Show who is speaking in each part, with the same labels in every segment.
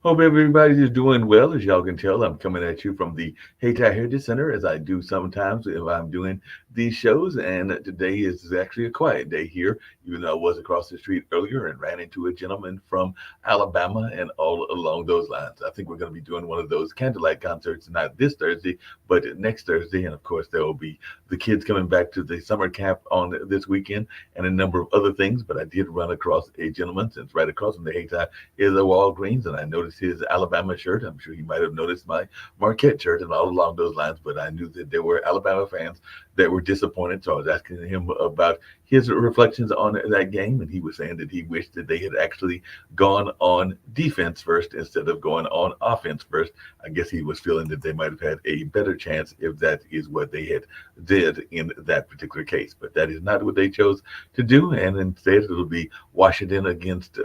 Speaker 1: Hope everybody's doing well. As y'all can tell, I'm coming at you from the Hayti Heritage Center, as I do sometimes if I'm doing these shows. And today is actually a quiet day here, even though I was across the street earlier and ran into a gentleman from Alabama and all along those lines. I think we're going to be doing one of those candlelight concerts, not this Thursday, but next Thursday. And of course, there will be the kids coming back to the summer camp on this weekend and a number of other things. But I did run across a gentleman, since right across from the Hayti is a Walgreens, and I noticed his Alabama shirt. I'm sure you might have noticed my Marquette shirt and all along those lines, but I knew that there were Alabama fans that were disappointed. So I was asking him about his reflections on that game, and he was saying that he wished that they had actually gone on defense first instead of going on offense first. I guess he was feeling that they might have had a better chance if that is what they had did in that particular case. But that is not what they chose to do, and instead it'll be Washington against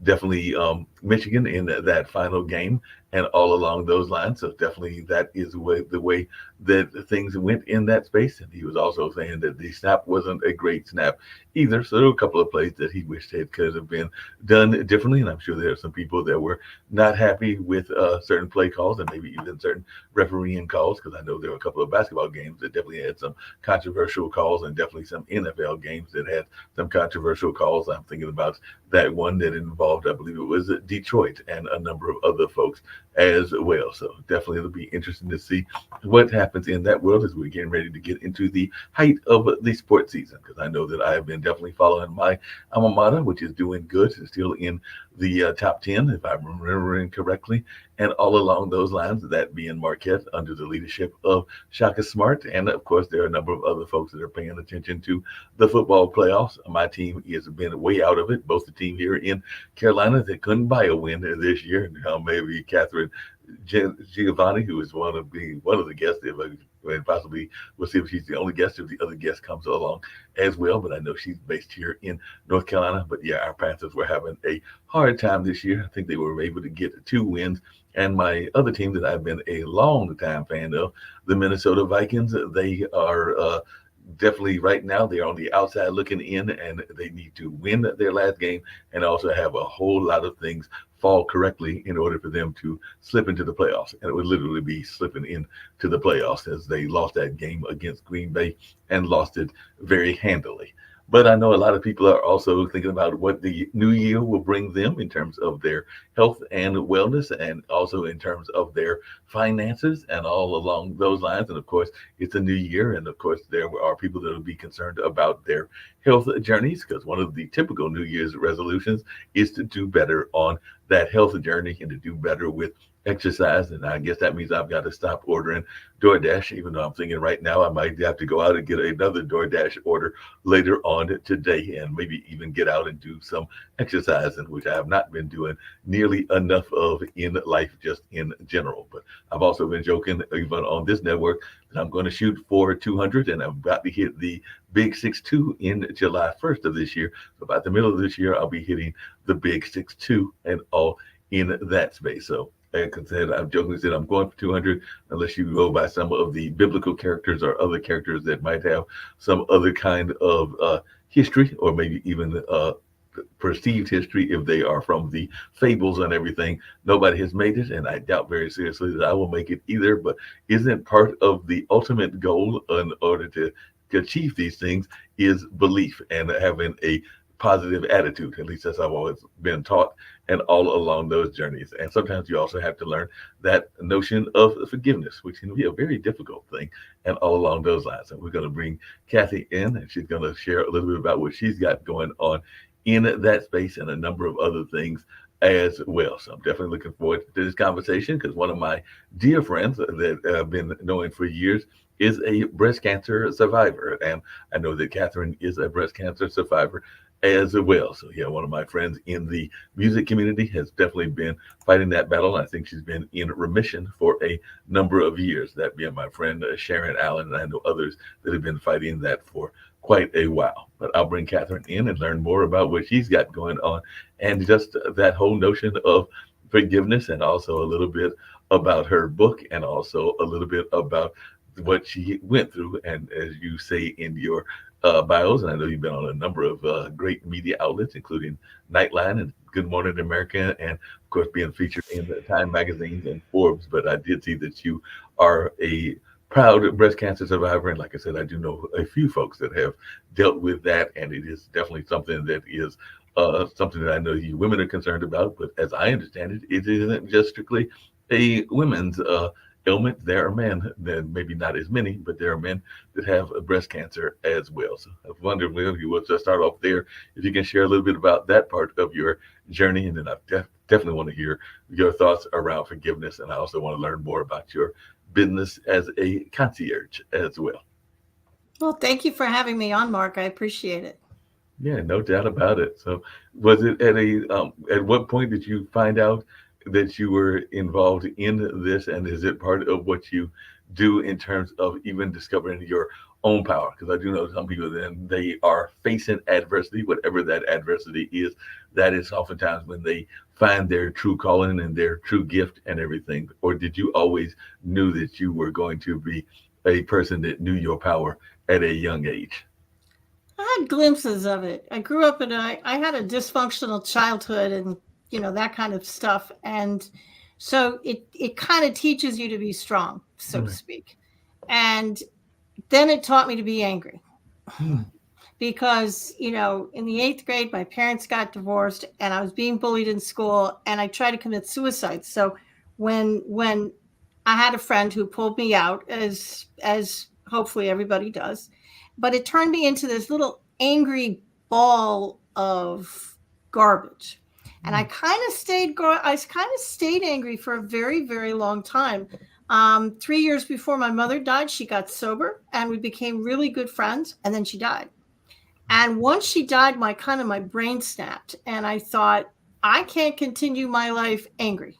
Speaker 1: definitely Michigan in that final game and all along those lines. So definitely that is the way that things went in that space. And he was also saying that the snap wasn't a great snap either. So there were a couple of plays that he wished it could have been done differently. And I'm sure there are some people that were not happy with certain play calls and maybe even certain refereeing calls, because I know there were a couple of basketball games that definitely had some controversial calls, and definitely some NFL games that had some controversial calls. I'm thinking about that one that involved, I believe it was Detroit and a number of other folks as well. So definitely it'll be interesting to see what happens in that world as we're getting ready to get into the height of the sports season. Because I know that I have been definitely following my alma mater, which is doing good, it's still in the top 10, if I'm remembering correctly. And all along those lines, that being Marquette under the leadership of Shaka Smart. And of course, there are a number of other folks that are paying attention to the football playoffs. My team has been way out of it. Both the team here in Carolina that couldn't buy a win this year. Now maybe Catherine Giovanni, who is one of the guests, and possibly we'll see if she's the only guest, if the other guest comes along as well. But I know she's based here in North Carolina. But yeah, our Panthers were having a hard time this year. I think they were able to get 2 wins. And my other team that I've been a long time fan of, the Minnesota Vikings, they are definitely right now they're on the outside looking in, and they need to win their last game and also have a whole lot of things fall correctly in order for them to slip into the playoffs. And it would literally be slipping into the playoffs, as they lost that game against Green Bay and lost it very handily. But I know a lot of people are also thinking about what the new year will bring them in terms of their health and wellness, and also in terms of their finances and all along those lines. And of course, it's a new year. And of course, there are people that will be concerned about their health journeys, because one of the typical New Year's resolutions is to do better on that health journey and to do better with exercise. And I guess that means I've got to stop ordering DoorDash, even though I'm thinking right now I might have to go out and get another DoorDash order later on today, and maybe even get out and do some exercising, which I have not been doing nearly enough of in life, just in general. But I've also been joking, even on this network, that I'm going to shoot for 200, and I'm about to hit the big 6'2" in July 1st of this year. So about the middle of this year, I'll be hitting the big 6'2" and all in that space. So like I said, I've jokingly said I'm going for 200, unless you go by some of the biblical characters or other characters that might have some other kind of history, or maybe even perceived history, if they are from the fables and everything. Nobody has made it, and I doubt very seriously that I will make it either. But isn't part of the ultimate goal in order to achieve these things is belief and having a positive attitude? At least that's how I've always been taught, and all along those journeys. And sometimes you also have to learn that notion of forgiveness, which can be a very difficult thing, and all along those lines. And we're going to bring Kathy in, and she's going to share a little bit about what she's got going on in that space and a number of other things as well. So I'm definitely looking forward to this conversation, because one of my dear friends that I've been knowing for years is a breast cancer survivor. And I know that Catherine is a breast cancer survivor as well. So yeah, one of my friends in the music community has definitely been fighting that battle. I think she's been in remission for a number of years. That being my friend Sharon Allen, and I know others that have been fighting that for quite a while. But I'll bring Catherine in and learn more about what she's got going on, and just that whole notion of forgiveness, and also a little bit about her book, and also a little bit about what she went through. And as you say in your bios, and I know you've been on a number of great media outlets, including Nightline and Good Morning America, and of course being featured in the Time magazines and Forbes. But I did see that you are a proud breast cancer survivor, and like I said, I do know a few folks that have dealt with that, and it is definitely something that is something that I know you women are concerned about. But as I understand it, it isn't just strictly a women's ailment. There are men, then maybe not as many, but there are men that have breast cancer as well. So I wonder if you would just start off there, if you can share a little bit about that part of your journey, and then I definitely want to hear your thoughts around forgiveness, and I also want to learn more about your business as a concierge as well.
Speaker 2: Well, thank you for having me on, Mark. I appreciate it.
Speaker 1: Yeah, no doubt about it. So, was it at what point did you find out that you were involved in this, and is it part of what you do in terms of even discovering your own power? Because I do know some people then they are facing adversity, whatever that adversity is. That is oftentimes when they find their true calling and their true gift and everything. Or did you always knew that you were going to be a person that knew your power at a young age?
Speaker 2: I had glimpses of it. I grew up I had a dysfunctional childhood and, that kind of stuff. And so it kind of teaches you to be strong, so to
Speaker 1: Right.
Speaker 2: speak. And then it taught me to be angry
Speaker 1: Hmm.
Speaker 2: because, in the eighth grade, my parents got divorced and I was being bullied in school and I tried to commit suicide. So when I had a friend who pulled me out, as hopefully everybody does, but it turned me into this little angry ball of garbage. And I kind of stayed angry for a very, very long time. 3 years before my mother died, she got sober and we became really good friends. And then she died. And once she died, my brain snapped, and I thought, I can't continue my life angry.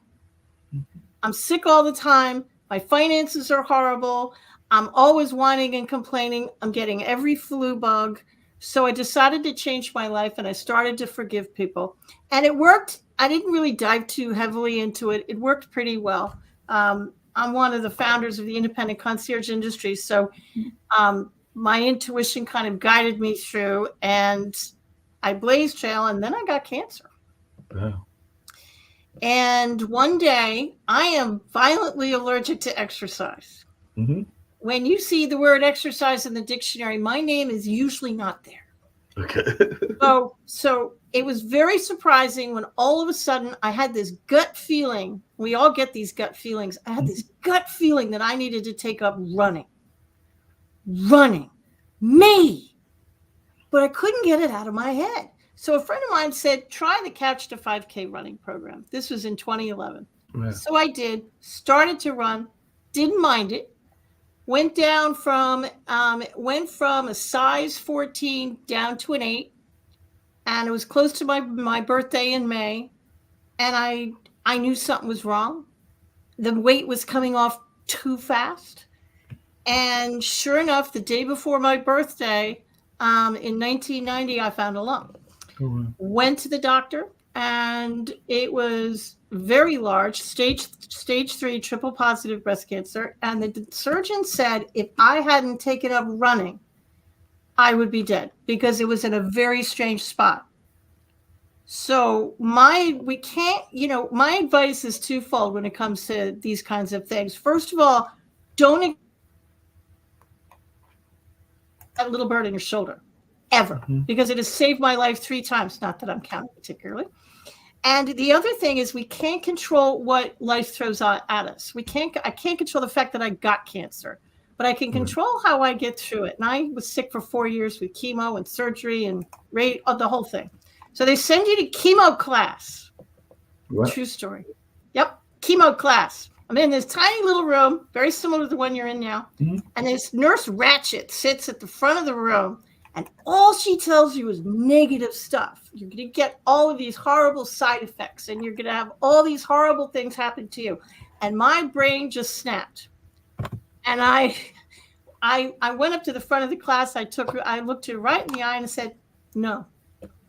Speaker 2: I'm sick all the time. My finances are horrible. I'm always whining and complaining. I'm getting every flu bug. So I decided to change my life and I started to forgive people. And it worked. I didn't really dive too heavily into it. It worked pretty well. I'm one of the founders of the independent concierge industry. So my intuition kind of guided me through, and I blazed trail, and then I got cancer.
Speaker 1: Wow.
Speaker 2: And one day, I am violently allergic to exercise.
Speaker 1: Hmm.
Speaker 2: When you see the word exercise in the dictionary, my name is usually not there.
Speaker 1: Okay.
Speaker 2: So it was very surprising when all of a sudden I had this gut feeling. We all get these gut feelings. I had this gut feeling that I needed to take up running, me, but I couldn't get it out of my head. So a friend of mine said, try the Couch to 5K running program. This was in 2011.
Speaker 1: Wow.
Speaker 2: So I did, started to run, didn't mind it, went from a size 14 down to an 8, and it was close to my birthday in May, and I knew something was wrong. The weight was coming off too fast. And sure enough, the day before my birthday, in 1990, I found a lump.
Speaker 1: Oh, wow.
Speaker 2: Went to the doctor, and it was very large, stage 3 triple positive breast cancer. And the surgeon said if I hadn't taken up running, I would be dead because it was in a very strange spot. So we can't, my advice is twofold when it comes to these kinds of things. First of all, don't that little bird on your shoulder ever,
Speaker 1: Mhm.
Speaker 2: because it has saved my life 3 times. Not that I'm counting particularly. And the other thing is we can't control what life throws at us. I can't control the fact that I got cancer, but I can
Speaker 1: Right.
Speaker 2: control how I get through it. And I was sick for 4 years with chemo and surgery and the whole thing. So they send you to chemo class.
Speaker 1: Right.
Speaker 2: True story. Yep. Chemo class. I'm in this tiny little room, very similar to the one you're in now.
Speaker 1: Mhm.
Speaker 2: And this nurse Ratchet sits at the front of the room, and all she tells you is negative stuff. You're going to get all of these horrible side effects, and you're going to have all these horrible things happen to you. And my brain just snapped. And I went up to the front of the class. I looked her right in the eye and I said, no,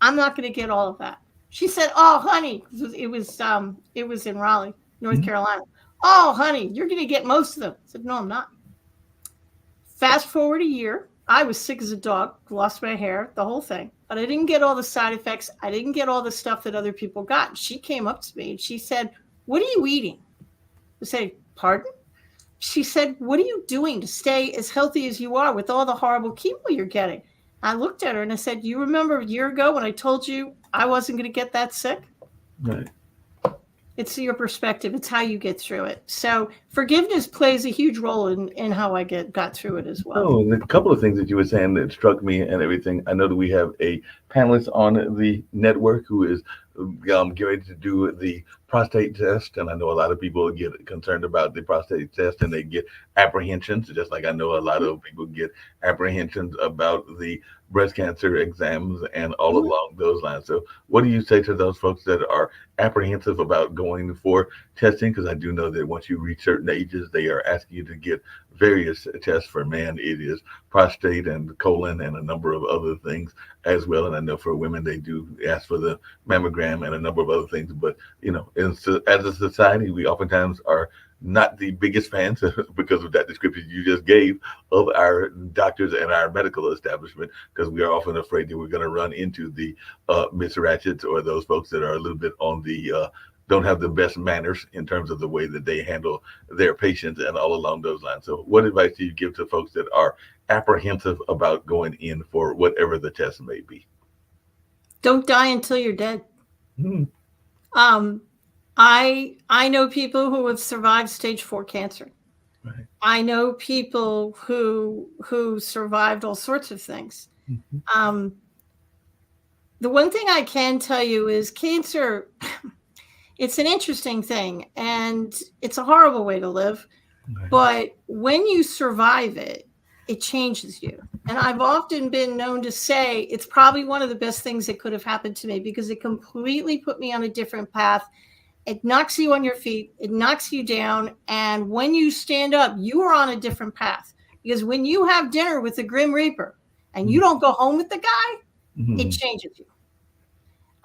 Speaker 2: I'm not going to get all of that. She said, oh, honey, it was in Raleigh, North
Speaker 1: Mhm.
Speaker 2: Carolina. Oh, honey, you're going to get most of them. I said, no, I'm not. Fast forward a year, I was sick as a dog, lost my hair, the whole thing. But I didn't get all the side effects. I didn't get all the stuff that other people got. She came up to me and she said, "What are you eating?" I said, "Pardon?" She said, "What are you doing to stay as healthy as you are with all the horrible chemo you're getting?" I looked at her and I said, "You remember a year ago when I told you I wasn't going to get that sick?"
Speaker 1: Right.
Speaker 2: It's your perspective. It's how you get through it. So forgiveness plays a huge role in how I got through it as well.
Speaker 1: Oh, and a couple of things that you were saying that struck me and everything. I know that we have a panelist on the network who is getting ready to do the prostate test, and I know a lot of people get concerned about the prostate test and they get apprehensions, just like I know a lot of people get apprehensions about the breast cancer exams and all
Speaker 2: Mhm.
Speaker 1: along those lines. So, what do you say to those folks that are apprehensive about going for testing? Because I do know that once you reach certain ages, they are asking you to get various tests. For men, it is prostate and colon and a number of other things as well. And I know for women, they do ask for the mammogram and a number of other things. But, as a society, we oftentimes are not the biggest fans because of that description you just gave of our doctors and our medical establishment, because we are often afraid that we're going to run into the Miss Ratchets or those folks that are a little bit on the don't have the best manners in terms of the way that they handle their patients and all along those lines. So what advice do you give to folks that are apprehensive about going in for whatever the test may be?
Speaker 2: Don't die until you're dead.
Speaker 1: Hmm.
Speaker 2: I know people who have survived stage 4 cancer.
Speaker 1: Right.
Speaker 2: I know people who survived all sorts of things.
Speaker 1: Mhm.
Speaker 2: The one thing I can tell you is cancer, it's an interesting thing and it's a horrible way to live.
Speaker 1: Right.
Speaker 2: But when you survive it, it changes you. And I've often been known to say it's probably one of the best things that could have happened to me because it completely put me on a different path. It knocks you on your feet, it knocks you down. And when you stand up, you are on a different path. Because when you have dinner with the Grim Reaper and you don't go home with the guy,
Speaker 1: Mhm.
Speaker 2: it changes you.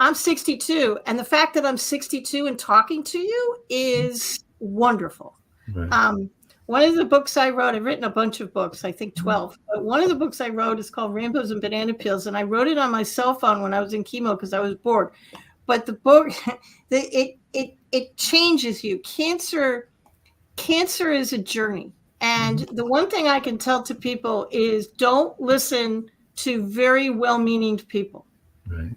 Speaker 2: I'm 62, and the fact that I'm 62 and talking to you is wonderful.
Speaker 1: Right.
Speaker 2: One of the books I wrote, I've written a bunch of books, I think 12, but one of the books I wrote is called Rainbows and Banana Peels, and I wrote it on my cell phone when I was in chemo because I was bored. But the book, it changes you. Cancer is a journey. And the one thing I can tell to people is don't listen to very well-meaning people.
Speaker 1: Right.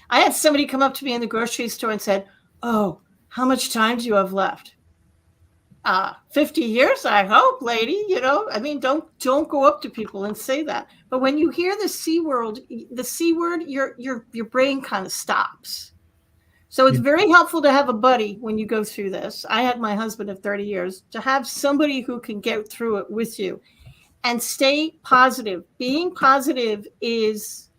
Speaker 2: I had somebody come up to me in the grocery store and said, "Oh, how much time do you have left?" 50 years, I hope, lady. I mean, don't go up to people and say that. But when you hear the C word, your brain kind of stops. So it's very helpful to have a buddy when you go through this. I had my husband of 30 years, to have somebody who can get through it with you and stay positive. Being positive is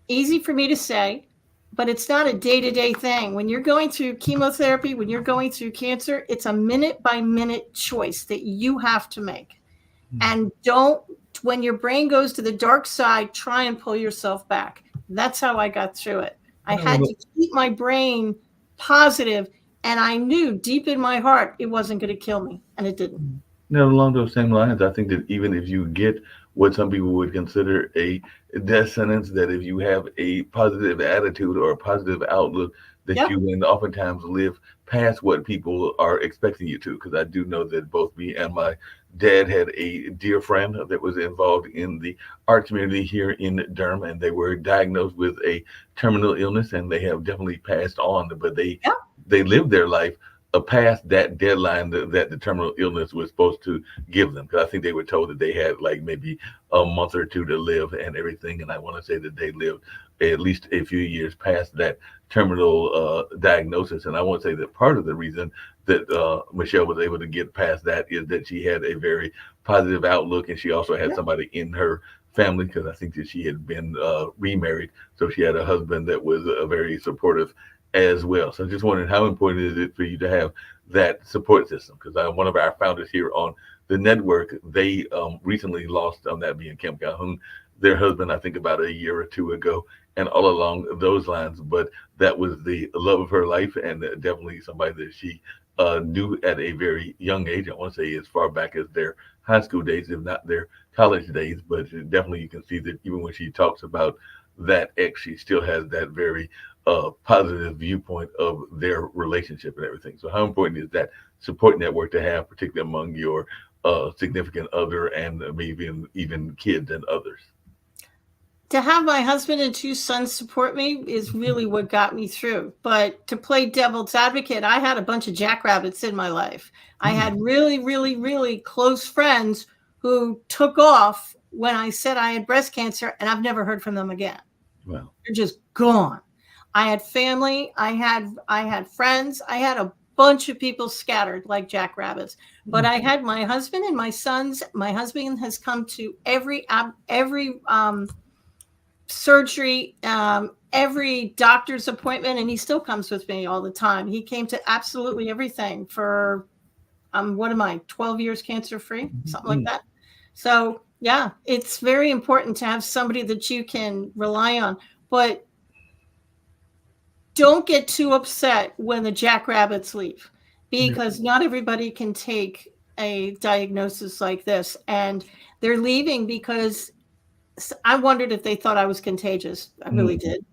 Speaker 2: easy for me to say, but it's not a day-to-day thing. When you're going through chemotherapy, when you're going through cancer, it's a minute-by-minute choice that you have to make. And don't, when your brain goes to the dark side, try and pull yourself back. That's how I got through it. I had to keep my brain positive, and I knew deep in my heart it wasn't going to kill me, and it didn't.
Speaker 1: Now, along those same lines, I think that even if you get what some people would consider a death sentence, that if you have a positive attitude or a positive outlook, that
Speaker 2: Yep.
Speaker 1: you can oftentimes live past what people are expecting you to. Because I do know that both me and my dad had a dear friend that was involved in the art community here in Durham, and they were diagnosed with a terminal illness, and they have definitely passed on. But they
Speaker 2: Yep.
Speaker 1: they lived their life past that deadline that the terminal illness was supposed to give them. Because I think they were told that they had like maybe a month or two to live and everything. And I want to say that they lived at least a few years past that terminal diagnosis. And I want to say that part of the reason that Michelle was able to get past that is that she had a very positive outlook, and she also had
Speaker 2: Yep.
Speaker 1: somebody in her family, because I think that she had been remarried, so she had a husband that was very supportive as well. So just wondering, how important is it for you to have that support system? Because one of our founders here on the network, they recently lost, on that being Kim Calhoun, their husband, I think about a year or two ago, and all along those lines. But that was the love of her life, and definitely somebody that she knew at a very young age. I want to say as far back as their high school days, if not their college days. But definitely you can see that even when she talks about that ex, she still has that very positive viewpoint of their relationship and everything. So how important is that support network to have, particularly among your significant other and maybe even kids and others?
Speaker 2: To have my husband and two sons support me is really what got me through. But to play devil's advocate, I had a bunch of jackrabbits in my life. I had really, really, really close friends who took off when I said I had breast cancer, and I've never heard from them again.
Speaker 1: Well,
Speaker 2: They're just gone. I had family, I had friends, I had a bunch of people scattered like jackrabbits. But I had my husband and my sons. My husband has come to every surgery, every doctor's appointment, and he still comes with me all the time. He came to absolutely everything for what am I, 12 years cancer free, something like that. So yeah, it's very important to have somebody that you can rely on, but don't get too upset when the jackrabbits leave, because not everybody can take a diagnosis like this, and they're leaving because I wondered if they thought I was contagious. I really did.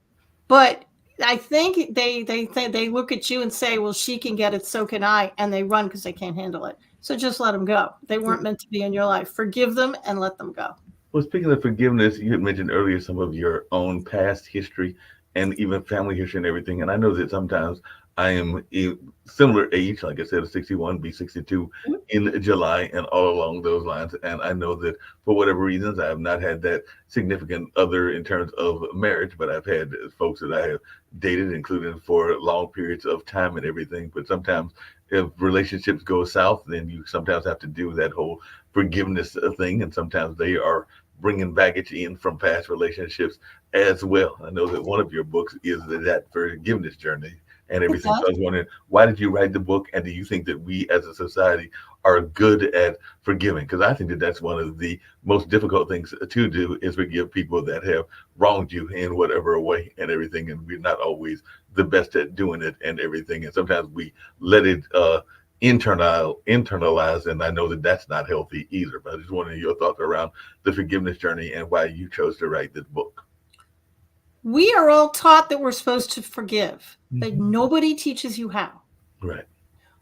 Speaker 2: But I think they look at you and say, well, she can get it, so can I. And they run because they can't handle it. So just let them go. They weren't meant to be in your life. Forgive them and let them go.
Speaker 1: Well, speaking of forgiveness, you had mentioned earlier some of your own past history and even family history and everything. And I know that sometimes I am a similar age, like I said, 61, be 62 in July, and all along those lines. And I know that for whatever reasons, I have not had that significant other in terms of marriage, but I've had folks that I have dated, including for long periods of time and everything. But sometimes if relationships go south, then you sometimes have to do that whole forgiveness thing. And sometimes they are bringing baggage in from past relationships as well. I know that one of your books is that forgiveness journey and everything. So I was wondering, why did you write the book? And do you think that we as a society are good at forgiving? Because I think that that's one of the most difficult things to do, is forgive people that have wronged you in whatever way and everything. And we're not always the best at doing it and everything. And sometimes we let it internalize, and I know that that's not healthy either. But I just wanted your thoughts around the forgiveness journey and why you chose to write this book.
Speaker 2: We are all taught that we're supposed to forgive, but nobody teaches you how.
Speaker 1: Right.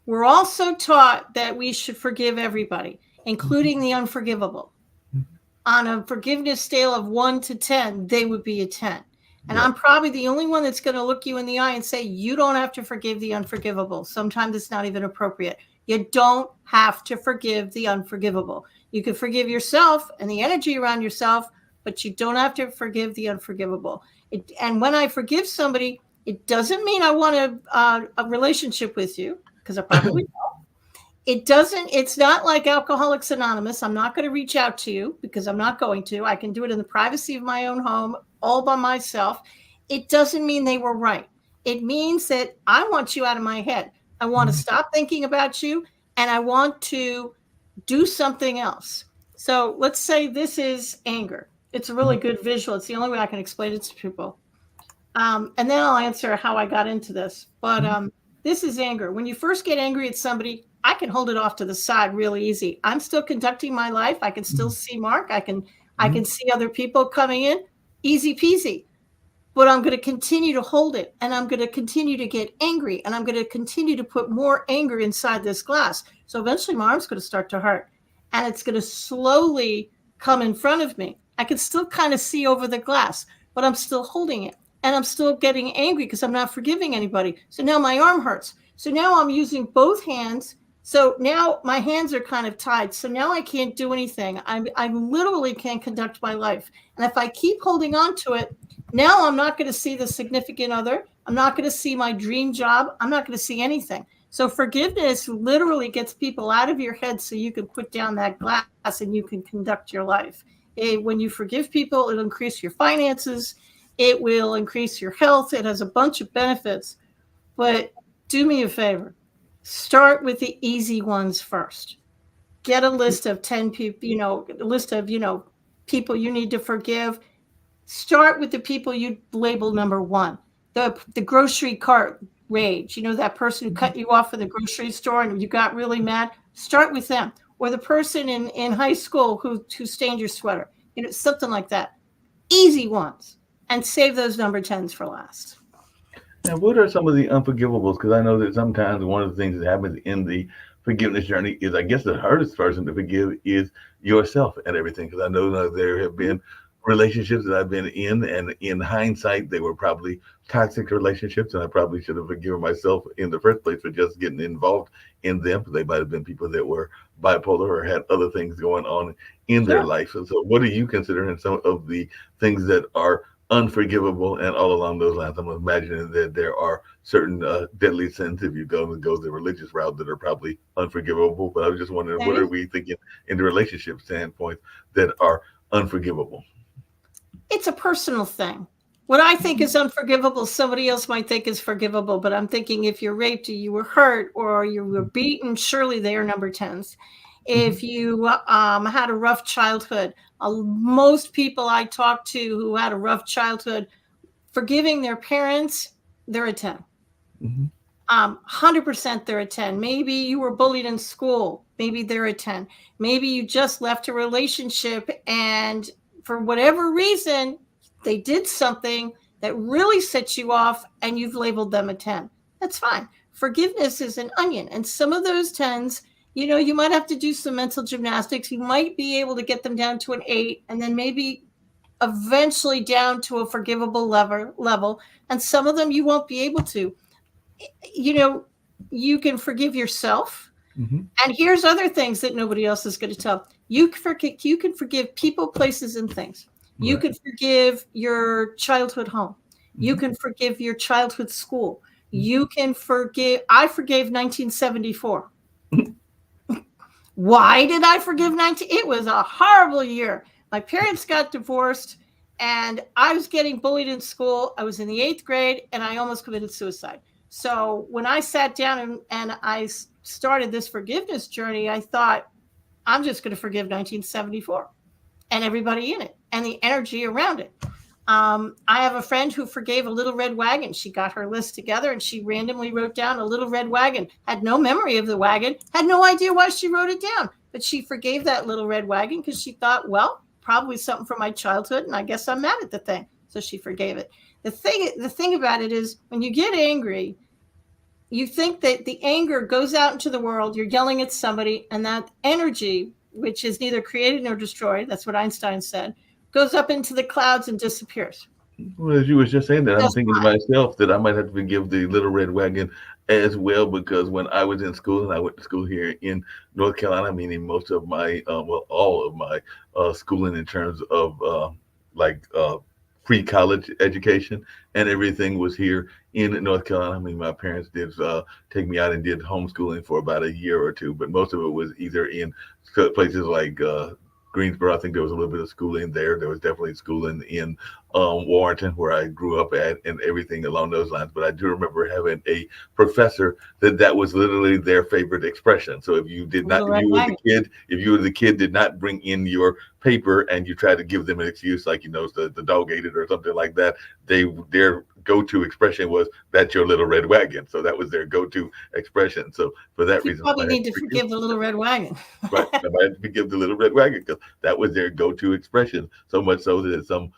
Speaker 2: We're also taught that we should forgive everybody, including the unforgivable. On a forgiveness scale of 1 to 10, they would be a 10. And I'm probably the only one that's going to look you in the eye and say, you don't have to forgive the unforgivable. Sometimes it's not even appropriate. You don't have to forgive the unforgivable. You can forgive yourself and the energy around yourself, but you don't have to forgive the unforgivable. And when I forgive somebody, it doesn't mean I want a relationship with you, because I probably don't. It's not like Alcoholics Anonymous. I'm not going to reach out to you, because I'm not going to. I can do it in the privacy of my own home, all by myself. It doesn't mean they were right. It means that I want you out of my head. I want to stop thinking about you, and I want to do something else. So let's say this is anger. It's a really good visual. It's the only way I can explain it to people. And then I'll answer how I got into this. But this is anger. When you first get angry at somebody, I can hold it off to the side really easy. I'm still conducting my life. I can still see Mark. I can see other people coming in. Easy peasy. But I'm going to continue to hold it, and I'm going to continue to get angry, and I'm going to continue to put more anger inside this glass. So eventually my arm's going to start to hurt, and it's going to slowly come in front of me. I can still kind of see over the glass, but I'm still holding it, and I'm still getting angry because I'm not forgiving anybody. So now my arm hurts. So now I'm using both hands. So now my hands are kind of tied. So now I can't do anything. I literally can't conduct my life. And if I keep holding on to it, now I'm not going to see the significant other. I'm not going to see my dream job. I'm not going to see anything. So forgiveness literally gets people out of your head so you can put down that glass and you can conduct your life. When you forgive people, it'll increase your finances. It will increase your health. It has a bunch of benefits. But do me a favor. Start with the easy ones first. Get a list of 10 people, a list of, people you need to forgive. Start with the people you label number 1. The grocery cart rage. That person who cut you off at the grocery store and you got really mad. Start with them. or the person in high school who stained your sweater, something like that. Easy ones, and save those number 10s for last.
Speaker 1: Now, what are some of the unforgivables? Because I know that sometimes one of the things that happens in the forgiveness journey is, I guess, the hardest person to forgive is yourself and everything. Because I know that there have been relationships that I've been in, and in hindsight, they were probably toxic relationships, and I probably should have forgiven myself in the first place for just getting involved in them. They might have been people that were bipolar or had other things going on in their
Speaker 2: Sure.
Speaker 1: life. And so, what do you consider in some of the things that are unforgivable, and all along those lines? I'm imagining that there are certain deadly sins, if you go the religious route, that are probably unforgivable. But I was just wondering, what are
Speaker 2: Okay.
Speaker 1: we thinking in the relationship standpoint that are unforgivable?
Speaker 2: It's a personal thing. What I think is unforgivable, somebody else might think is forgivable. But I'm thinking, if you're raped, or you were hurt, or you were beaten, surely they are number 10s.
Speaker 1: Mhm.
Speaker 2: If you had a rough childhood, most people I talk to who had a rough childhood, forgiving their parents, they're a 10.
Speaker 1: Mhm.
Speaker 2: 100% they're a 10. Maybe you were bullied in school. Maybe they're a 10. Maybe you just left a relationship, and for whatever reason, they did something that really set you off, and you've labeled them a 10. That's fine. Forgiveness is an onion. And some of those 10s, you might have to do some mental gymnastics. You might be able to get them down to an 8, and then maybe eventually down to a forgivable level. And some of them you won't be able to. you know, you can forgive yourself.
Speaker 1: Mhm.
Speaker 2: And here's other things that nobody else is going to tell. You can forgive people, places, and things. You
Speaker 1: Right.
Speaker 2: can forgive your childhood home. You
Speaker 1: Mhm.
Speaker 2: can forgive your childhood school. You can forgive. I forgave 1974. Why did I forgive 19? It was a horrible year. My parents got divorced, and I was getting bullied in school. I was in the 8th grade, and I almost committed suicide. So when I sat down and I started this forgiveness journey, I thought, I'm just going to forgive 1974 and everybody in it and the energy around it. I have a friend who forgave a little red wagon. She got her list together and she randomly wrote down a little red wagon, had no memory of the wagon, had no idea why she wrote it down, but she forgave that little red wagon because she thought, well, probably something from my childhood, and I guess I'm mad at the thing. So she forgave it. The thing about it is, when you get angry, you think that the anger goes out into the world, you're yelling at somebody, and that energy, which is neither created nor destroyed, that's what Einstein said, goes up into the clouds and disappears.
Speaker 1: Well, as you was just saying that, I'm
Speaker 2: Just
Speaker 1: thinking to myself that I might have to forgive the Little Red Wagon as well, because when I was in school, and I went to school here in North Carolina, meaning most of my, well, all of my schooling in terms of like pre-college education and everything was here in North Carolina. I mean, my parents did take me out and did homeschooling for about a year or two, but most of it was either in places like Greensboro. I think there was a little bit of schooling there. There was definitely schooling in Warrenton, where I grew up at, and everything along those lines. But I do remember having a professor that was literally their favorite expression. So if you did not,
Speaker 2: little red wagon.
Speaker 1: if you were the kid, did not bring in your paper, and you tried to give them an excuse, like, the dog ate it or something like that, their go-to expression was, "That's your little red wagon." So that was their go-to expression. So for that
Speaker 2: You
Speaker 1: reason, I
Speaker 2: probably
Speaker 1: had
Speaker 2: need
Speaker 1: to
Speaker 2: to
Speaker 1: forgive.
Speaker 2: forgive the little red wagon.
Speaker 1: Right. I might have to forgive the little red wagon, because that was their go-to expression. So much so that some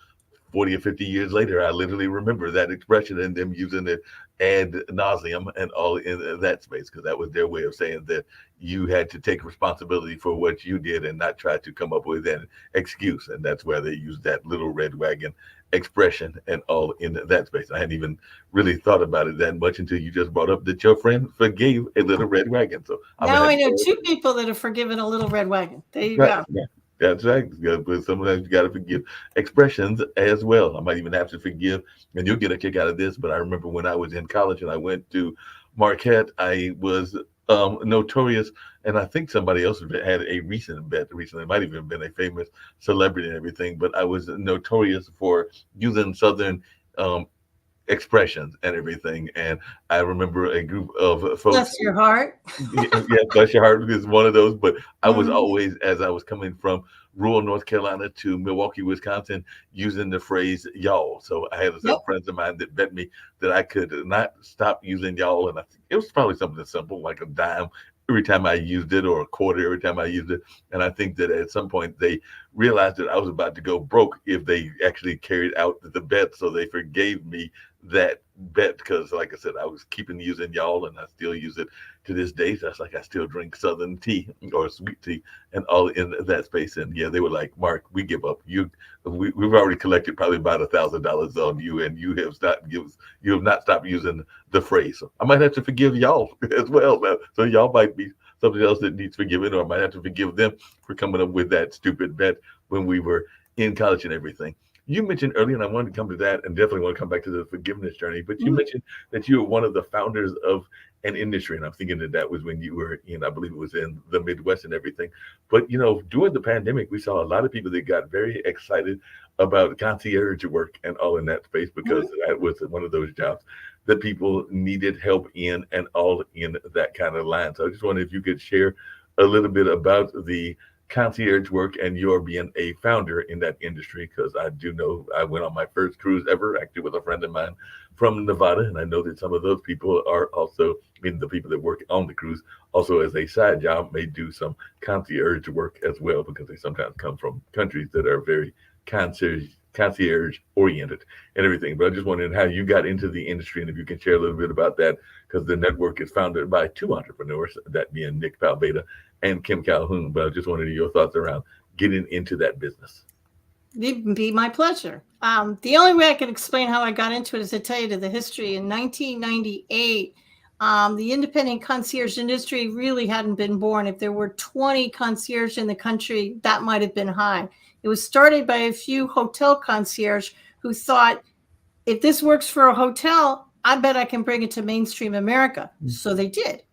Speaker 1: 40 or 50 years later, I literally remember that expression and them using it ad nauseum and all in that space, because that was their way of saying that you had to take responsibility for what you did and not try to come up with an excuse. And that's where they used that little red wagon expression and all in that space. I hadn't even really thought about it that much until you just brought up that your friend forgave a little red wagon. So I'm gonna
Speaker 2: Now
Speaker 1: have
Speaker 2: I
Speaker 1: to
Speaker 2: know
Speaker 1: go.
Speaker 2: 2 people that have forgiven a little red wagon. There you
Speaker 1: Right.
Speaker 2: go.
Speaker 1: Yeah. That's right. But sometimes you got to forgive expressions as well. I might even have to forgive, and you'll get a kick out of this. But I remember when I was in college and I went to Marquette, I was notorious, and I think somebody else had a recent bet recently. It might even have been a famous celebrity and everything. But I was notorious for using Southern um, expressions and everything. And I remember a group of folks.
Speaker 2: Bless your heart.
Speaker 1: Yeah, yeah, bless your heart is one of those. But I was
Speaker 2: Mhm.
Speaker 1: always, as I was coming from rural North Carolina to Milwaukee, Wisconsin, using the phrase y'all. So I had
Speaker 2: Yep.
Speaker 1: some friends of mine that bet me that I could not stop using y'all. And I think it was probably something simple, like a dime every time I used it, or a quarter every time I used it. And I think that at some point they realized that I was about to go broke if they actually carried out the bet. So they forgave me that bet because, like I said, I was keeping using y'all, and I still use it to this day. So that's like I still drink Southern tea or sweet tea and all in that space. And yeah, they were like, Mark, we give up. We've already collected probably about $1,000 on you, and you have not stopped using the phrase. So I might have to forgive y'all as well. So y'all might be something else that needs forgiving, or I might have to forgive them for coming up with that stupid bet when we were in college and everything. You mentioned earlier, and I wanted to come to that, and definitely want to come back to the forgiveness journey. But you mentioned that you were one of the founders of an industry, and I'm thinking that was when you were in, I believe it was in the Midwest and everything. But during the pandemic, we saw a lot of people that got very excited about concierge work and all in that space because that was one of those jobs that people needed help in, and all in that kind of line. So I just wondered if you could share a little bit about the concierge work and your being a founder in that industry, because I do know I went on my first cruise ever actually with a friend of mine from Nevada, and I know that some of those people are also, I mean, the people that work on the cruise also as a side job may do some concierge work as well, because they sometimes come from countries that are very concierge oriented and everything. But I just wondered how you got into the industry, and if you can share a little bit about that, because the network is founded by two entrepreneurs, that being Nick Palbeda and Kim Calhoun. But I just wanted your thoughts around getting into that business.
Speaker 2: It'd be my pleasure. The only way I can explain how I got into it is to tell you the history. In 1998, the independent concierge industry really hadn't been born. If there were 20 concierge in the country, that might have been high. It was started by a few hotel concierge who thought, if this works for a hotel, I bet I can bring it to mainstream America. So they did.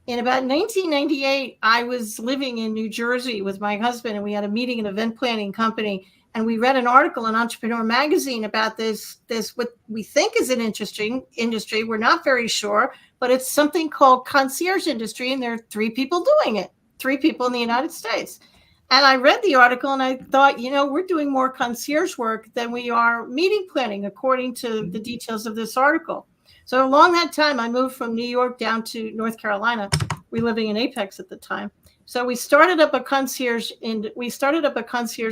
Speaker 2: In about 1998, I was living in New Jersey with my husband, and we had a meeting in an event planning company. And we read an article in Entrepreneur Magazine about this what we think is an interesting industry. We're not very sure, but it's something called concierge industry, and there are 3 people doing it, 3 people in the United States. And I read the article and I thought, we're doing more concierge work than we are meeting planning, according to the details of this article. So along that time, I moved from New York down to North Carolina. We were living in Apex at the time. So we started up a concierge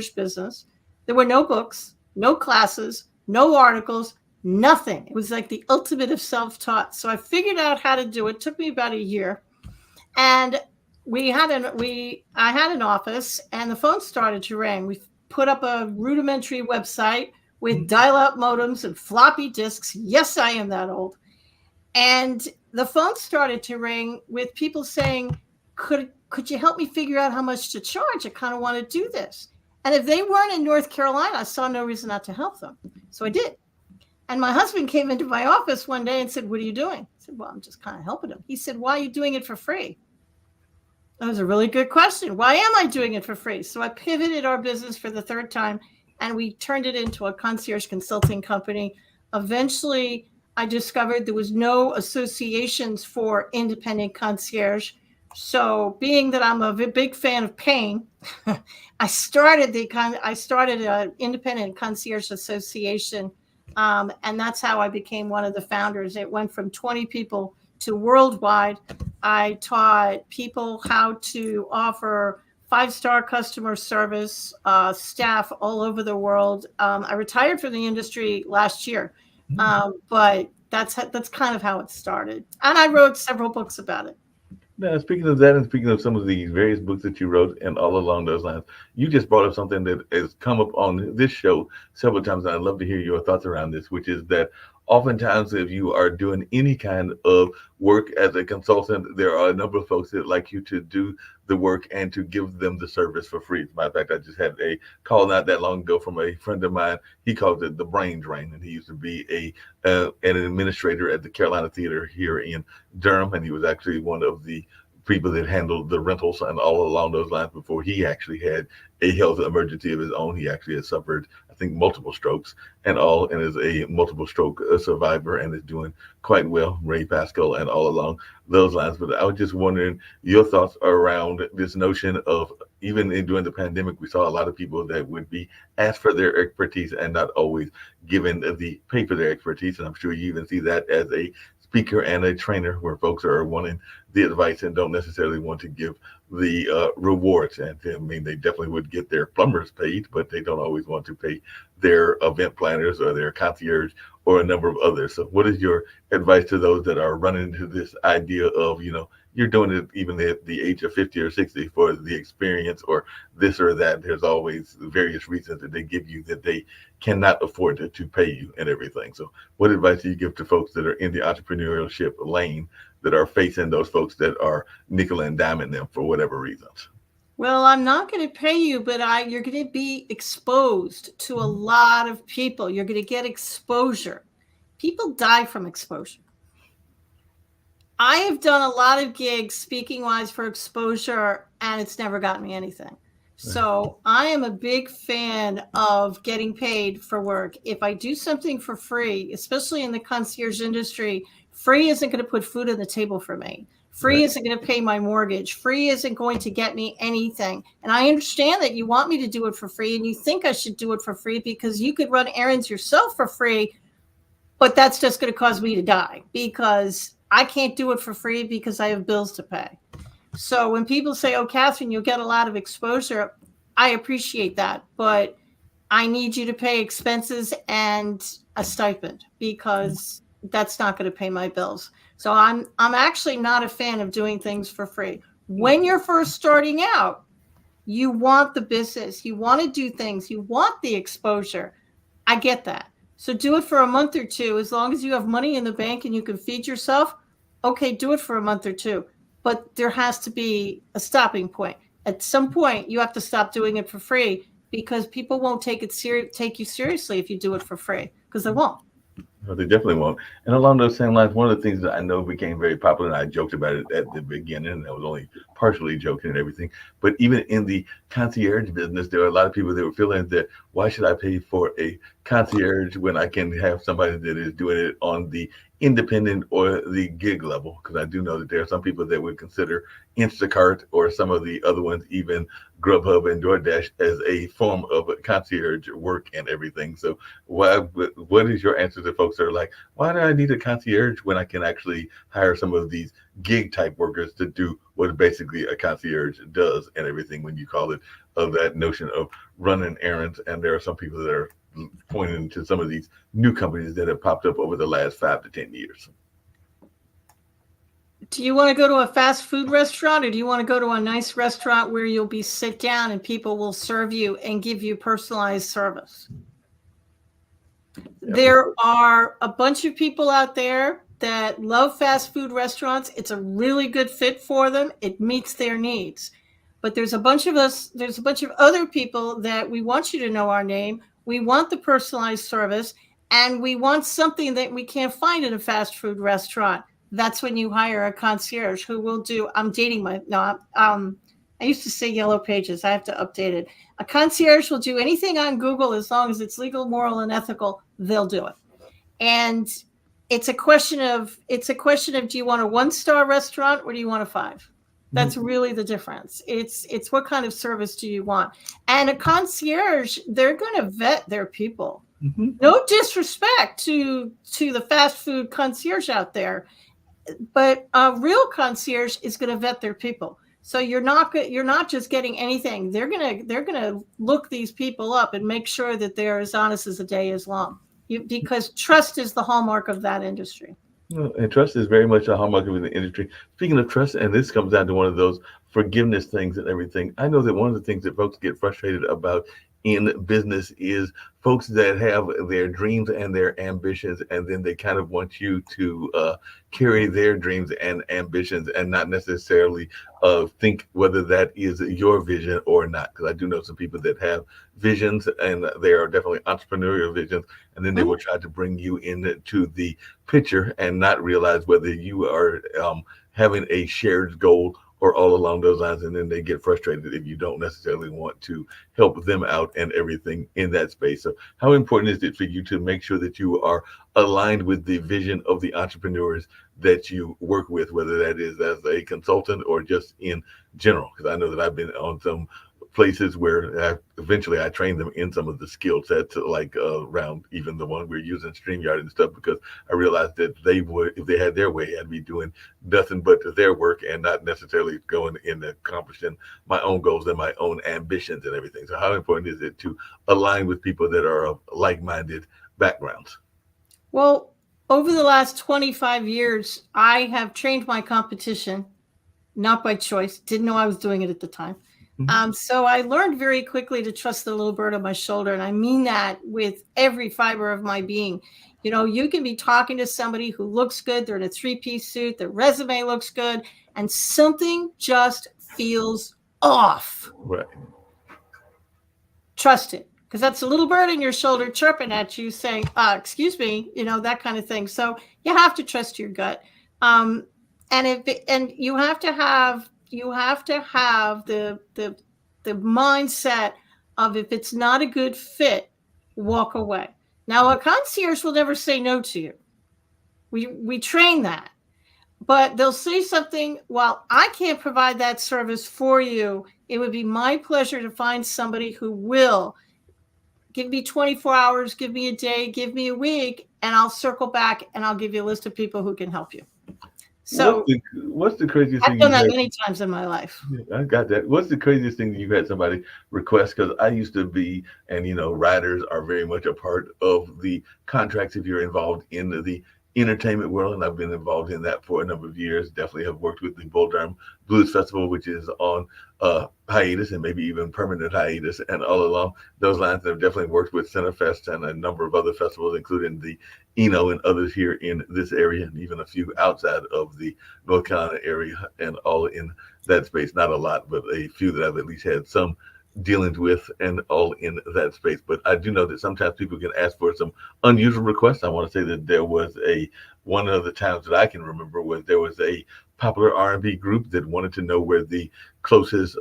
Speaker 2: business. There were no books, no classes, no articles, nothing. It was like the ultimate of self-taught. So I figured out how to do it. It took me about a year. And I had an office, and the phone started to ring. We put up a rudimentary website with dial-up modems and floppy disks. Yes, I am that old. And the phone started to ring with people saying, could you help me figure out how much to charge? I kind of want to do this. And if they weren't in North Carolina, I saw no reason not to help them. So I did. And my husband came into my office one day and said, "What are you doing?" I said, "Well, I'm just kind of helping him." He said, "Why are you doing it for free?" That was a really good question. Why am I doing it for free? So I pivoted our business for the 3rd time, and we turned it into a concierge consulting company. Eventually, I discovered there was no associations for independent concierge. So being that I'm a big fan of pain, I started an independent concierge association. And that's how I became one of the founders. It went from 20 people to worldwide. I taught people how to offer 5-star customer service, staff all over the world. I retired from the industry last year, but that's kind of how it started. And I wrote several books about it.
Speaker 1: Now, speaking of that, and speaking of some of the various books that you wrote and all along those lines, you just brought up something that has come up on this show several times, and I'd love to hear your thoughts around this, which is that oftentimes if you are doing any kind of work as a consultant, there are a number of folks that like you to do the work and to give them the service for free. As a matter of fact, I just had a call not that long ago from a friend of mine. He calls it the brain drain, and he used to be an administrator at the Carolina Theater here in Durham, and he was actually one of the people that handled the rentals and all along those lines before he actually had a health emergency of his own. He actually has suffered, I think, multiple strokes and is a multiple stroke survivor and is doing quite well, Ray Pascal and all along those lines. But I was just wondering your thoughts around this notion of, even during the pandemic, we saw a lot of people that would be asked for their expertise and not always given the pay for their expertise. And I'm sure you even see that as a speaker and a trainer where folks are wanting the advice and don't necessarily want to give the rewards. And I mean, they definitely would get their plumbers paid, but they don't always want to pay their event planners or their concierge or a number of others. So what is your advice to those that are running into this idea of, you're doing it even at the age of 50 or 60 for the experience or this or that? There's always various reasons that they give you that they cannot afford to pay you and everything. So what advice do you give to folks that are in the entrepreneurship lane that are facing those folks that are nickel and diming them for whatever reasons?
Speaker 2: Well, I'm not going to pay you, but you're going to be exposed to a lot of people. You're going to get exposure. People die from exposure. I have done a lot of gigs speaking wise for exposure, and it's never gotten me anything. So I am a big fan of getting paid for work. If I do something for free, especially in the concierge industry, free isn't going to put food on the table for me. Free isn't going to pay my mortgage. Free isn't going to get me anything. And I understand that you want me to do it for free, and you think I should do it for free because you could run errands yourself for free, but that's just going to cause me to die because I can't do it for free because I have bills to pay. So when people say, oh, Catherine, you'll get a lot of exposure, I appreciate that, but I need you to pay expenses and a stipend because that's not going to pay my bills. So I'm actually not a fan of doing things for free. When you're first starting out, you want the business, you want to do things, you want the exposure. I get that. So do it for a month or two. As long as you have money in the bank and you can feed yourself, okay, do it for a month or two. But there has to be a stopping point. At some point, you have to stop doing it for free because people won't take you seriously if you do it for free, because they won't.
Speaker 1: No, they definitely won't. And along those same lines, one of the things that I know became very popular, and I joked about it at the beginning, and I was only partially joking and everything, but even in the concierge business, there are a lot of people that were feeling that, why should I pay for a concierge when I can have somebody that is doing it on the independent or the gig level? Because I do know that there are some people that would consider Instacart or some of the other ones, even Grubhub and DoorDash, as a form of concierge work and everything. So what is your answer to folks that are like, why do I need a concierge when I can actually hire some of these gig type workers to do what basically a concierge does and everything, when you call it of that notion of running errands? And there are some people that are pointing to some of these new companies that have popped up over the last 5 to 10 years.
Speaker 2: Do you want to go to a fast food restaurant, or do you want to go to a nice restaurant where you'll be sit down and people will serve you and give you personalized service? Yep. There are a bunch of people out there that love fast food restaurants. It's a really good fit for them. It meets their needs. But there's a bunch of other people that we want you to know our name. We want the personalized service, and we want something that we can't find in a fast food restaurant. That's when you hire a concierge who will do, I used to say Yellow Pages. I have to update it. A concierge will do anything on Google as long as it's legal, moral, and ethical. They'll do it. And it's a question of, do you want a 1-star restaurant or do you want a 5? That's really the difference. It's what kind of service do you want? And a concierge, they're going to vet their people. Mm-hmm. No disrespect to the fast food concierge out there, but a real concierge is going to vet their people. So you're not just getting anything. They're gonna look these people up and make sure that they're as honest as the day is long. Because trust is the hallmark of that industry.
Speaker 1: And trust is very much a hallmark of the industry. Speaking of trust, and this comes down to one of those forgiveness things and everything. I know that one of the things that folks get frustrated about in business is folks that have their dreams and their ambitions, and then they kind of want you to carry their dreams and ambitions and not necessarily think whether that is your vision or not. Because I do know some people that have visions, and they are definitely entrepreneurial visions, and then they will try to bring you into the picture and not realize whether you are having a shared goal or all along those lines, and then they get frustrated if you don't necessarily want to help them out and everything in that space. So how important is it for you to make sure that you are aligned with the vision of the entrepreneurs that you work with, whether that is as a consultant or just in general? Because I know that I've been on some places where eventually I trained them in some of the skill sets, like around even the one we're using StreamYard and stuff, because I realized that they would, if they had their way, I'd be doing nothing but their work and not necessarily going in accomplishing my own goals and my own ambitions and everything. So how important is it to align with people that are of like-minded backgrounds?
Speaker 2: Well, over the last 25 years, I have trained my competition, not by choice, didn't know I was doing it at the time. So I learned very quickly to trust the little bird on my shoulder. And I mean that with every fiber of my being. You know, you can be talking to somebody who looks good. They're in a 3-piece suit. Their resume looks good. And something just feels off.
Speaker 1: Right.
Speaker 2: Trust it. Because that's a little bird in your shoulder chirping at you saying, excuse me, you know, that kind of thing. So you have to trust your gut. And you have to have the mindset of, if it's not a good fit, walk away. Now, a concierge will never say no to you. We train that, but they'll say something, well, I can't provide that service for you. It would be my pleasure to find somebody who will. Give me 24 hours, give me a day, give me a week, and I'll circle back and I'll give you a list of people who can help you. So
Speaker 1: what's the craziest thing?
Speaker 2: I've done that many times in my life.
Speaker 1: I got that. What's the craziest thing that you've had somebody request? Because I used to be, and you know, riders are very much a part of the contracts if you're involved in the entertainment world, and I've been involved in that for a number of years. Definitely have worked with the Bull Durham Blues Festival, which is on hiatus and maybe even permanent hiatus, and all along those lines. I've definitely worked with Centerfest and a number of other festivals, including the Eno and others here in this area, and even a few outside of the North Carolina area, and all in that space. Not a lot, but a few that I've at least had some dealings with, and all in that space. But I do know that sometimes people can ask for some unusual requests. I want to say that there was one of the times that I can remember was there was a popular R&B group that wanted to know where the closest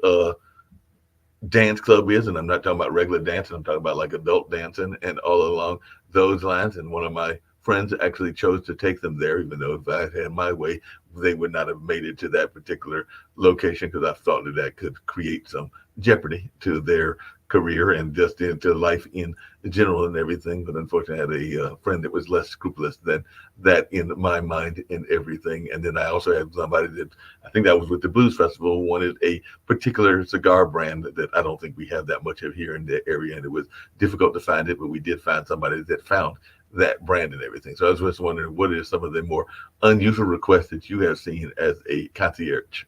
Speaker 1: dance club is, and I'm not talking about regular dancing, I'm talking about like adult dancing and all along those lines. And one of my friends actually chose to take them there, even though if I had my way, they would not have made it to that particular location, because I thought that could create some jeopardy to their career and just into life in general and everything. But unfortunately, I had a friend that was less scrupulous than that in my mind and everything. And then I also had somebody that, I think that was with the Blues Festival, wanted a particular cigar brand that I don't think we have that much of here in the area, and it was difficult to find it, but we did find somebody that found that brand and everything. So I was just wondering, what are some of the more unusual requests that you have seen as a concierge?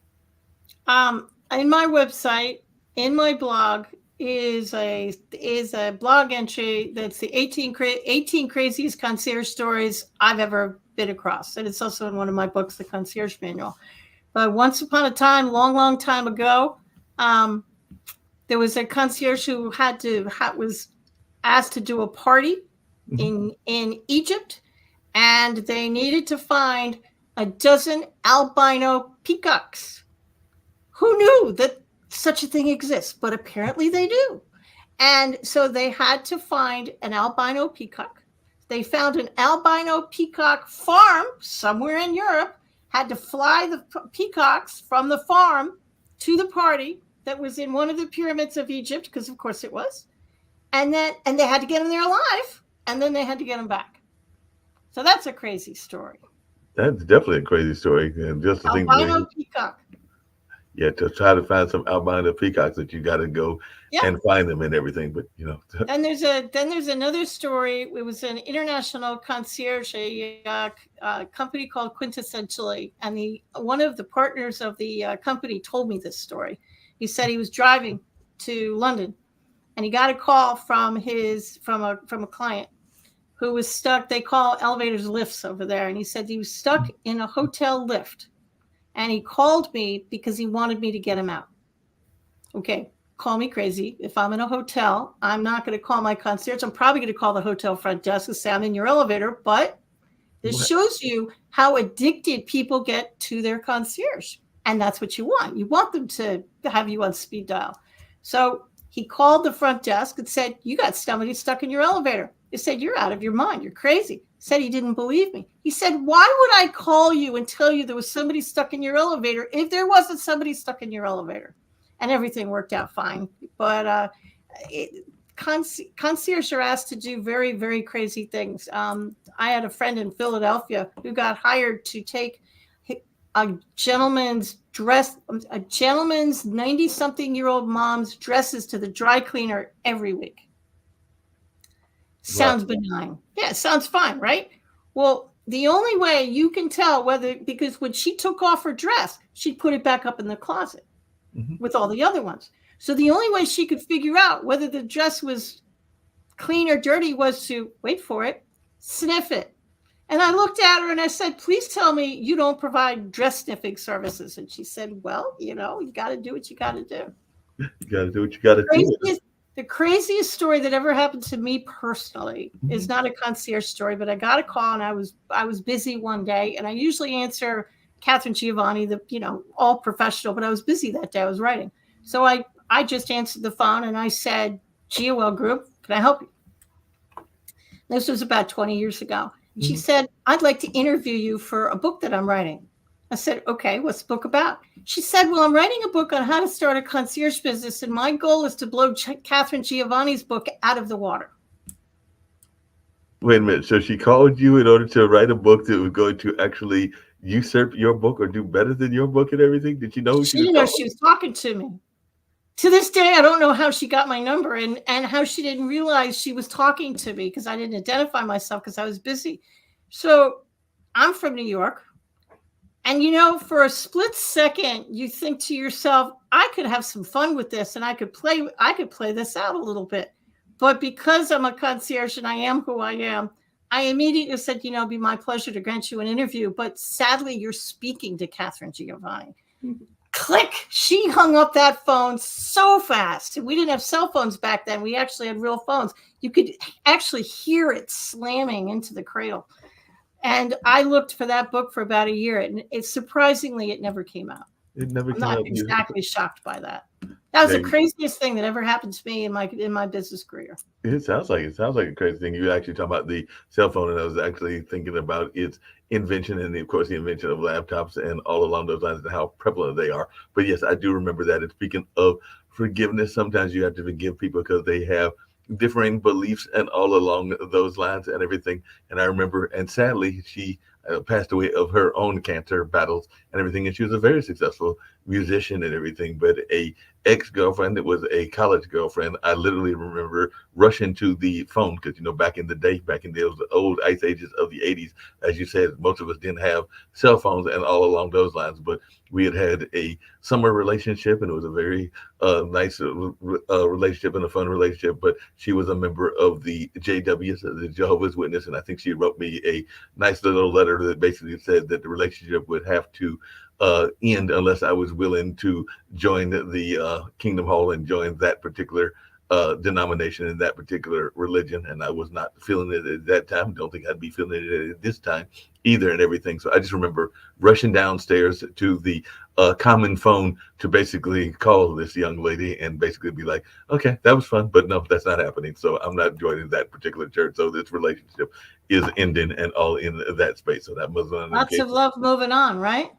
Speaker 2: In my website, in my blog, is a blog entry that's the 18 craziest concierge stories I've ever been across, and it's also in one of my books, The Concierge Manual. But once upon a time, long time ago, there was a concierge who was asked to do a party in Egypt, and they needed to find a dozen albino peacocks. Who knew that such a thing exists? But apparently they do. And so they had to find an albino peacock. They found an albino peacock farm somewhere in Europe, had to fly the peacocks from the farm to the party that was in one of the pyramids of Egypt, because of course it was. And they had to get them there alive, and then they had to get them back. So that's a crazy story.
Speaker 1: That's definitely a crazy story. And just to think,
Speaker 2: albino peacock.
Speaker 1: Yeah, to try to find some albino peacocks, that you got to go and find them and everything. But you know,
Speaker 2: then there's another story. It was an international concierge, a company called Quintessentially, and one of the partners of the company told me this story. He said he was driving to London, and he got a call from a client who was stuck. They call elevators lifts over there, and he said he was stuck in a hotel lift. And he called me because he wanted me to get him out. Okay, call me crazy. If I'm in a hotel, I'm not going to call my concierge. I'm probably going to call the hotel front desk and say, I'm in your elevator. But this shows you how addicted people get to their concierge. And that's what you want. You want them to have you on speed dial. So he called the front desk and said, you got somebody stuck in your elevator. They said, you're out of your mind. You're crazy. Said he didn't believe me. He said, why would I call you and tell you there was somebody stuck in your elevator if there wasn't somebody stuck in your elevator? and everything worked out fine. But concierge are asked to do very, very crazy things. I had a friend in Philadelphia who got hired to take a gentleman's 90-something-year-old mom's dresses to the dry cleaner every week. Sounds benign. Yeah, it sounds fine, right? Well, the only way you can tell because when she took off her dress, she'd put it back up in the closet with all the other ones. So the only way she could figure out whether the dress was clean or dirty was to, wait for it, sniff it. And I looked at her and I said, please tell me you don't provide dress sniffing services. And she said, well, you got to do what you got to do.
Speaker 1: You got to do what you got to do.
Speaker 2: The craziest story that ever happened to me personally is not a concierge story, but I got a call and I was busy one day, and I usually answer Catherine Giovanni, all professional, but I was busy that day. I was writing. So I just answered the phone and I said, GOL Group, can I help you? This was about 20 years ago. She said, I'd like to interview you for a book that I'm writing. I said, okay, what's the book about? She said, well, I'm writing a book on how to start a concierge business, and my goal is to blow Catherine Giovanni's book out of the water.
Speaker 1: Wait a minute. So she called you in order to write a book that was going to actually usurp your book or do better than your book and everything? Did you know who
Speaker 2: she didn't know she was talking to me? To this day, I don't know how she got my number and how she didn't realize she was talking to me, because I didn't identify myself because I was busy. So I'm from New York. And, for a split second, you think to yourself, I could have some fun with this and I could play this out a little bit. But because I'm a concierge and I am who I am, I immediately said, it'd be my pleasure to grant you an interview. But sadly, you're speaking to Catherine Giovanni. Click. She hung up that phone so fast. We didn't have cell phones back then. We actually had real phones. You could actually hear it slamming into the cradle. And I looked for that book for about a year, and surprisingly, it never came out.
Speaker 1: It never
Speaker 2: I'm
Speaker 1: came out.
Speaker 2: not exactly shocked by that. That was the craziest thing that ever happened to me in my business career.
Speaker 1: It sounds like a crazy thing. You actually talking about the cell phone, and I was actually thinking about its invention and, of course, the invention of laptops and all along those lines and how prevalent they are. But yes, I do remember that. And speaking of forgiveness, sometimes you have to forgive people because they have differing beliefs and all along those lines and everything. And I remember, and sadly, she passed away of her own cancer battles and everything. And she was a very successful musician and everything, but a ex-girlfriend that was a college girlfriend, I literally remember rushing to the phone because, back in those old ice ages of the 80s, as you said, most of us didn't have cell phones and all along those lines, but we had a summer relationship, and it was a very nice relationship and a fun relationship. But she was a member of the JWs, the Jehovah's Witness, and I think she wrote me a nice little letter that basically said that the relationship would have to end unless I was willing to join the Kingdom Hall and join that particular denomination and that particular religion. And I was not feeling it at that time. Don't think I'd be feeling it at this time either and everything. So I just remember rushing downstairs to the common phone to basically call this young lady and basically be like, okay, that was fun, but no, that's not happening. So I'm not joining that particular church. So this relationship is ending and all in that space. So that was
Speaker 2: lots of love moving on, right?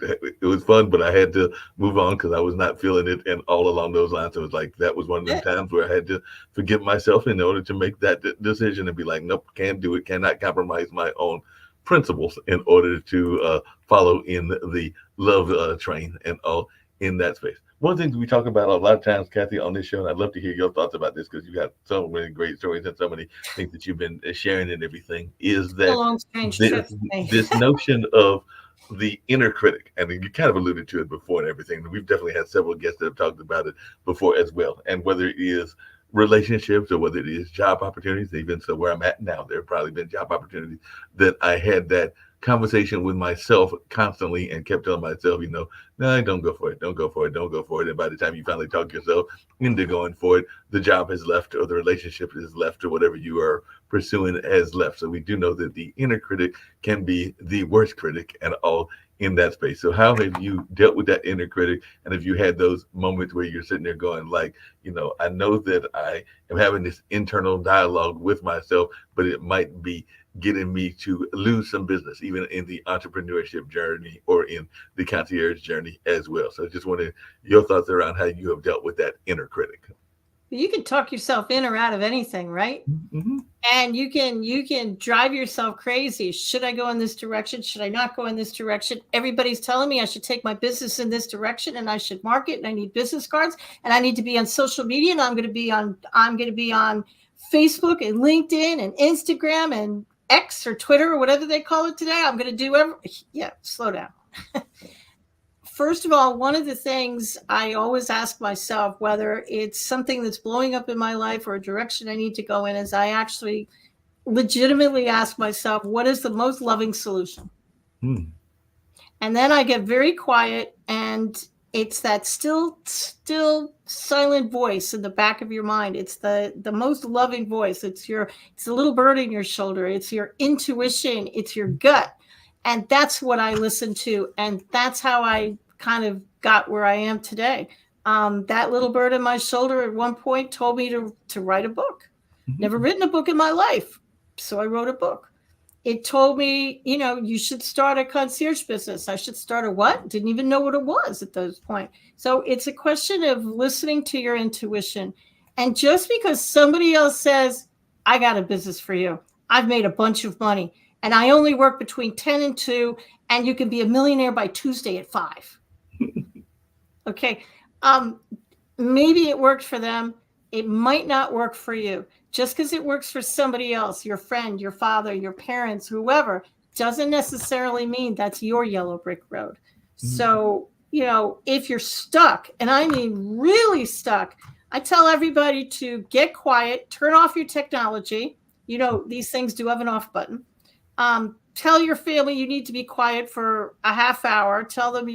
Speaker 1: It was fun, but I had to move on because I was not feeling it. And all along those lines, it was like, that was one of the times where I had to forgive myself in order to make that decision and be like, nope, can't do it. Cannot compromise my own principles in order to follow in the love train and all in that space. One of the things we talk about a lot of times, Kathy, on this show, and I'd love to hear your thoughts about this because you got so many great stories and so many things that you've been sharing and everything, is that this notion of the inner critic, and you kind of alluded to it before and everything. We've definitely had several guests that have talked about it before as well. And whether it is relationships or whether it is job opportunities, even so where I'm at now, there have probably been job opportunities that I had that conversation with myself constantly and kept telling myself, no, don't go for it. Don't go for it. Don't go for it. And by the time you finally talk yourself into going for it, the job has left or the relationship is left or whatever you are pursuing has left. So we do know that the inner critic can be the worst critic and all in that space. So how have you dealt with that inner critic? And if you had those moments where you're sitting there going like, I know that I am having this internal dialogue with myself, but it might be getting me to lose some business, even in the entrepreneurship journey or in the concierge journey as well. So I just wanted your thoughts around how you have dealt with that inner critic.
Speaker 2: You can talk yourself in or out of anything, right?
Speaker 1: Mm-hmm.
Speaker 2: And you can drive yourself crazy. Should I go in this direction? Should I not go in this direction? Everybody's telling me I should take my business in this direction, and I should market, and I need business cards, and I need to be on social media, and I'm going to be on Facebook and LinkedIn and Instagram and X or Twitter or whatever they call it today. I'm going to do slow down. First of all, one of the things I always ask myself, whether it's something that's blowing up in my life or a direction I need to go in, is I actually legitimately ask myself, what is the most loving solution? And then I get very quiet, and it's that still silent voice in the back of your mind. It's the most loving voice. It's the little bird in your shoulder. It's your intuition. It's your gut. And that's what I listen to. And that's how I kind of got where I am today. That little bird in my shoulder at one point told me to write a book. Never written a book in my life. So I wrote a book. It told me, you should start a concierge business. I should start a what? Didn't even know what it was at those point. So it's a question of listening to your intuition. And just because somebody else says, I got a business for you, I've made a bunch of money, and I only work between 10 and 2, and you can be a millionaire by Tuesday at 5. Okay. Maybe it worked for them. It might not work for you. Just because it works for somebody else, your friend, your father, your parents, whoever, doesn't necessarily mean that's your yellow brick road. So, if you're stuck, and I mean really stuck, I tell everybody to get quiet, turn off your technology. These things do have an off button. Tell your family you need to be quiet for a half hour. Tell them,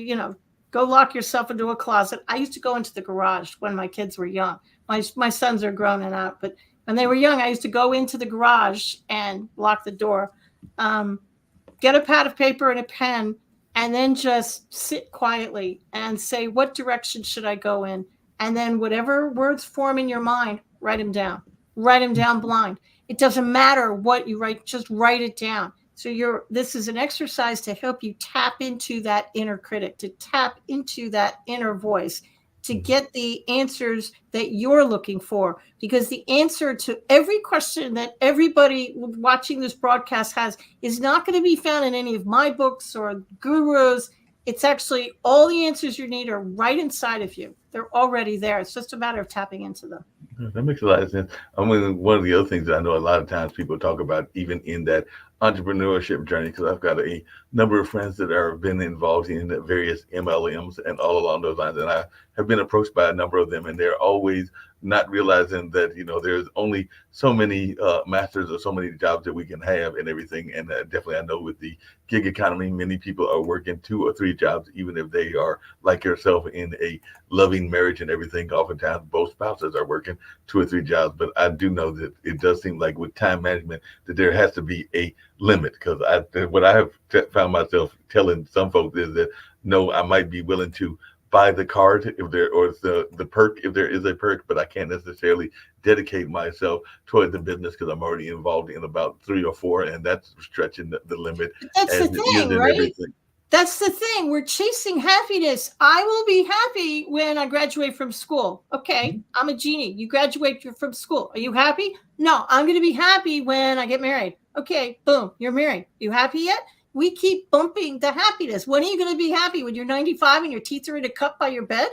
Speaker 2: go lock yourself into a closet. I used to go into the garage when my kids were young. My sons are grown and out, but when they were young, I used to go into the garage and lock the door, get a pad of paper and a pen, and then just sit quietly and say, what direction should I go in? And then whatever words form in your mind, write them down. Write them down blind. It doesn't matter what you write, just write it down. So this is an exercise to help you tap into that inner critic, to tap into that inner voice, to get the answers that you're looking for. Because the answer to every question that everybody watching this broadcast has is not going to be found in any of my books or gurus. It's actually all the answers you need are right inside of you. They're already there. It's just a matter of tapping into them.
Speaker 1: That makes a lot of sense. I mean, one of the other things that I know a lot of times people talk about, even in that entrepreneurship journey, because I've got a number of friends that have been involved in various MLMs and all along those lines, and I have been approached by a number of them, and they're always not realizing that there's only so many masters or so many jobs that we can have and everything. And definitely, I know with the gig economy, many people are working 2 or 3 jobs, even if they are like yourself in a loving marriage and everything. Oftentimes, both spouses are working 2 or 3 jobs. But I do know that it does seem like with time management that there has to be a limit, because what I have found myself telling some folks is that no, I might be willing to buy the card if there, or the perk if there is a perk, but I can't necessarily dedicate myself toward the business because I'm already involved in about 3 or 4, and that's stretching the limit.
Speaker 2: That's the thing, right?
Speaker 1: Everything.
Speaker 2: That's the thing. We're chasing happiness. I will be happy when I graduate from school. Okay, I'm a genie. You graduate from school. Are you happy? No, I'm going to be happy when I get married. Okay, boom, you're married. You happy yet? We keep bumping the happiness. When are you going to be happy? When you're 95 and your teeth are in a cup by your bed?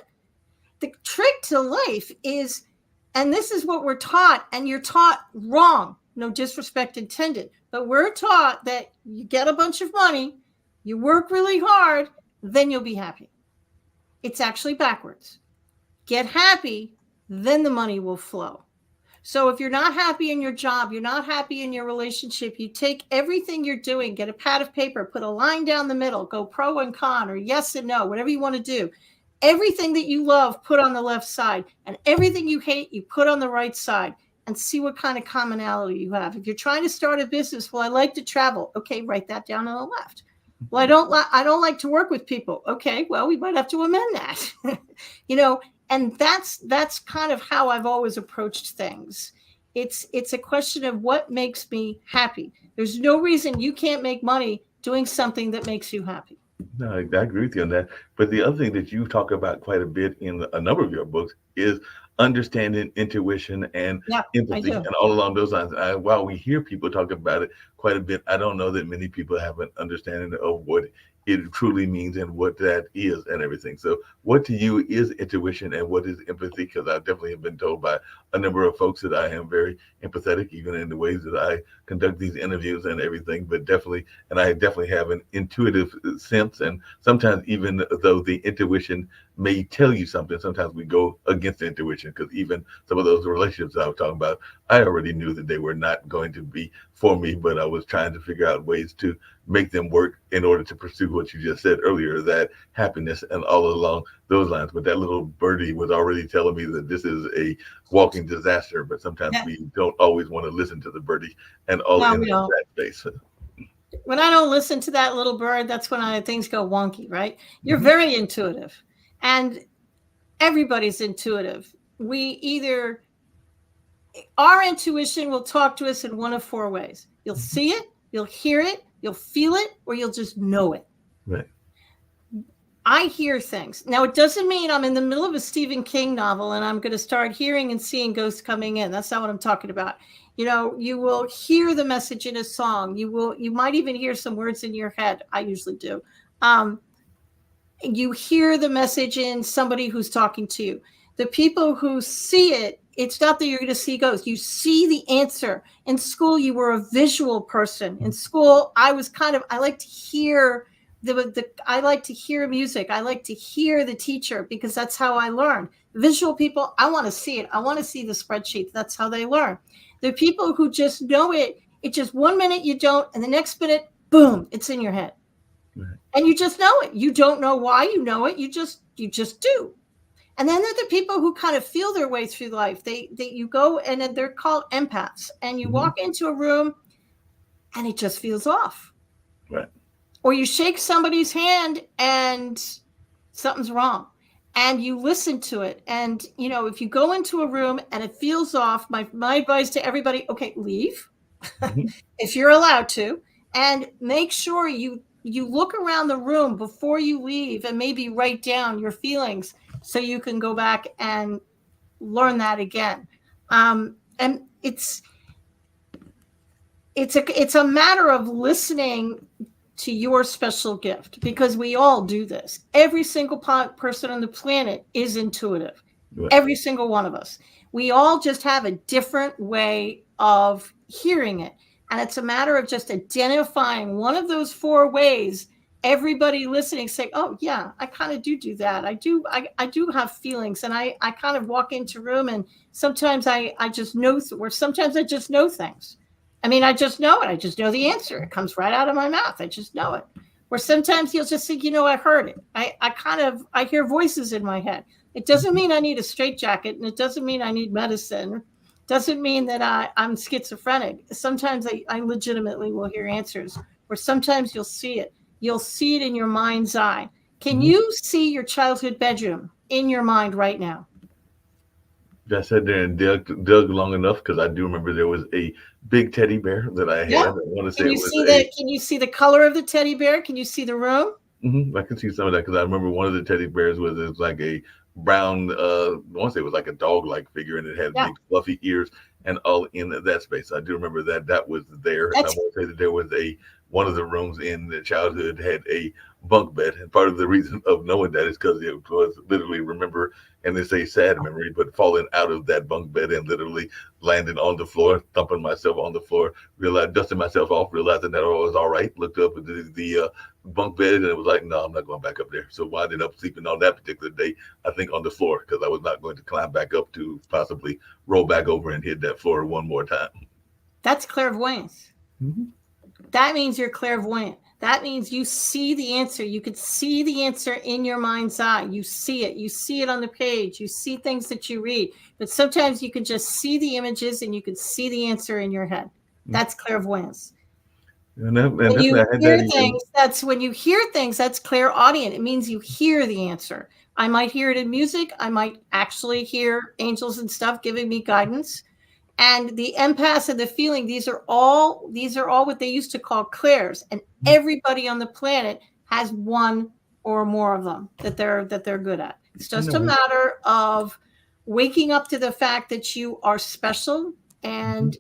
Speaker 2: The trick to life is, and this is what we're taught, and you're taught wrong. No disrespect intended, but we're taught that you get a bunch of money, you work really hard, then you'll be happy. It's actually backwards. Get happy, then the money will flow. So if you're not happy in your job, you're not happy in your relationship, you take everything you're doing, get a pad of paper, put a line down the middle, go pro and con or yes and no, whatever you want to do. Everything that you love, put on the left side, and everything you hate, you put on the right side, and see what kind of commonality you have. If you're trying to start a business, well, I like to travel. Okay, write that down on the left. Well, I don't like to work with people. Okay, well, we might have to amend that. And that's kind of how I've always approached things. It's a question of what makes me happy. There's no reason you can't make money doing something that makes you happy.
Speaker 1: No, I agree with you on that. But the other thing that you talk about quite a bit in a number of your books is understanding intuition and
Speaker 2: Yeah, I
Speaker 1: empathy,
Speaker 2: do.
Speaker 1: and all along those lines. While we hear people talk about it quite a bit, I don't know that many people have an understanding of what it truly means and what that is and everything. So, what to you is intuition and what is empathy? Because I definitely have been told by a number of folks that I am very empathetic, even in the ways that I conduct these interviews and everything. But definitely, and I definitely have an intuitive sense. And sometimes, even though the intuition may tell you something, sometimes we go against the intuition, because even some of those relationships I was talking about, I already knew that they were not going to be for me, but I was trying to figure out ways to make them work in order to pursue what you just said earlier, that happiness and all along those lines. But that little birdie was already telling me that this is a walking disaster, but sometimes
Speaker 2: Yeah.
Speaker 1: we don't always want to listen to the birdie and all
Speaker 2: No,
Speaker 1: in
Speaker 2: we don't.
Speaker 1: that space.
Speaker 2: When I don't listen to that little bird, that's when things go wonky, right? You're
Speaker 1: Mhm.
Speaker 2: very intuitive, and everybody's intuitive. Our intuition will talk to us in one of four ways. You'll see it, you'll hear it, you'll feel it, or you'll just know it.
Speaker 1: Right.
Speaker 2: I hear things. Now, it doesn't mean I'm in the middle of a Stephen King novel and I'm going to start hearing and seeing ghosts coming in. That's not what I'm talking about. You will hear the message in a song. You might even hear some words in your head. I usually do. You hear the message in somebody who's talking to you. The people who see it, it's not that you're going to see ghosts. You see the answer. In school, you were a visual person. In school, I like to hear I like to hear music. I like to hear the teacher, because that's how I learn. Visual people, I want to see it. I want to see the spreadsheet. That's how they learn. The people who just know it, it's just 1 minute you don't, and the next minute, boom, it's in your head. Right. And you just know it. You don't know why you know it. You just do. And then there are the people who kind of feel their way through life. You go, and then they're called empaths. And you walk into a room and it just feels off.
Speaker 1: Right.
Speaker 2: Or you shake somebody's hand and something's wrong. And you listen to it. And, if you go into a room and it feels off, my advice to everybody, okay, leave if you're allowed to, and make sure you look around the room before you leave and maybe write down your feelings so you can go back and learn that again. And it's a matter of listening to your special gift, because we all do this. Every single person on the planet is intuitive. Right. Every single one of us. We all just have a different way of hearing it. And it's a matter of just identifying one of those four ways. Everybody listening say, oh yeah, I kind of do that. I do have feelings, and I kind of walk into a room, and sometimes I just know, or sometimes I just know things. I mean, I just know it. I just know the answer. It comes right out of my mouth. I just know it. Or sometimes you'll just think, I heard it. I hear voices in my head. It doesn't mean I need a straitjacket, and it doesn't mean I need medicine. It doesn't mean that I'm schizophrenic. Sometimes I legitimately will hear answers. Or sometimes you'll see it. You'll see it in your mind's eye. Can you see your childhood bedroom in your mind right now?
Speaker 1: I sat there and dug long enough, because I do remember there was a big teddy bear that I had.
Speaker 2: Yeah.
Speaker 1: I want to say
Speaker 2: Can you see the color of the teddy bear? Can you see the room?
Speaker 1: I can see some of that, because I remember one of the teddy bears was like a brown, I want to say it was like a dog-like figure, and it had big fluffy ears and all in that space. I do remember that was there. And I want to say that there was one of the rooms in the childhood had a bunk bed, and part of the reason of knowing that is because it was literally, remember, and it's a sad memory, but falling out of that bunk bed and literally landing on the floor, thumping myself on the floor, dusting myself off, realizing that I was all right, looked up at the bunk bed, and it was like, no, I'm not going back up there. So I ended up sleeping on that particular day, I think, on the floor, because I was not going to climb back up to possibly roll back over and hit that floor one more time.
Speaker 2: That's clairvoyance. That means you're clairvoyant. That means you see the answer. You could see the answer in your mind's eye. You see it. You see it on the page. You see things that you read. But sometimes you can just see the images, and you can see the answer in your head. That's clairvoyance. When you hear things, that's clairaudient. It means you hear the answer. I might hear it in music. I might actually hear angels and stuff giving me guidance. And the empaths and the feeling, these are all what they used to call clairs. And everybody on the planet has one or more of them that they're good at. It's just a matter of waking up to the fact that you are special, and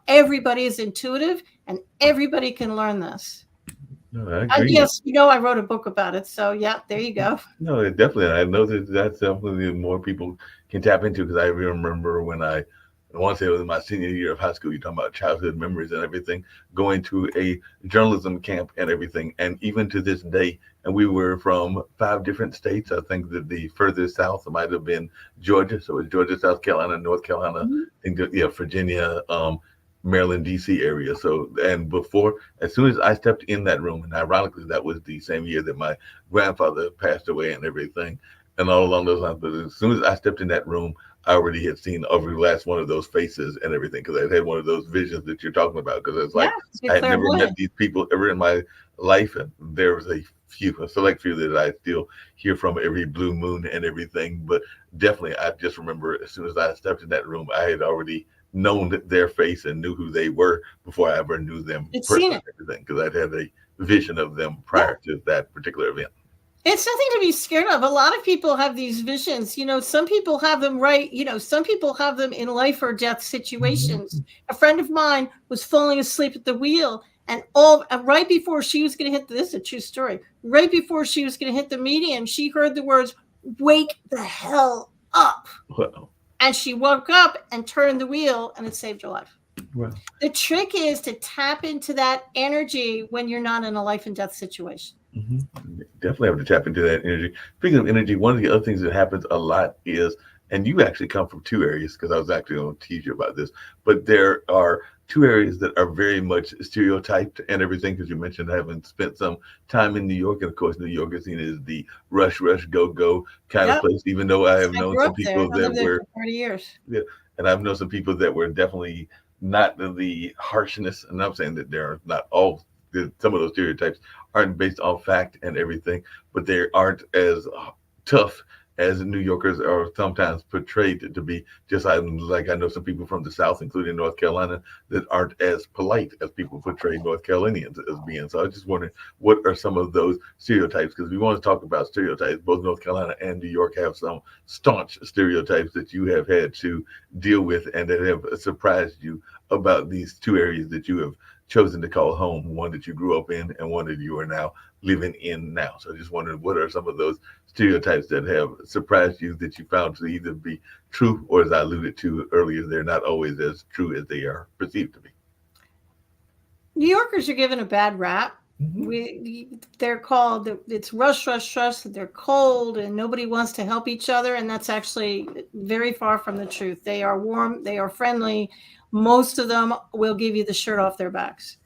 Speaker 2: everybody is intuitive, and everybody can learn this.
Speaker 1: No, I agree.
Speaker 2: Yes, I wrote a book about it. So yeah, there you go.
Speaker 1: No, definitely. I know that's definitely more people can tap into, because I remember when I want to say it was my senior year of high school, you're talking about childhood memories and everything, going to a journalism camp and everything. And even to this day, and we were from 5 different states. I think that the furthest south might have been Georgia. So it's Georgia, South Carolina, North Carolina, I think that, Virginia, Maryland, DC area. So, and as soon as I stepped in that room, and ironically, that was the same year that my grandfather passed away and everything, and all along those lines. But as soon as I stepped in that room, I already had seen every last one of those faces and everything, because I had one of those visions that you're talking about. Because it's like, I had never met these people ever in my life, and there was a select few that I still hear from every blue moon and everything. But definitely, I just remember as soon as I stepped in that room, I had already known their face and knew who they were before I ever knew them personally, and everything, because I'd had a vision of them prior to that particular event.
Speaker 2: It's nothing to be scared of. A lot of people have these visions. Some people have them some people have them in life or death situations. A friend of mine was falling asleep at the wheel, and right before she was going to hit, this is a true story, right before she was going to hit the median, she heard the words, "Wake the hell up."
Speaker 1: Wow.
Speaker 2: And she woke up and turned the wheel, and it saved her life.
Speaker 1: Wow.
Speaker 2: The trick is to tap into that energy when you're not in a life and death situation.
Speaker 1: Definitely have to tap into that energy. Speaking of energy, one of the other things that happens a lot is, and you actually come from 2 areas, because I was actually going to teach you about this, but there are 2 areas that are very much stereotyped and everything, because you mentioned having spent some time in New York, and of course New York is seen as the rush, go kind of place, even though I have known some people that were
Speaker 2: for 30 years.
Speaker 1: Yeah, and I've known some people that were definitely not the harshness, and I'm saying that there are not all, some of those stereotypes aren't based on fact and everything, but they aren't as tough as New Yorkers are sometimes portrayed to be. Just like I know some people from the South, including North Carolina, that aren't as polite as people portray North Carolinians as being. So I was just wondering, what are some of those stereotypes? Because we want to talk about stereotypes. Both North Carolina and New York have some staunch stereotypes that you have had to deal with and that have surprised you about these 2 areas that you have chosen to call home, one that you grew up in and one that you are now living in now. So I just wondered, what are some of those stereotypes that have surprised you that you found to either be true, or, as I alluded to earlier, they're not always as true as they are perceived to be?
Speaker 2: New Yorkers are given a bad rap. They're called, it's rush, they're cold, and nobody wants to help each other, and that's actually very far from the truth. They are warm, they are friendly. Most of them will give you the shirt off their backs.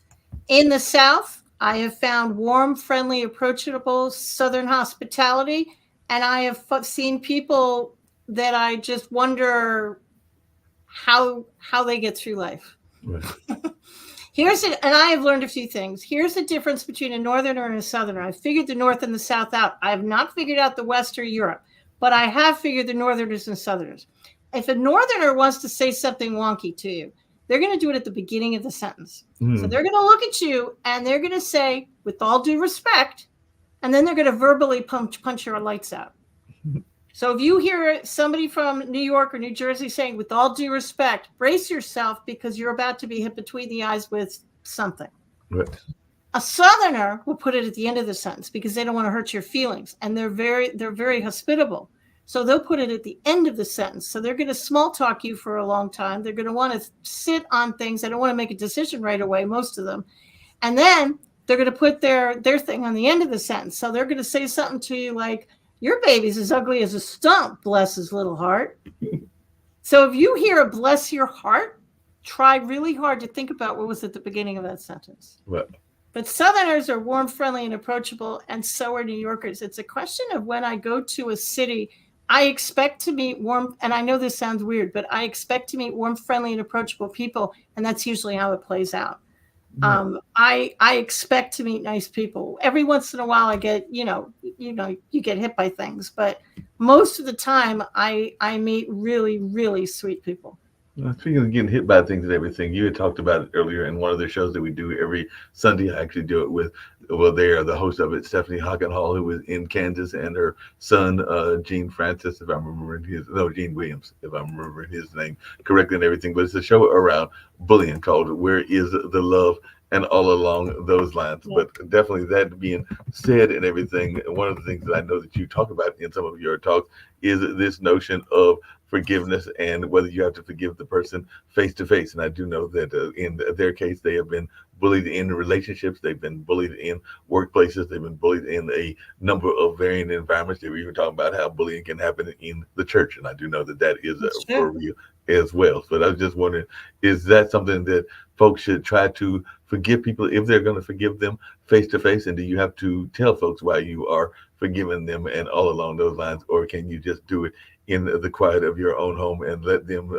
Speaker 2: In the South, I have found warm, friendly, approachable Southern hospitality, and I have seen people that I just wonder how they get through life.
Speaker 1: Right.
Speaker 2: And I have learned a few things. Here's the difference between a Northerner and a Southerner. I figured the North and the South out. I have not figured out the West or Europe, but I have figured the Northerners and Southerners. If a Northerner wants to say something wonky to you, they're going to do it at the beginning of the sentence. So they're going to look at you and they're going to say, "With all due respect," and then they're going to verbally punch your lights out. So if you hear somebody from New York or New Jersey saying, "With all due respect," brace yourself, because you're about to be hit between the eyes with something.
Speaker 1: Right.
Speaker 2: A Southerner will put it at the end of the sentence because they don't want to hurt your feelings, and they're very hospitable. So they'll put it at the end of the sentence. So they're going to small talk you for a long time. They're going to want to sit on things. They don't want to make a decision right away, most of them. And then they're going to put their thing on the end of the sentence. So they're going to say something to you like, "Your baby's as ugly as a stump, bless his little heart." So if you hear a "bless your heart," try really hard to think about what was at the beginning of that sentence.
Speaker 1: Right.
Speaker 2: But Southerners are warm, friendly, and approachable, and so are New Yorkers. It's a question of, when I go to a city, I expect to meet warm, and I know this sounds weird, but I expect to meet warm, friendly, and approachable people, and that's usually how it plays out. I expect to meet nice people. Every once in a while, I get, you get hit by things, but most of the time, I meet really, really sweet people.
Speaker 1: Speaking of getting hit by things and everything, you had talked about it earlier in one of the shows that we do every Sunday. I actually do it with, well, they are the host of it, Stephanie Hockenhall, who was in Kansas, and her son, Gene Francis, if I'm remembering Gene Williams, if I'm remembering his name correctly and everything. But it's a show around bullying called Where Is the Love? And all along those lines.
Speaker 2: Yeah.
Speaker 1: But definitely that being said and everything, one of the things that I know that you talk about in some of your talks is this notion of forgiveness and whether you have to forgive the person face to face. And I do know that in their case, they have been bullied in relationships, they've been bullied in workplaces, they've been bullied in a number of varying environments. They were even talking about how bullying can happen in the church. And I do know that that is for real as well. So I was just wondering, is that something that folks should try to forgive people if they're going to forgive them face to face? And do you have to tell folks why you are forgiving them and all along those lines? Or can you just do it in the quiet of your own home and let them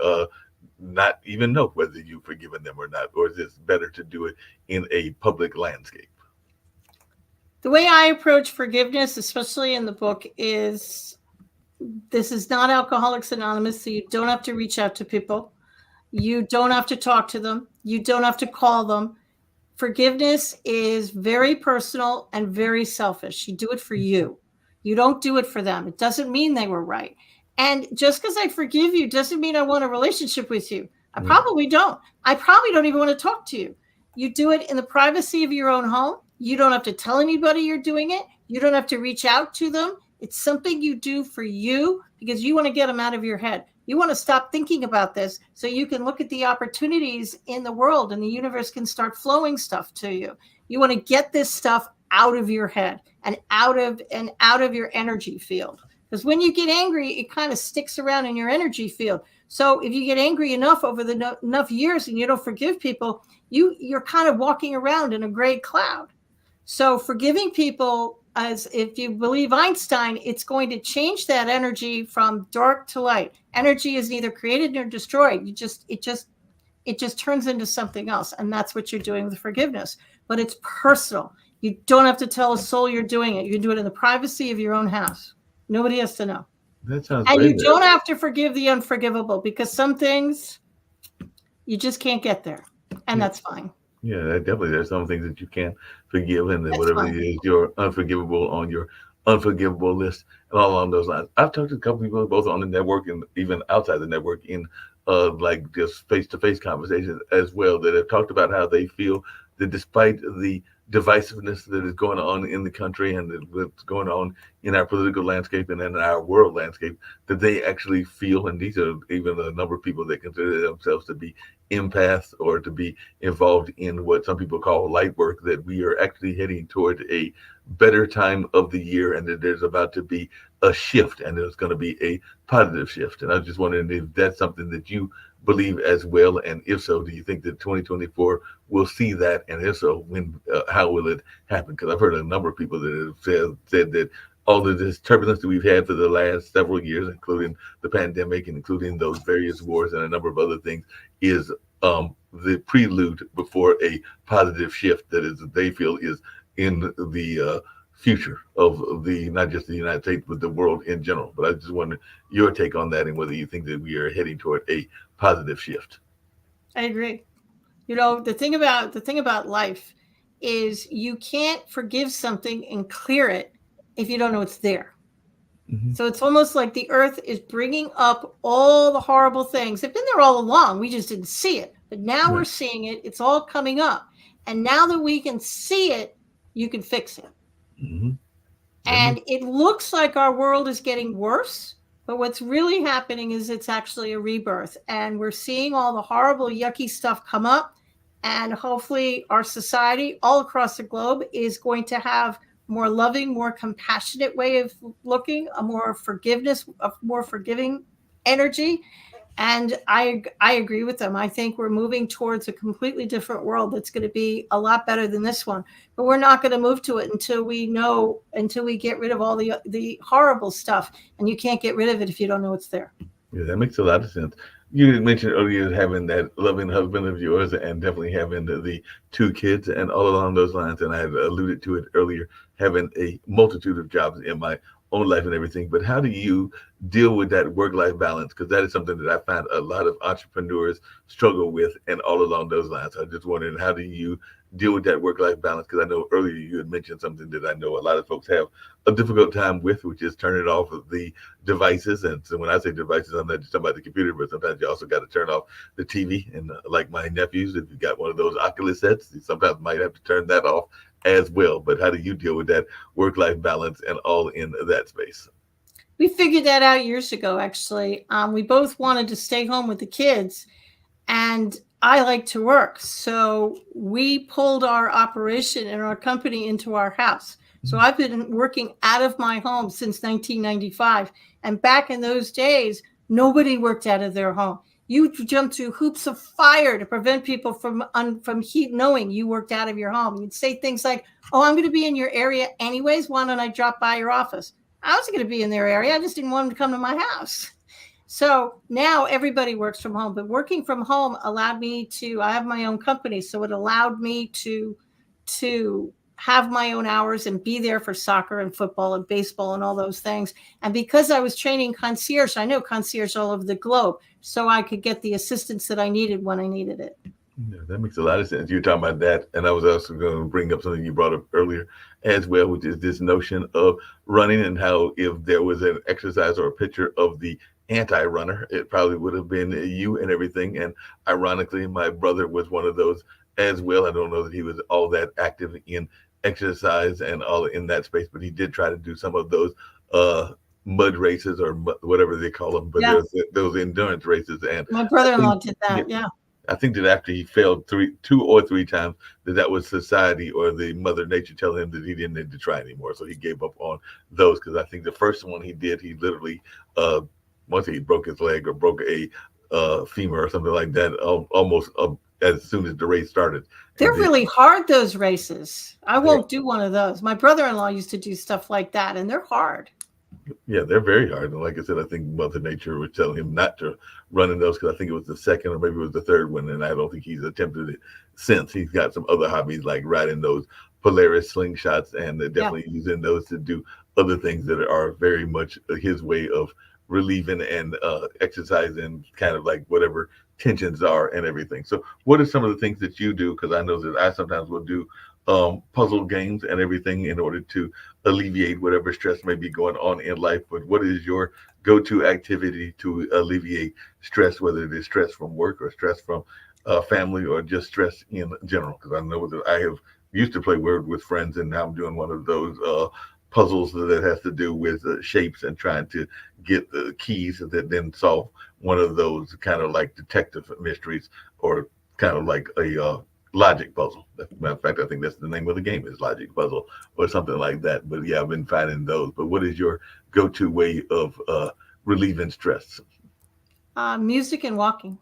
Speaker 1: not even know whether you've forgiven them or not? Or is it better to do it in a public landscape?
Speaker 2: The way I approach forgiveness, especially in the book, is this is not Alcoholics Anonymous, so you don't have to reach out to people. You don't have to talk to them. You don't have to call them. Forgiveness is very personal and very selfish. You do it for you. You don't do it for them. It doesn't mean they were right. And just because I forgive you doesn't mean I want a relationship with you. I probably don't. I probably don't even want to talk to you. You do it in the privacy of your own home. You don't have to tell anybody you're doing it. You don't have to reach out to them. It's something you do for you because you want to get them out of your head. You want to stop thinking about this so you can look at the opportunities in the world and the universe can start flowing stuff to you. You want to get this stuff out of your head and out of your energy field. Because when you get angry, it kind of sticks around in your energy field. So if you get angry enough over enough years and you don't forgive people, you're kind of walking around in a gray cloud. So forgiving people, as if you believe Einstein, it's going to change that energy from dark to light. Energy is neither created nor destroyed. It just turns into something else. And that's what you're doing with forgiveness. But it's personal. You don't have to tell a soul you're doing it. You can do it in the privacy of your own house. Nobody has to know.
Speaker 1: That sounds
Speaker 2: and
Speaker 1: great.
Speaker 2: You don't have to forgive the unforgivable because some things you just can't get there. And that's fine.
Speaker 1: Yeah, definitely. There's some things that you can't forgive, and then
Speaker 2: That's
Speaker 1: whatever
Speaker 2: fine.
Speaker 1: it is, you're unforgivable on your unforgivable list, and all along those lines. I've talked to a couple people, both on the network and even outside the network, in like just face-to-face conversations as well, that have talked about how they feel that despite the divisiveness that is going on in the country and what's going on in our political landscape and in our world landscape, that they actually feel, and these are even a number of people that consider themselves to be empaths or to be involved in what some people call light work, that we are actually heading toward a better time of the year and that there's about to be a shift and there's going to be a positive shift. And I was just wondering if that's something that you believe as well, and if so, do you think that 2024 will see that, and if so, when, how will it happen? Because I've heard a number of people that have said that all of this turbulence that we've had for the last several years, including the pandemic and including those various wars and a number of other things, is the prelude before a positive shift that is, they feel, is in the future of the, not just the United States, but the world in general. But I just wonder your take on that and whether you think that we are heading toward a positive shift.
Speaker 2: I agree. You know, the thing about life is you can't forgive something and clear it if you don't know it's there. Mm-hmm. So it's almost like the earth is bringing up all the horrible things. They've been there all along. We just didn't see it. But now we're seeing it. It's all coming up. And now that we can see it, you can fix it. Mm-hmm. And it looks like our world is getting worse. But what's really happening is it's actually a rebirth. And we're seeing all the horrible, yucky stuff come up. And hopefully our society all across the globe is going to have more loving, more compassionate way of looking, a more forgiving energy. And I agree with them. I think we're moving towards a completely different world that's going to be a lot better than this one. But we're not going to move to it until we get rid of all the horrible stuff. And you can't get rid of it if you don't know it's there.
Speaker 1: Yeah, that makes a lot of sense. You mentioned earlier having that loving husband of yours and definitely having the two kids and all along those lines. And I had alluded to it earlier, having a multitude of jobs in my own life and everything. But how do you deal with that work-life balance? Because that is something that I find a lot of entrepreneurs struggle with, and all along those lines. I just wondering, how do you deal with that work-life balance? Because I know earlier you had mentioned something that I know a lot of folks have a difficult time with, which is turning off of the devices. And so when I say devices, I'm not just talking about the computer, but sometimes you also got to turn off the TV. And like my nephews, if you got one of those Oculus sets, you sometimes might have to turn that off as well. But how do you deal with that work-life balance and all in that space?
Speaker 2: We figured that out years ago, actually. We both wanted to stay home with the kids, and I like to work. So we pulled our operation and our company into our house. So I've been working out of my home since 1995. And back in those days, nobody worked out of their home. You jumped through hoops of fire to prevent people from heat, knowing you worked out of your home. You'd say things like, "Oh, I'm going to be in your area anyways. Why don't I drop by your office?" I wasn't going to be in their area. I just didn't want them to come to my house. So now everybody works from home, but working from home allowed me to, I have my own company. So it allowed me to have my own hours and be there for soccer and football and baseball and all those things. And because I was training concierge, I know concierge all over the globe, so I could get the assistance that I needed when I needed it.
Speaker 1: Yeah, that makes a lot of sense. You're talking about that, and I was also going to bring up something you brought up earlier as well, which is this notion of running, and how if there was an exercise or a picture of the anti-runner, it probably would have been you and everything. And ironically, my brother was one of those as well. I don't know that he was all that active in exercise and all in that space, but he did try to do some of those mud races or whatever they call them, but
Speaker 2: Yeah.
Speaker 1: those endurance races. And
Speaker 2: My brother-in-law did that.
Speaker 1: yeah,
Speaker 2: Yeah.
Speaker 1: I think that after he failed two or three times, that was society or the Mother Nature telling him that he didn't need to try anymore. So he gave up on those, because I think the first one he did, he literally once he broke his leg or broke a femur or something like that, almost as soon as the race started.
Speaker 2: They're
Speaker 1: And then,
Speaker 2: really hard, those races. I won't do one of those. My brother-in-law used to do stuff like that, and they're hard.
Speaker 1: yeah, they're very hard. And like I said, I think Mother Nature was telling him not to run in those, because I think it was the second or maybe it was the third one. And I don't think he's attempted it since. He's got some other hobbies like riding those Polaris slingshots, and definitely using those to do other things that are very much his way of relieving and exercising kind of like whatever tensions are and everything. So what are some of the things that you do? Because I know that I sometimes will do puzzle games and everything in order to alleviate whatever stress may be going on in life. But what is your go-to activity to alleviate stress, whether it is stress from work or stress from family or just stress in general? Because I know that I have used to play Word with friends, and now I'm doing one of those puzzles that has to do with shapes and trying to get the keys that then solve one of those kind of like detective mysteries, or kind of like a logic puzzle. Matter of fact, I think that's the name of the game, is logic puzzle or something like that. But yeah, I've been finding those. But what is your go-to way of relieving stress?
Speaker 2: Music and walking.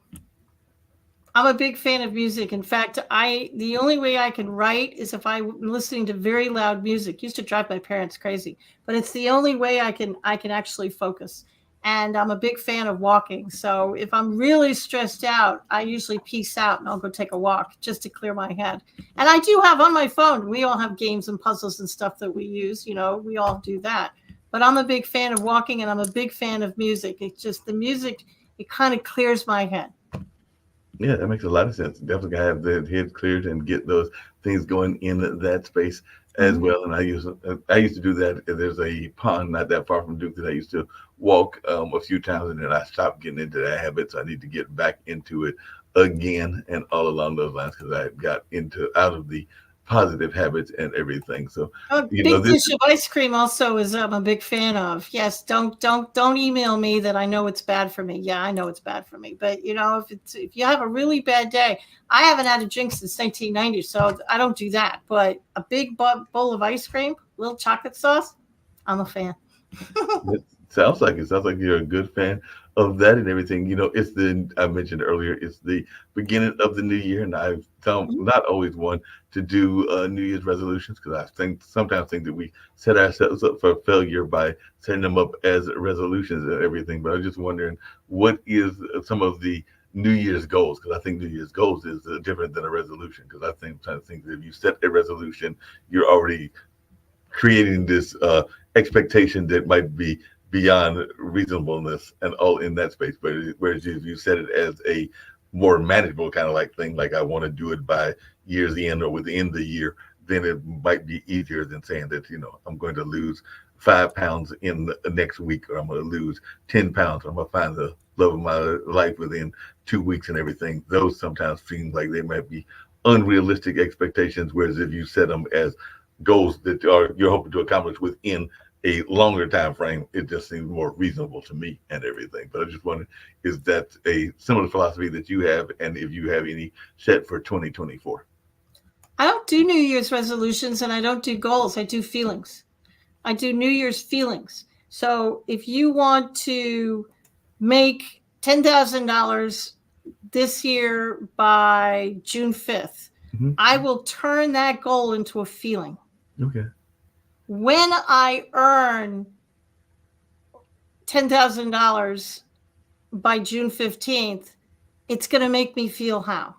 Speaker 2: I'm a big fan of music. In fact, the only way I can write is if I'm listening to very loud music. It used to drive my parents crazy, but it's the only way I can actually focus. And I'm a big fan of walking. So if I'm really stressed out, I usually peace out and I'll go take a walk just to clear my head. And I do have on my phone, we all have games and puzzles and stuff that we use, we all do that. But I'm a big fan of walking, and I'm a big fan of music. It's just the music, it kind of clears my head.
Speaker 1: Yeah, that makes a lot of sense. Definitely gotta have the head cleared and get those things going in that space as well. And I used to do that. There's a pond not that far from Duke that I used to walk a few times, and then I stopped getting into that habit. So I need to get back into it again, and all along those lines, because I got out of the positive habits and everything. So
Speaker 2: Big dish of ice cream also is I'm a big fan of. Yes, don't email me that I know it's bad for me. Yeah, I know it's bad for me, but if you have a really bad day, I haven't had a drink since 1990, so I don't do that. But a big bowl of ice cream, little chocolate sauce, I'm a fan.
Speaker 1: It sounds like you're a good fan of that and everything. I mentioned earlier, it's the beginning of the new year, and I've not always one to do New Year's resolutions, because I sometimes think that we set ourselves up for failure by setting them up as resolutions and everything. But I'm just wondering, what is some of the New Year's goals? Because I think New Year's goals is different than a resolution. Because I think that if you set a resolution, you're already creating this expectation that might be beyond reasonableness and all in that space. But whereas if you set it as a more manageable kind of like thing, like I want to do it by year's end or within the year, then it might be easier than saying that, I'm going to lose 5 pounds in the next week, or I'm going to lose 10 pounds. I'm going to find the love of my life within 2 weeks and everything. Those sometimes seem like they might be unrealistic expectations. Whereas if you set them as goals that you're hoping to accomplish within a longer time frame, it just seems more reasonable to me and everything. But I just wondered, is that a similar philosophy that you have, and if you have any set for 2024?
Speaker 2: I don't do New Year's resolutions, and I don't do goals. I do feelings. I do New Year's feelings. So if you want to make $10,000 this year by June 5th, I will turn that goal into a feeling.
Speaker 1: Okay.
Speaker 2: When I earn $10,000 by June 15th, it's going to make me feel how.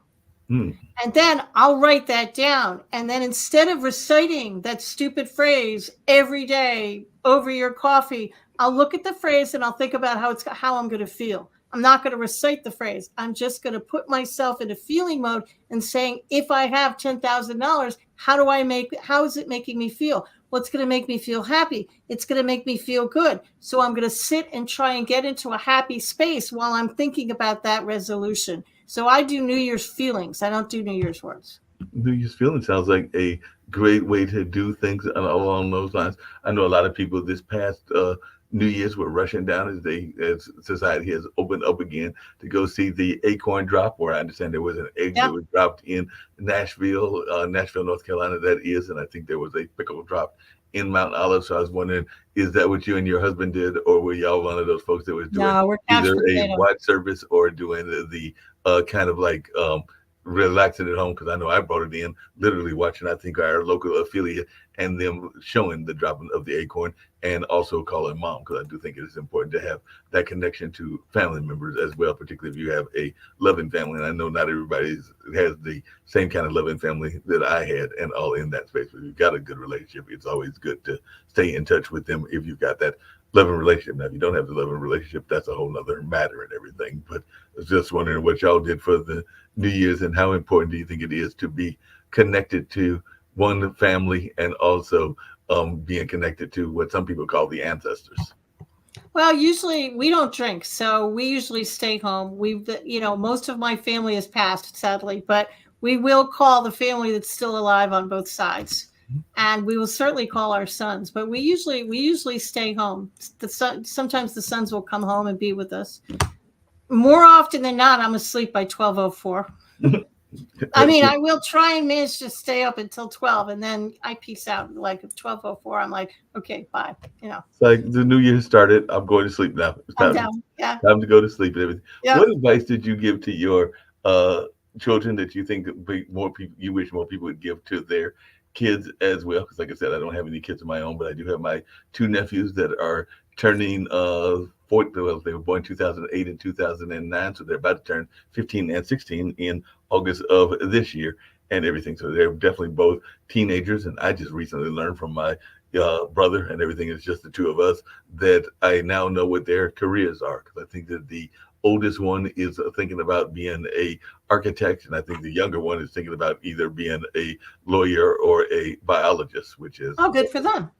Speaker 2: And then I'll write that down. And then instead of reciting that stupid phrase every day over your coffee, I'll look at the phrase and I'll think about how I'm going to feel. I'm not going to recite the phrase. I'm just going to put myself into feeling mode and saying, if I have $10,000, how is it making me feel? What's going to make me feel happy? It's going to make me feel good. So I'm going to sit and try and get into a happy space while I'm thinking about that resolution. So I do New Year's feelings. I don't do New Year's words.
Speaker 1: New Year's feelings sounds like a great way to do things along those lines. I know a lot of people this past New Year's were rushing down as society has opened up again to go see the acorn drop, where I understand there was an egg that was dropped in Nashville, North Carolina, that is. And I think there was a pickle drop in Mount Olive. So I was wondering, is that what you and your husband did, or were y'all one of those folks that was doing either a watch service or doing the kind of like relaxing at home? Because I know I brought it in, literally watching, I think, our local affiliate and them showing the dropping of the acorn, and also calling mom, because I do think it is important to have that connection to family members as well, particularly if you have a loving family. And I know not everybody has the same kind of loving family that I had, and all in that space. But if you've got a good relationship, it's always good to stay in touch with them if you've got that loving relationship. Now, if you don't have the loving relationship, that's a whole nother matter and everything. But I was just wondering what y'all did for the New Year's, and how important do you think it is to be connected to one family, and also being connected to what some people call the ancestors?
Speaker 2: Well, usually we don't drink, so we usually stay home. Most of my family has passed, sadly, but we will call the family that's still alive on both sides. And we will certainly call our sons, but we usually stay home. Sometimes the sons will come home and be with us. More often than not, I'm asleep by 12:04. I mean, I will try and manage to stay up until 12, and then I peace out. Like at 12:04, I'm like, okay, bye.
Speaker 1: It's like the New Year started. I'm going to sleep now. It's time, time to go to sleep and everything. Yeah. What advice did you give to your children that you think you wish more people would give to their kids as well? Because like I said, I don't have any kids of my own, but I do have my two nephews that are turning 40. Well, they were born 2008 and 2009, so they're about to turn 15 and 16 in August of this year and everything. So they're definitely both teenagers, and I just recently learned from my brother and everything. It's just the two of us that I now know what their careers are, because I think that the oldest one is thinking about being a architect, and I think the younger one is thinking about either being a lawyer or a biologist, which is
Speaker 2: good for them.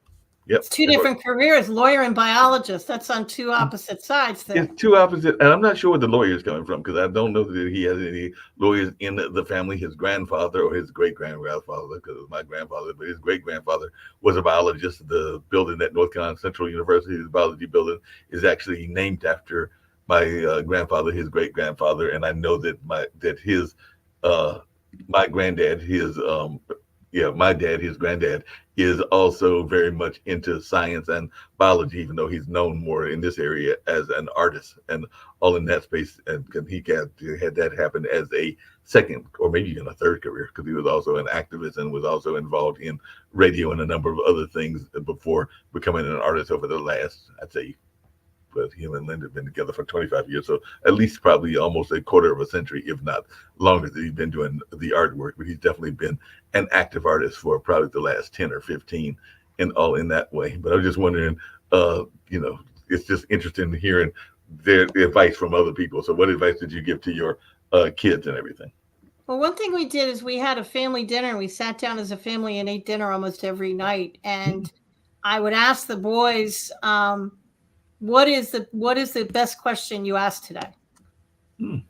Speaker 1: Yep.
Speaker 2: It's two different careers, lawyer and biologist. That's on two opposite sides there.
Speaker 1: It's two opposite, and I'm not sure where the lawyer is coming from, because I don't know that he has any lawyers in the family. His grandfather or his great-grandfather, because it was my grandfather, but his great-grandfather was a biologist. The building at North Carolina Central University, the biology building, is actually named after my grandfather, his great-grandfather. And I know that my dad, his granddad is also very much into science and biology, even though he's known more in this area as an artist and all in that space. And he had that happen as a second or maybe even a third career, because he was also an activist and was also involved in radio and a number of other things before becoming an artist over the last, I'd say, but him and Linda have been together for 25 years. So at least probably almost a quarter of a century, if not longer, that he's been doing the artwork. But he's definitely been an active artist for probably the last 10 or 15 and all in that way. But I was just wondering, you know, it's just interesting hearing their advice from other people. So what advice did you give to your kids and everything?
Speaker 2: Well, one thing we did is we had a family dinner. We sat down as a family and ate dinner almost every night. And I would ask the boys, what is the best question you asked today?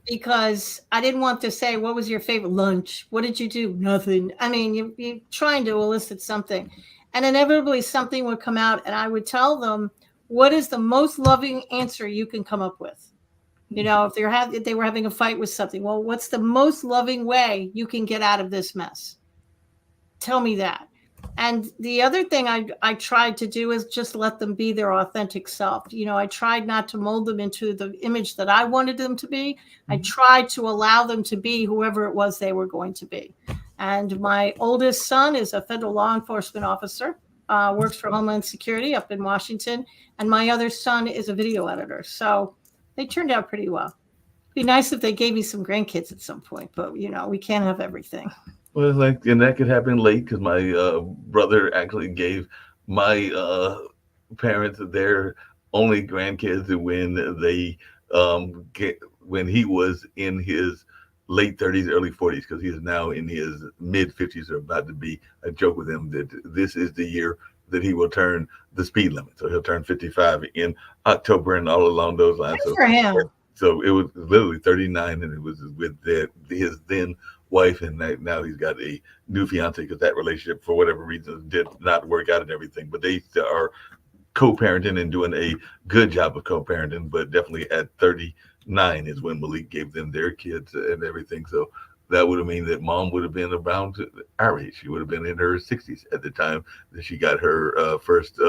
Speaker 2: Because I didn't want to say, what was your favorite lunch? What did you do? Nothing. I mean, you're trying to elicit something. And inevitably something would come out, and I would tell them, what is the most loving answer you can come up with? You know, if they were having a fight with something, well, what's the most loving way you can get out of this mess? Tell me that. And the other thing I tried to do is just let them be their authentic self. You know, I tried not to mold them into the image that I wanted them to be. I tried to allow them to be whoever it was they were going to be. And my oldest son is a federal law enforcement officer, works for Homeland Security up in Washington. And my other son is a video editor. So they turned out pretty well. It'd be nice if they gave me some grandkids at some point, but you know, we can't have everything.
Speaker 1: Well, like, and that could happen late because my brother actually gave my parents their only grandkids when they when he was in his late 30s, early 40s, because he is now in his mid 50s or about to be. I joke with him that this is the year that he will turn the speed limit. So he'll turn 55 in October and all along those lines.
Speaker 2: Good for him.
Speaker 1: So it was literally 39, and it was with his then wife, and now he's got a new fiance because that relationship, for whatever reason, did not work out and everything. But they are co-parenting and doing a good job of co-parenting. But definitely at 39 is when Malik gave them their kids and everything. So that would have mean that mom would have been around our age. She would have been in her 60s at the time that she got her first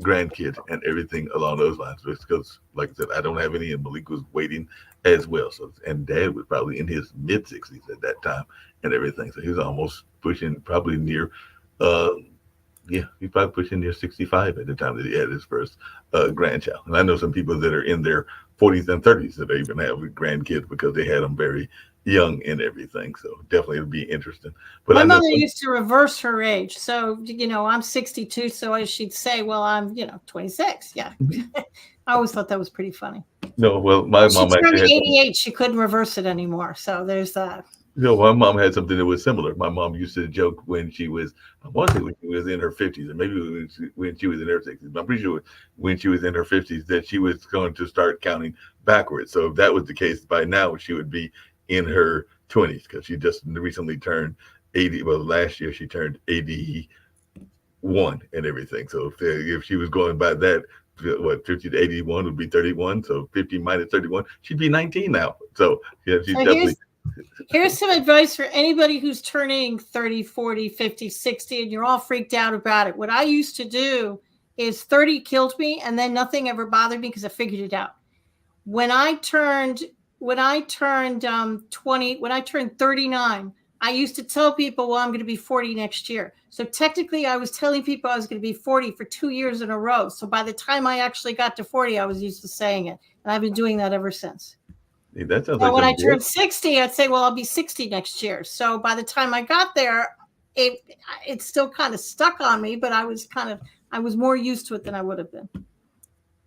Speaker 1: grandkid and everything along those lines. Because, like I said, I don't have any, and Malik was waiting as well. So, and Dad was probably in his mid 60s at that time and everything. So he was almost pushing, probably near, he's probably pushing near 65 at the time that he had his first grandchild. And I know some people that are in their 40s and 30s that even have grandkids because they had them very young and everything. So definitely it'll be interesting. But
Speaker 2: my mother used to reverse her age. So, you know, I'm 62. So she'd say, well, I'm, 26. Yeah. I always thought that was pretty funny.
Speaker 1: No, well, my mom
Speaker 2: actually had 88. She couldn't reverse it anymore. So there's that.
Speaker 1: My mom had something that was similar. My mom used to joke when she was, I want to say when she was in her 50s, and maybe when she was in her 60s, but I'm pretty sure when she was in her 50s that she was going to start counting backwards. So if that was the case, by now she would be in her 20s because she just recently turned 80. Well, last year she turned 81 and everything. So if she was going by that, 50 to 81 would be 31. So 50 minus 31, she'd be 19 now. So yeah, she's definitely.
Speaker 2: Here's some advice for anybody who's turning 30, 40, 50, 60, and you're all freaked out about it. What I used to do is 30 killed me, and then nothing ever bothered me because I figured it out. When I turned 39, I used to tell people, well, I'm going to be 40 next year. So technically I was telling people I was going to be 40 for 2 years in a row. So by the time I actually got to 40, I was used to saying it. And I've been doing that ever since.
Speaker 1: Hey, that sounds
Speaker 2: like when I
Speaker 1: turned
Speaker 2: 60, I'd say, well, I'll be 60 next year. So by the time I got there, it still kind of stuck on me, but I was more used to it than I would have been.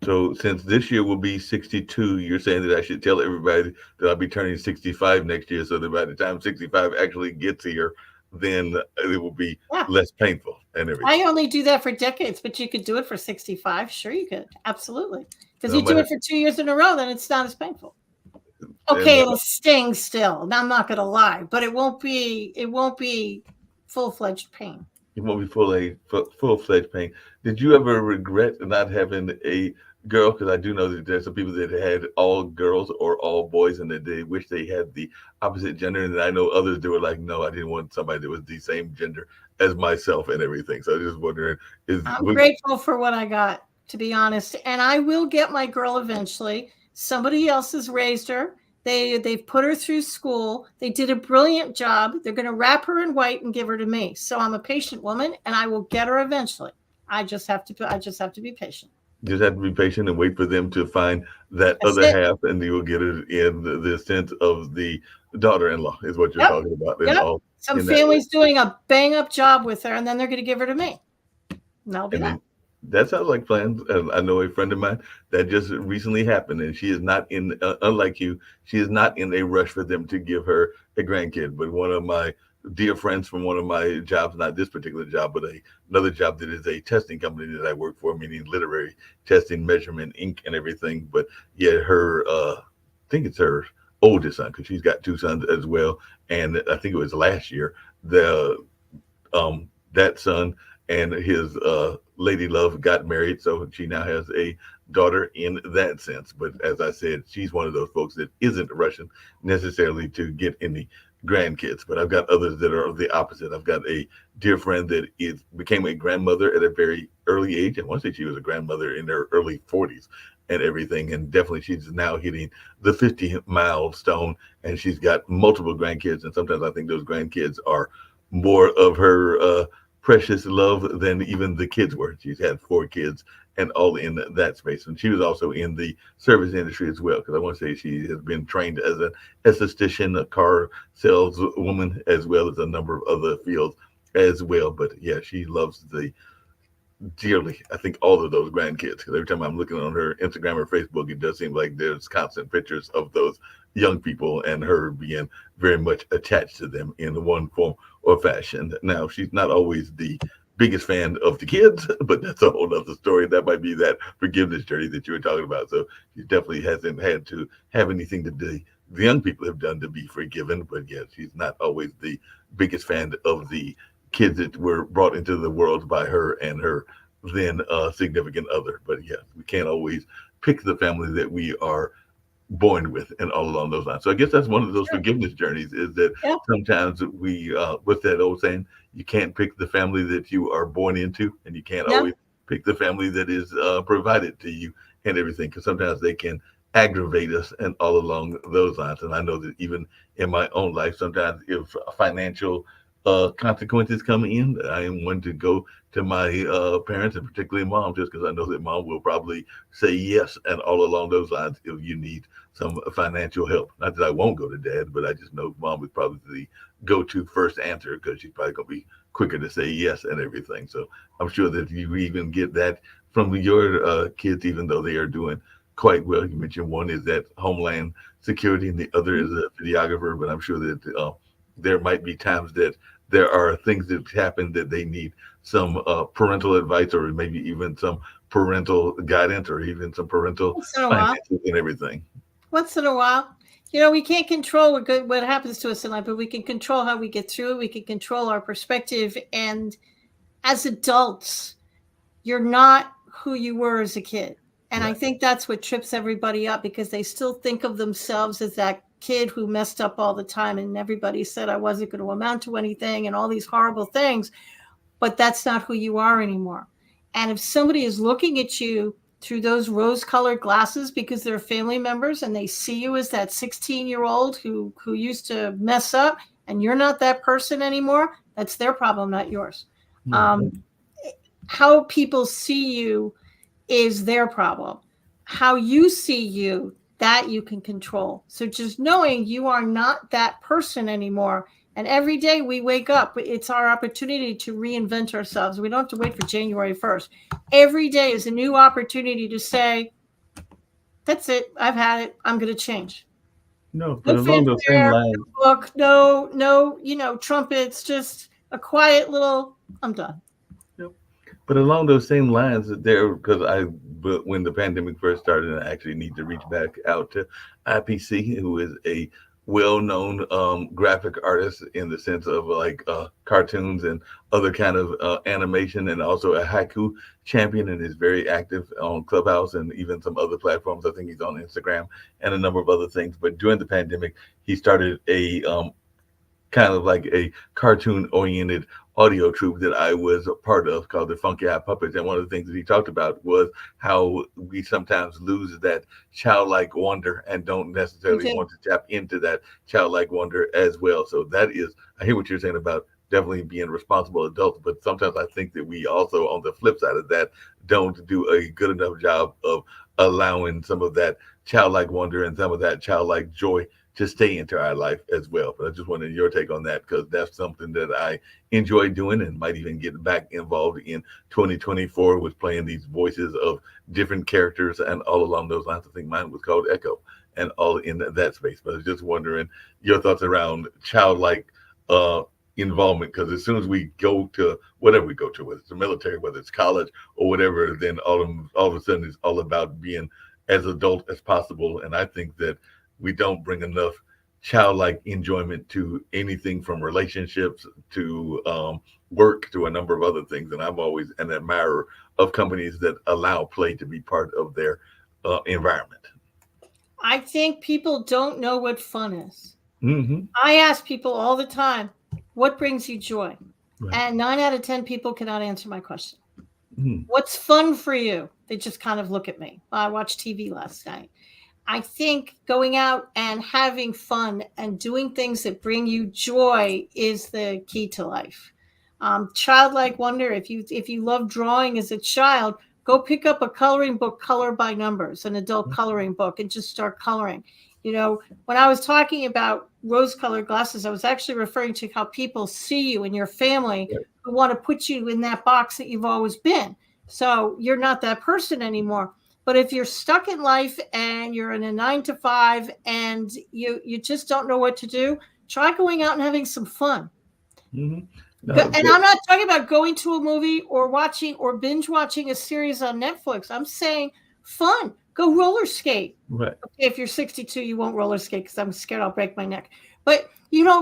Speaker 1: So since this year will be 62, you're saying that I should tell everybody that I'll be turning 65 next year, so that by the time 65 actually gets here, then it will be less painful and everything.
Speaker 2: I only do that for decades, but you could do it for 65. Sure, you could. Absolutely. Because you do it for 2 years in a row, then it's not as painful. Okay, it'll sting still. Now, I'm not going to lie, but it won't be full-fledged pain.
Speaker 1: It won't be full-fledged pain. Did you ever regret not having a girl? Because I do know that there's some people that had all girls or all boys, and that they wish they had the opposite gender. And I know others that were like, no, I didn't want somebody that was the same gender as myself and everything. So I was just wondering,
Speaker 2: I'm grateful for what I got, to be honest. And I will get my girl eventually. Somebody else has raised her. They've put her through school. They did a brilliant job. They're going to wrap her in white and give her to me. So I'm a patient woman, and I will get her eventually. I just have to be patient.
Speaker 1: Just have to be patient and wait for them to find that other half, and you will get it in the sense of the daughter-in-law is what you're talking about.
Speaker 2: Some family's doing a bang-up job with her, and then they're going to give her to me. And I'll be
Speaker 1: And
Speaker 2: that.
Speaker 1: then that sounds like plans. I know a friend of mine that just recently happened, and she is not in, unlike you, she is not in a rush for them to give her a grandkid. But one of my dear friends from one of my jobs, not this particular job, but another job that is a testing company that I work for, meaning literary testing, measurement, ink, and everything. But yeah, her, I think it's her oldest son, because she's got two sons as well. And I think it was last year, the that son and his lady love got married, so she now has a daughter in that sense. But as I said, she's one of those folks that isn't rushing necessarily to get any grandkids. But I've got others that are the opposite. I've got a dear friend that is became a grandmother at a very early age. I want to say she was a grandmother in her early 40s and everything. And definitely she's now hitting the 50 milestone, and she's got multiple grandkids. And sometimes I think those grandkids are more of her precious love than even the kids were. She's had four kids and all in that space. And she was also in the service industry as well, because I want to say she has been trained as an esthetician, a car saleswoman, as well as a number of other fields as well. But yeah, she loves the dearly, I think, all of those grandkids. Because every time I'm looking on her Instagram or Facebook, it does seem like there's constant pictures of those young people and her being very much attached to them in one form or fashion. Now, she's not always the biggest fan of the kids, but that's a whole other story. That might be that forgiveness journey that you were talking about. So she definitely hasn't had to have anything to do the young people have done to be forgiven. But yeah, she's not always the biggest fan of the kids that were brought into the world by her and her then significant other. But yeah, we can't always pick the family that we are born with and all along those lines. So I guess that's one of those
Speaker 2: Sure.
Speaker 1: forgiveness journeys, is that
Speaker 2: Yeah.
Speaker 1: sometimes we, what's that old saying? You can't pick the family that you are born into, and you can't
Speaker 2: Yep.
Speaker 1: always pick the family that is provided to you and everything, because sometimes they can aggravate us and all along those lines. And I know that even in my own life, sometimes if financial consequences come in, I am one to go to my parents, and particularly mom, just because I know that mom will probably say yes and all along those lines if you need some financial help. Not that I won't go to dad, but I just know mom is probably the go-to first answer, because she's probably going to be quicker to say yes and everything. So I'm sure that you even get that from your kids, even though they are doing quite well. You mentioned one is that Homeland Security, and the other is a videographer. But I'm sure that there might be times that there are things that happen that they need some parental advice, or maybe even some parental guidance, or even some parental
Speaker 2: Once in a while.
Speaker 1: finances and everything.
Speaker 2: Once in a while. You know, we can't control what happens to us in life, but we can control how we get through it. We can control our perspective. And as adults, you're not who you were as a kid. And I
Speaker 1: Right.
Speaker 2: think that's what trips everybody up, because they still think of themselves as that kid who messed up all the time. And everybody said I wasn't going to amount to anything and all these horrible things. But that's not who you are anymore. And if somebody is looking at you through those rose colored glasses because they're family members and they see you as that 16-year-old who used to mess up, and you're not that person anymore, that's their problem, not yours. Um,
Speaker 1: Mhm.
Speaker 2: how people see you is their problem. How you see you, that you can control. So just knowing you are not that person anymore. And every day we wake up, it's our opportunity to reinvent ourselves. We don't have to wait for January 1st. Every day is a new opportunity to say, that's it. I've had it. I'm going to change.
Speaker 1: No,
Speaker 2: No
Speaker 1: but along those same
Speaker 2: fanfare,
Speaker 1: lines,
Speaker 2: no book, no, trumpets, just a quiet little, I'm done.
Speaker 1: yep. But along those same lines, there, because but when the pandemic first started, I actually need to reach back out to IPC, who is a well-known graphic artist in the sense of like cartoons and other kind of animation, and also a haiku champion, and is very active on Clubhouse and even some other platforms. I think he's on Instagram and a number of other things. But during the pandemic, he started a kind of like a cartoon oriented audio troupe that I was a part of, called the Funky Eye Puppets. And one of the things that he talked about was how we sometimes lose that childlike wonder and don't
Speaker 2: We
Speaker 1: necessarily
Speaker 2: do.
Speaker 1: want to tap into that childlike wonder as well. So that is, I hear what you're saying about definitely being responsible adults, but sometimes I think that we also, on the flip side of that, don't do a good enough job of allowing some of that childlike wonder and some of that childlike joy to stay into our life as well. But I just wanted your take on that, because that's something that I enjoy doing and might even get back involved in 2024 with playing these voices of different characters and all along those lines. I think mine was called Echo and all in that space. But I was just wondering your thoughts around childlike involvement, because as soon as we go to whatever we go to, whether it's the military, whether it's college or whatever, then all of a sudden it's all about being as adult as possible. And I think that we don't bring enough childlike enjoyment to anything from relationships to work to a number of other things. And I'm always an admirer of companies that allow play to be part of their environment.
Speaker 2: I think people don't know what fun is.
Speaker 1: Mm-hmm.
Speaker 2: I ask people all the time, what brings you joy?
Speaker 1: Right.
Speaker 2: And 9 out of 10 people cannot answer my question.
Speaker 1: Mm-hmm.
Speaker 2: What's fun for you? They just kind of look at me. I watched TV last night. I think going out and having fun and doing things that bring you joy is the key to life. Childlike wonder. If you love drawing as a child, go pick up a coloring book, Color by Numbers, an adult coloring book, and just start coloring. You know, when I was talking about rose-colored glasses, I was actually referring to how people see you and your family who want to put you in that box that you've always been. So you're not that person anymore. But if you're stuck in life and you're in a 9 to 5 and you just don't know what to do, try going out and having some fun.
Speaker 1: Mm-hmm. No,
Speaker 2: And I'm not talking about going to a movie or watching or binge watching a series on Netflix. I'm saying fun. Go roller skate.
Speaker 1: right.
Speaker 2: Okay, if you're 62, you won't roller skate because I'm scared I'll break my neck. But,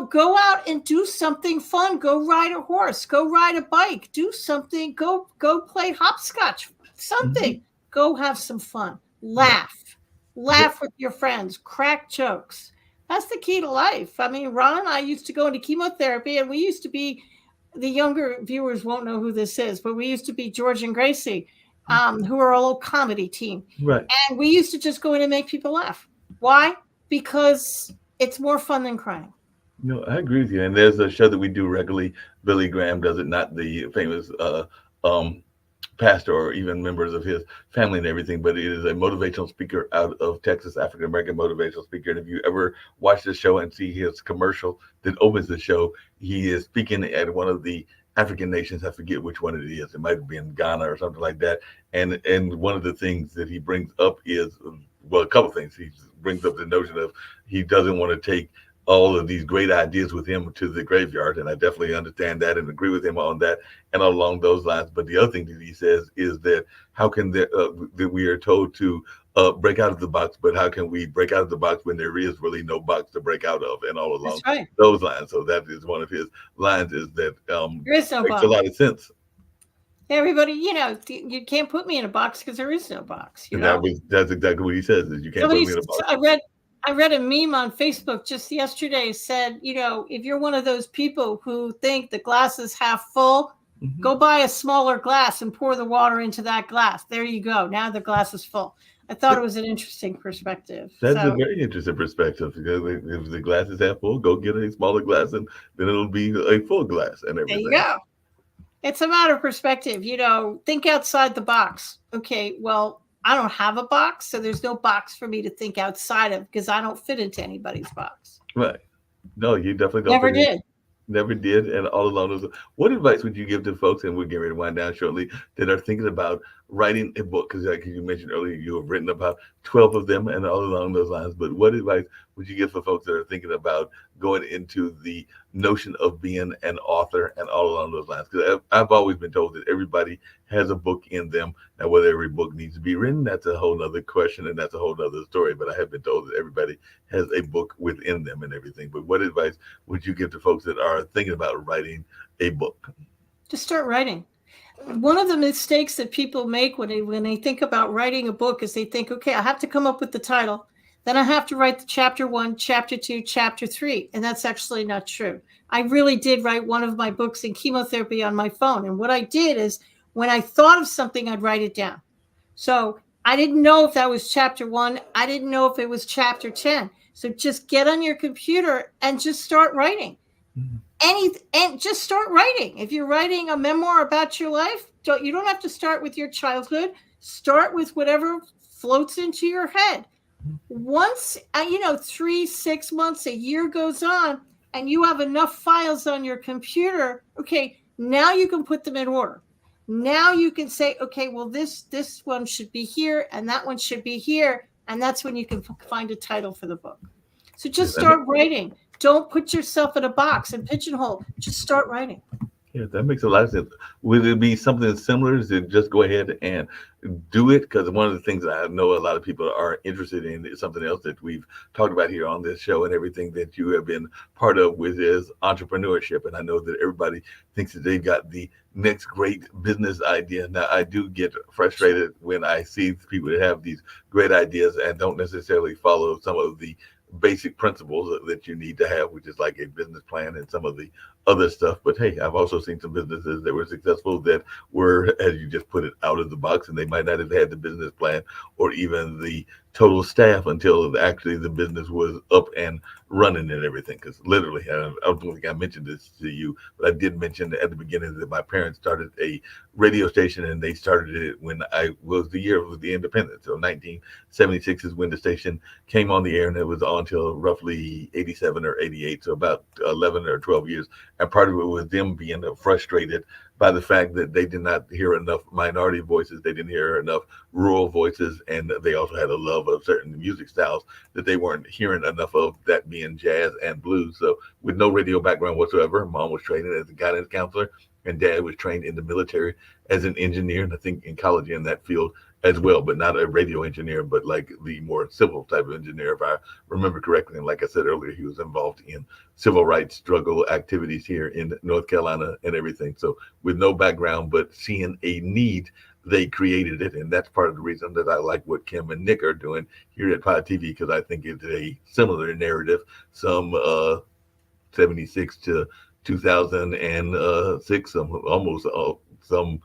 Speaker 2: go out and do something fun. Go ride a horse. Go ride a bike. Do something. Go play hopscotch. Something.
Speaker 1: Mm-hmm.
Speaker 2: Go have some fun. Laugh. Laugh with your friends. Crack jokes. That's the key to life. I mean, Ron and I used to go into chemotherapy, and we used to be, the younger viewers won't know who this is, but we used to be George and Gracie, who are a little comedy team.
Speaker 1: Right.
Speaker 2: And we used to just go in and make people laugh. Why? Because it's more fun than crying.
Speaker 1: No, I agree with you. And there's a show that we do regularly. Billy Graham does it, not the famous pastor or even members of his family and everything, but it is a motivational speaker out of Texas, African-American motivational speaker. And if you ever watch the show and see his commercial that opens the show, he is speaking at one of the African nations. I forget which one it is. It might be in Ghana or something like that. And one of the things that he brings up is, well, a couple things. He brings up the notion of he doesn't want to take all of these great ideas with him to the graveyard. And I definitely understand that and agree with him on that and along those lines. But the other thing that he says is that how can that we are told to break out of the box, but how can we break out of the box when there is really no box to break out of, and all along those lines. So that is one of his lines, is that
Speaker 2: there is no
Speaker 1: makes
Speaker 2: box.
Speaker 1: a lot of sense.
Speaker 2: Everybody, you can't put me in a box because there is no box.
Speaker 1: That's exactly what he says, is you can't put me in a box.
Speaker 2: I read a meme on Facebook just yesterday, said, if you're one of those people who think the glass is half full,
Speaker 1: Mm-hmm.
Speaker 2: go buy a smaller glass and pour the water into that glass. There you go. Now the glass is full. I thought it was an interesting perspective.
Speaker 1: That's a very interesting perspective, because if the glass is half full, go get a smaller glass and then it'll be a full glass and everything.
Speaker 2: There you go. It's a matter of perspective. Think outside the box. Okay, well, I don't have a box, so there's no box for me to think outside of, because I don't fit into anybody's box.
Speaker 1: Right. No, you definitely don't.
Speaker 2: Never did.
Speaker 1: Never did. And all along those, what advice would you give to folks, and we're getting ready to wind down shortly, that are thinking about writing a book? Because like you mentioned earlier, you have written about 12 of them and all along those lines. But what advice would you give for folks that are thinking about going into the notion of being an author and all along those lines? Because I've always been told that everybody has a book in them. Now, whether every book needs to be written, that's a whole nother question, and that's a whole nother story. But I have been told that everybody has a book within them and everything. But what advice would you give to folks that are thinking about writing a book?
Speaker 2: Just start writing. One of the mistakes that people make when they think about writing a book is they think, okay, I have to come up with the title. Then I have to write the chapter 1, chapter 2, chapter 3. And that's actually not true. I really did write one of my books in chemotherapy on my phone. And what I did is, when I thought of something, I'd write it down. So I didn't know if that was chapter 1. I didn't know if it was chapter 10. So just get on your computer and just start writing. Mm-hmm. And just start writing. If you're writing a memoir about your life, you don't have to start with your childhood. Start with whatever floats into your head. Once, 3, 6 months, a year goes on, and you have enough files on your computer, okay, now you can put them in order. Now you can say, okay, well, this one should be here, and that one should be here, and that's when you can find a title for the book. So just start writing. Don't put yourself in a box and pigeonhole. Just start writing.
Speaker 1: Yeah, that makes a lot of sense. Would it be something similar to just go ahead and do it? Because one of the things I know a lot of people are interested in is something else that we've talked about here on this show and everything that you have been part of, which is entrepreneurship. And I know that everybody thinks that they've got the next great business idea. Now, I do get frustrated when I see people that have these great ideas and don't necessarily follow some of the basic principles that you need to have, which is like a business plan and some of the other stuff. But hey, I've also seen some businesses that were successful that were, as you just put it, out of the box, and they might not have had the business plan or even the total staff until actually the business was up and running and everything. Because literally, I don't think I mentioned this to you, but I did mention at the beginning that my parents started a radio station, and they started it when I was the year of the independence. So 1976 is when the station came on the air, and it was on till roughly 87 or 88, so about 11 or 12 years. And part of it was them being frustrated by the fact that they did not hear enough minority voices. They didn't hear enough rural voices. And they also had a love of certain music styles that they weren't hearing enough of, that being jazz and blues. So with no radio background whatsoever, mom was trained as a guidance counselor, and dad was trained in the military as an engineer, and I think in college in that field as well, but not a radio engineer, but like the more civil type of engineer, if I remember correctly. And like I said earlier, he was involved in civil rights struggle activities here in North Carolina and everything. So with no background, but seeing a need, they created it. And that's part of the reason that I like what Kim and Nick are doing here at Pod TV, because I think it's a similar narrative. Some 76 to 2006, some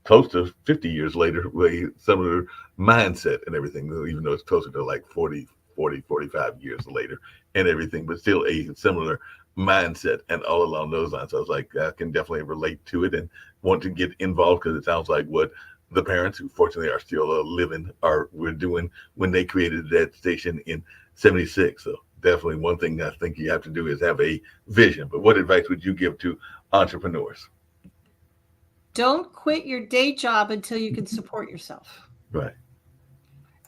Speaker 1: close to 50 years later, with similar mindset and everything, even though it's closer to like 45 years later and everything, but still a similar mindset and all along those lines. So I was like, I can definitely relate to it and want to get involved, because it sounds like what the parents, who fortunately are still living, were doing when they created that station in 76. So definitely one thing I think you have to do is have a vision. But what advice would you give to entrepreneurs?
Speaker 2: Don't quit your day job until you can support yourself.
Speaker 1: Right.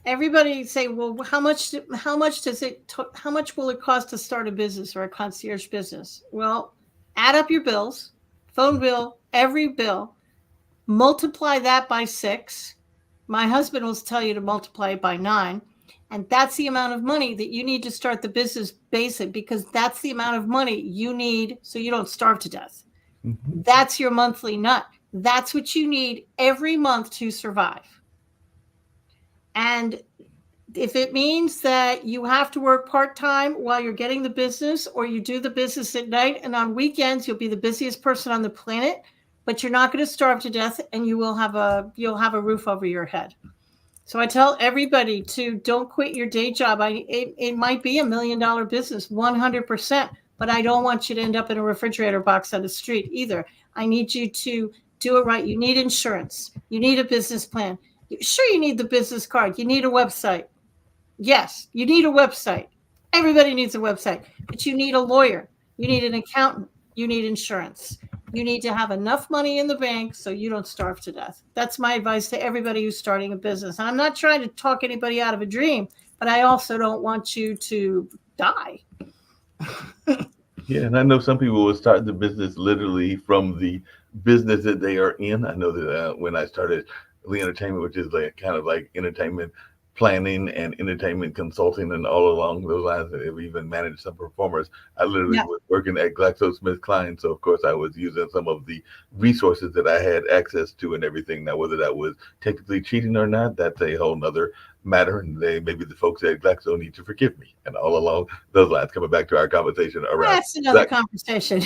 Speaker 2: Everybody say, well, how much will it cost to start a business or a concierge business? Well, add up your bills, phone bill, every bill, multiply that by 6. My husband will tell you to multiply it by 9. And that's the amount of money that you need to start the business basic, because that's the amount of money you need so you don't starve to death. Mm-hmm. That's your monthly nut. That's what you need every month to survive. And if it means that you have to work part-time while you're getting the business, or you do the business at night and on weekends, you'll be the busiest person on the planet, but you're not going to starve to death, and you'll have a roof over your head. So I tell everybody to don't quit your day job. It might be $1 million business, 100%, but I don't want you to end up in a refrigerator box on the street either. I need you to do it right. You need insurance. You need a business plan. Sure, you need the business card. You need a website. Yes, you need a website. Everybody needs a website, but you need a lawyer. You need an accountant. You need insurance. You need to have enough money in the bank so you don't starve to death. That's my advice to everybody who's starting a business. And I'm not trying to talk anybody out of a dream, but I also don't want you to die.
Speaker 1: Yeah, and I know some people will start the business literally from the business that they are in. I know that when I started Lee Entertainment, which is like kind of like entertainment planning and entertainment consulting and all along those lines, and even managed some performers, I literally was working at GlaxoSmithKline. So of course I was using some of the resources that I had access to and everything. Now, whether that was technically cheating or not, that's a whole nother matter. And maybe the folks at Glaxo need to forgive me. And all along those lines, coming back to our conversation around.
Speaker 2: That's another conversation.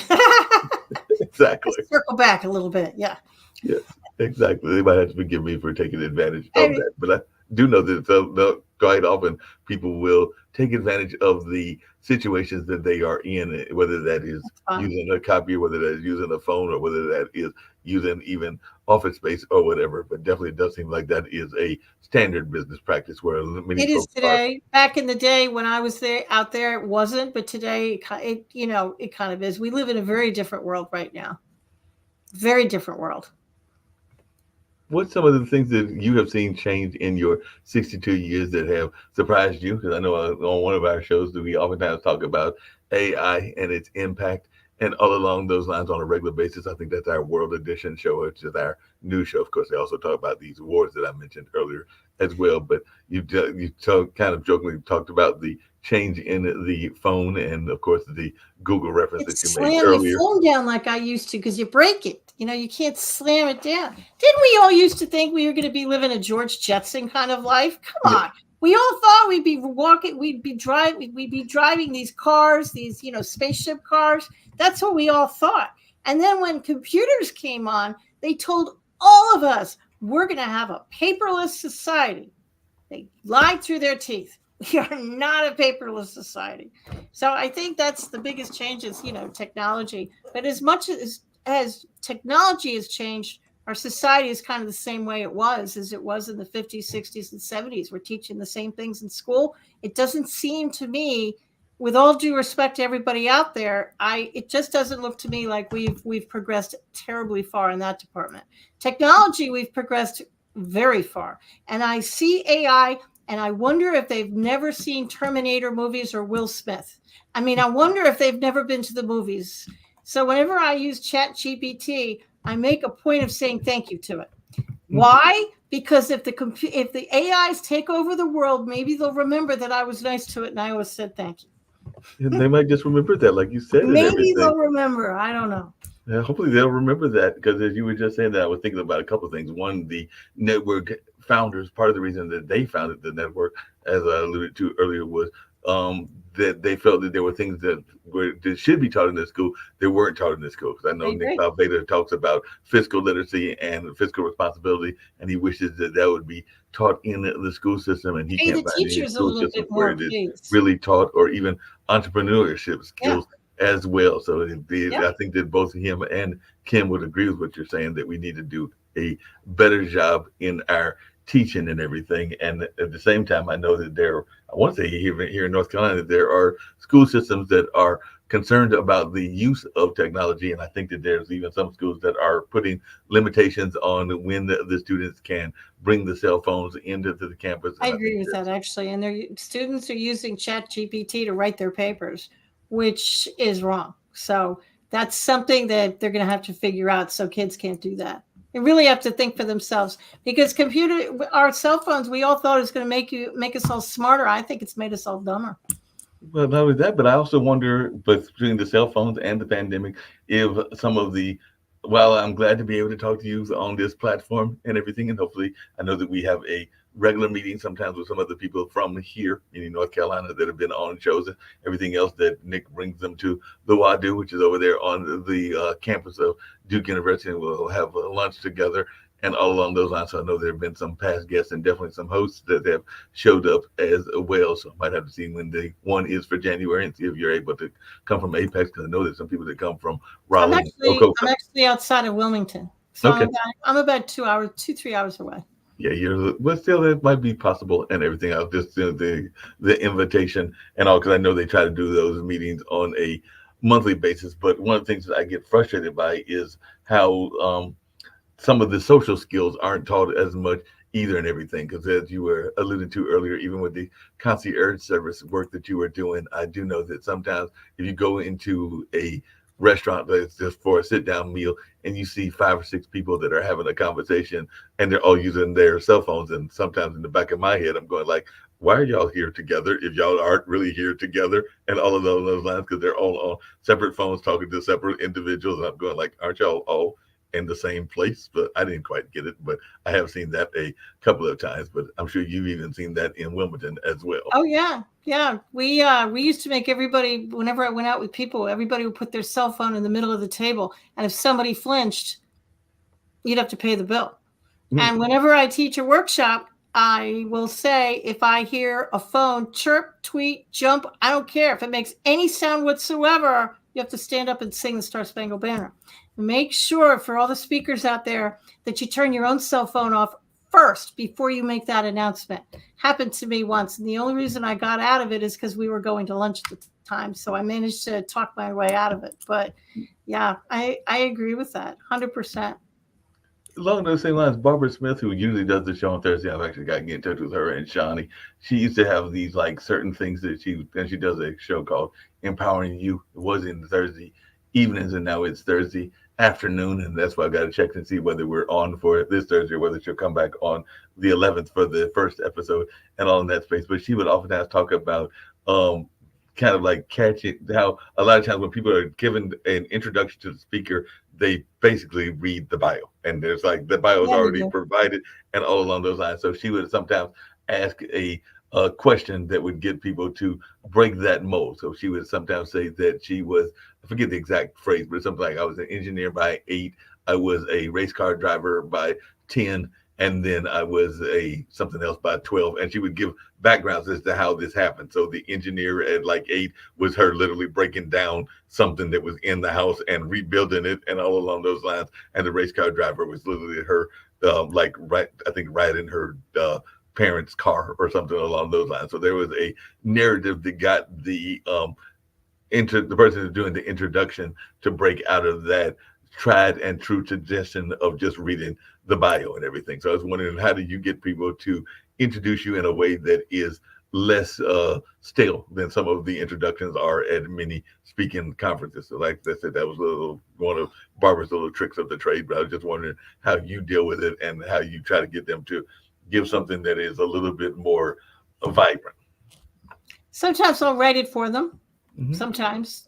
Speaker 1: Exactly.
Speaker 2: Let's circle back a little bit. Yeah. Yes,
Speaker 1: exactly. They might have to forgive me for taking advantage of that. But I do know that the quite often people will take advantage of the situations that they are in, whether that is
Speaker 2: Fun.
Speaker 1: using a copier, whether that is using a phone, or whether that is using even office space or whatever. But definitely it does seem like that is a standard business practice where many
Speaker 2: It is
Speaker 1: folks are.
Speaker 2: today. Back in the day when I was there out there, it wasn't, but today it kind of is. We live in a very different world right now. Very different world.
Speaker 1: What's some of the things that you have seen change in your 62 years that have surprised you? Because I know on one of our shows that we oftentimes talk about AI and its impact, and all along those lines on a regular basis. I think that's our World Edition show, which is our new show. Of course, they also talk about these awards that I mentioned earlier as well. But kind of jokingly talked about the change in the phone, and of course the Google reference that
Speaker 2: It's
Speaker 1: you made
Speaker 2: slam your
Speaker 1: earlier.
Speaker 2: phone down like I used to because you break it. You can't slam it down. Didn't we all used to think we were going to be living a George Jetson kind of life? Come on. We all thought we'd be walking, we'd be driving these cars, these, spaceship cars. That's what we all thought. And then when computers came on, they told all of us, we're going to have a paperless society. They lied through their teeth. We are not a paperless society. So I think that's the biggest change is, technology. But as much as technology has changed, our society is kind of the same way it was as it was in the 50s, 60s, and 70s. We're teaching the same things in school. It doesn't seem to me, with all due respect to everybody out there, it just doesn't look to me like we've progressed terribly far in that department. Technology, we've progressed very far. And I see AI, and I wonder if they've never seen Terminator movies or Will Smith. I mean, I wonder if they've never been to the movies. So whenever I use ChatGPT, I make a point of saying thank you to it. Why? Because if the AIs take over the world, maybe they'll remember that I was nice to it and I always said thank you.
Speaker 1: And they might just remember that, like you said.
Speaker 2: Maybe they'll remember. I don't know.
Speaker 1: Yeah, hopefully they'll remember that, because as you were just saying that, I was thinking about a couple of things. One, the network founders, part of the reason that they founded the network, as I alluded to earlier, was that they felt that there were things that should be taught in the school that weren't taught in the school. Because I know Nick Valveda talks about fiscal literacy and fiscal responsibility, and he wishes that would be taught in the school system, and he can't find any school system where it is really taught, or even entrepreneurship skills as well. So I think that both him and Kim would agree with what you're saying, that we need to do a better job in our teaching and everything. And at the same time, I know that I want to say here in North Carolina, there are school systems that are concerned about the use of technology. And I think that there's even some schools that are putting limitations on when the students can bring the cell phones into the campus.
Speaker 2: I agree with that, actually. And their students are using ChatGPT to write their papers, which is wrong. So that's something that they're going to have to figure out. So kids can't do that. They really have to think for themselves, because our cell phones, we all thought it was going to make us all smarter. I think it's made us all dumber.
Speaker 1: Well, not only that, but I also wonder, between the cell phones and the pandemic, if some of while I'm glad to be able to talk to you on this platform and everything, and hopefully I know that we have a regular meeting sometimes with some of the people from here in North Carolina that have been on shows and everything else, that Nick brings them to the WADU, which is over there on the campus of Duke University, and we'll have lunch together and all along those lines. So I know there have been some past guests and definitely some hosts that have showed up as well. So I might have to see when the one is for January and see if you're able to come from Apex, because I know there's some people that come from Raleigh.
Speaker 2: I'm actually outside of Wilmington. So okay. I'm about 2-3 hours away.
Speaker 1: Yeah, but still, it might be possible and everything. I'll just the invitation and all, because I know they try to do those meetings on a monthly basis. But one of the things that I get frustrated by is how some of the social skills aren't taught as much either and everything. Because as you were alluding to earlier, even with the concierge service work that you were doing, I do know that sometimes if you go into a restaurant that's just for a sit-down meal and you see 5 or 6 people that are having a conversation and they're all using their cell phones, and sometimes in the back of my head I'm going like, why are y'all here together if y'all aren't really here together? And all of those lines, because they're all on separate phones talking to separate individuals, and I'm going like, aren't y'all all in the same place? But I didn't quite get it, but I have seen that a couple of times. But I'm sure you've even seen that in Wilmington as well.
Speaker 2: Oh yeah. We used to make everybody, whenever I went out with people, everybody would put their cell phone in the middle of the table, and if somebody flinched, you'd have to pay the bill. And whenever I teach a workshop, I will say if I hear a phone chirp, tweet, jump, I don't care. If it makes any sound whatsoever, you have to stand up and sing the Star Spangled Banner. Make sure for all the speakers out there that you turn your own cell phone off first before you make that announcement. Happened to me once. And the only reason I got out of it is because we were going to lunch at the time. So I managed to talk my way out of it. But yeah, I agree with that 100%.
Speaker 1: Along those same lines, Barbara Smith, who usually does the show on Thursday, I've actually got to get in touch with her and Shawnee. She used to have these like certain things that she does a show called Empowering You. It was in Thursday evenings, and now it's Thursday afternoon, and that's why I got to check and see whether we're on for this Thursday or whether she'll come back on the 11th for the first episode and all in that space. But she would oftentimes talk about kind of like catching how a lot of times when people are given an introduction to the speaker, they basically read the bio, and there's like the bio is already provided and all along those lines. So she would sometimes ask a question that would get people to break that mold. So she would sometimes say that she was, I forget the exact phrase, but it's something like I was an engineer by 8, I was a race car driver by 10, and then I was a something else by 12. And she would give backgrounds as to how this happened. So the engineer at like 8 was her literally breaking down something that was in the house and rebuilding it and all along those lines. And the race car driver was literally her, riding her parents' car or something along those lines. So there was a narrative that got the person who's doing the introduction to break out of that tried and true tradition of just reading the bio and everything. So I was wondering, how do you get people to introduce you in a way that is less stale than some of the introductions are at many speaking conferences? So like I said, that was one of Barbara's little tricks of the trade, but I was just wondering how you deal with it and how you try to get them to give something that is a little bit more vibrant.
Speaker 2: Sometimes I'll write it for them. Mm-hmm.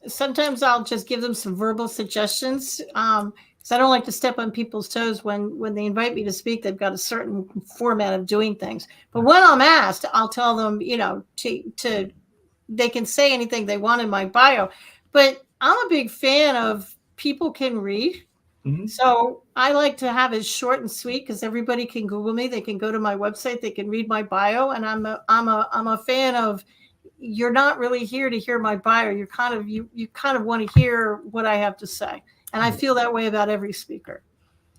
Speaker 2: Sometimes I'll just give them some verbal suggestions. Because I don't like to step on people's toes when they invite me to speak. They've got a certain format of doing things. But when I'm asked, I'll tell them, to they can say anything they want in my bio. But I'm a big fan of people can read. Mm-hmm. So I like to have it short and sweet because everybody can Google me. They can go to my website. They can read my bio. And I'm a fan of, you're not really here to hear my bio. You're you kind of want to hear what I have to say. And I feel that way about every speaker.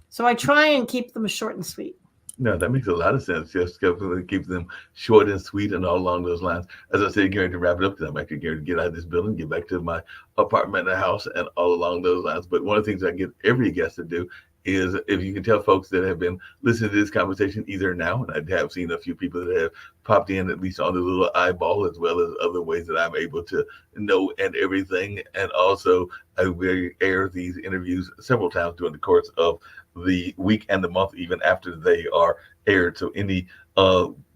Speaker 2: So I try and keep them short and sweet.
Speaker 1: No, that makes a lot of sense. Just keep them short and sweet and all along those lines. As I said, getting to wrap it up, because I'm actually getting to get out of this building, get back to my apartment and house and all along those lines. But one of the things I get every guest to do is, if you can tell folks that have been listening to this conversation either now, and I have seen a few people that have popped in at least on the little eyeball, as well as other ways that I'm able to know and everything. And also I will air these interviews several times during the course of the week and the month, even after they are aired. So any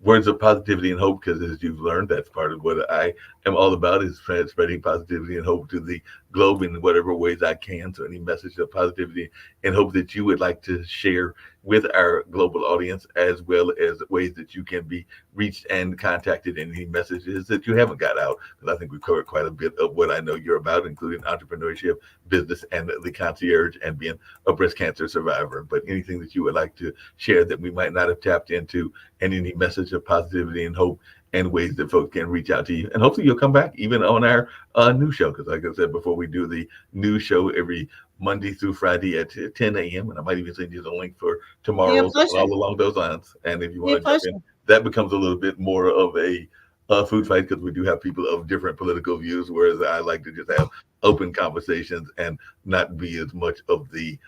Speaker 1: words of positivity and hope, because as you've learned, that's part of what I am all about, is spreading positivity and hope to the globe in whatever ways I can. So any message of positivity and hope that you would like to share with our global audience, as well as ways that you can be reached and contacted, and any messages that you haven't got out, because I think we've covered quite a bit of what I know you're about, including entrepreneurship, business, and the concierge, and being a breast cancer survivor. But anything that you would like to share that we might not have tapped into, and any message of positivity and hope, and ways that folks can reach out to you. And hopefully you'll come back even on our new show, because like I said before, we do the new show every Monday through Friday at 10 a.m. And I might even send you the link for tomorrow, all along those lines. And if you want to jump in, that becomes a little bit more of a food fight, because we do have people of different political views, whereas I like to just have open conversations and not be as much of the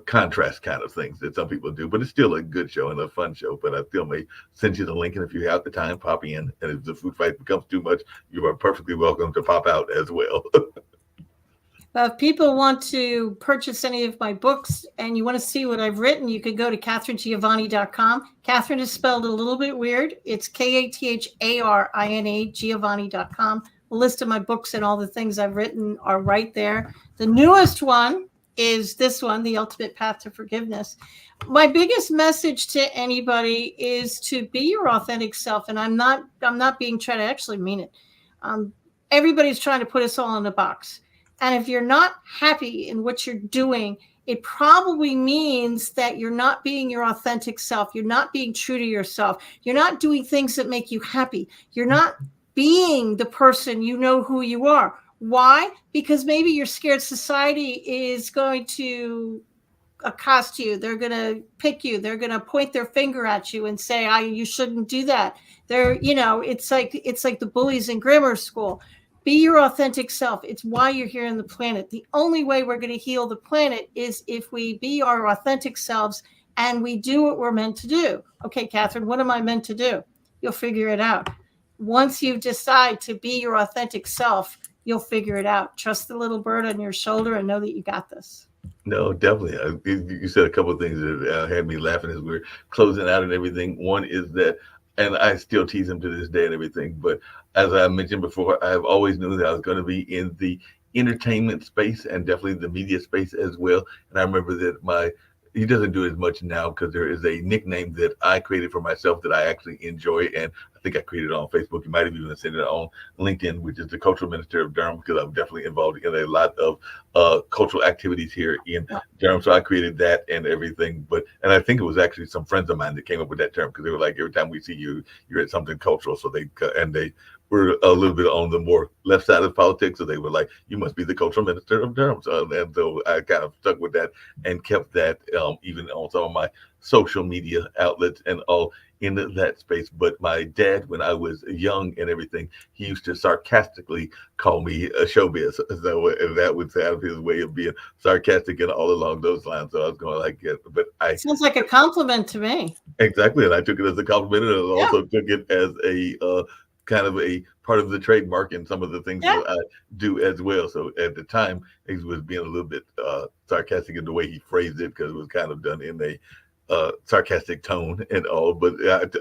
Speaker 1: contrast kind of things that some people do. But it's still a good show and a fun show. But I still may send you the link, and if you have the time, pop in. And if the food fight becomes too much, you are perfectly welcome to pop out as well.
Speaker 2: If people want to purchase any of my books and you want to see what I've written, you could go to KatherineGiovanni.com. Catherine is spelled a little bit weird. It's KATHARINE, Giovanni.com. A list of my books and all the things I've written are right there. The newest one is this one, The Ultimate Path to Forgiveness. My biggest message to anybody is to be your authentic self. And I'm not being tried. I actually mean it. Everybody's trying to put us all in a box. And if you're not happy in what you're doing, it probably means that you're not being your authentic self. You're not being true to yourself. You're not doing things that make you happy. You're not being the person you know who you are. Why? Because maybe you're scared society is going to accost you. They're going to pick you. They're going to point their finger at you and say, you shouldn't do that. It's like the bullies in grammar school. Be your authentic self. It's why you're here on the planet. The only way we're going to heal the planet is if we be our authentic selves and we do what we're meant to do. Okay, Catherine, what am I meant to do? You'll figure it out. Once you decide to be your authentic self, you'll figure it out. Trust the little bird on your shoulder and know that you got this.
Speaker 1: No, definitely. You said a couple of things that had me laughing as we're closing out and everything. One is that, and I still tease him to this day and everything, but as I mentioned before, I've always knew that I was going to be in the entertainment space and definitely the media space as well. And I remember that he doesn't do it as much now because there is a nickname that I created for myself that I actually enjoy. And I think I created it on Facebook. You might have even seen it on LinkedIn, which is the Cultural Minister of Durham, because I'm definitely involved in a lot of cultural activities here in Durham. So I created that and everything. And I think it was actually some friends of mine that came up with that term because they were like, every time we see you, you're at something cultural. So they were a little bit on the more left side of politics. So they were like, you must be the Cultural Minister of Durham. So I kind of stuck with that and kept that even on some of my social media outlets and all in that space. But my dad, when I was young and everything, he used to sarcastically call me a showbiz. So that would sound his way of being sarcastic and all along those lines. So I was going like, yeah, but
Speaker 2: sounds like a compliment to me.
Speaker 1: Exactly. And I took it as a compliment and I also took it as a kind of a part of the trademark and some of the things that I do as well. So at the time, he was being a little bit sarcastic in the way he phrased it because it was kind of done in a sarcastic tone and all, but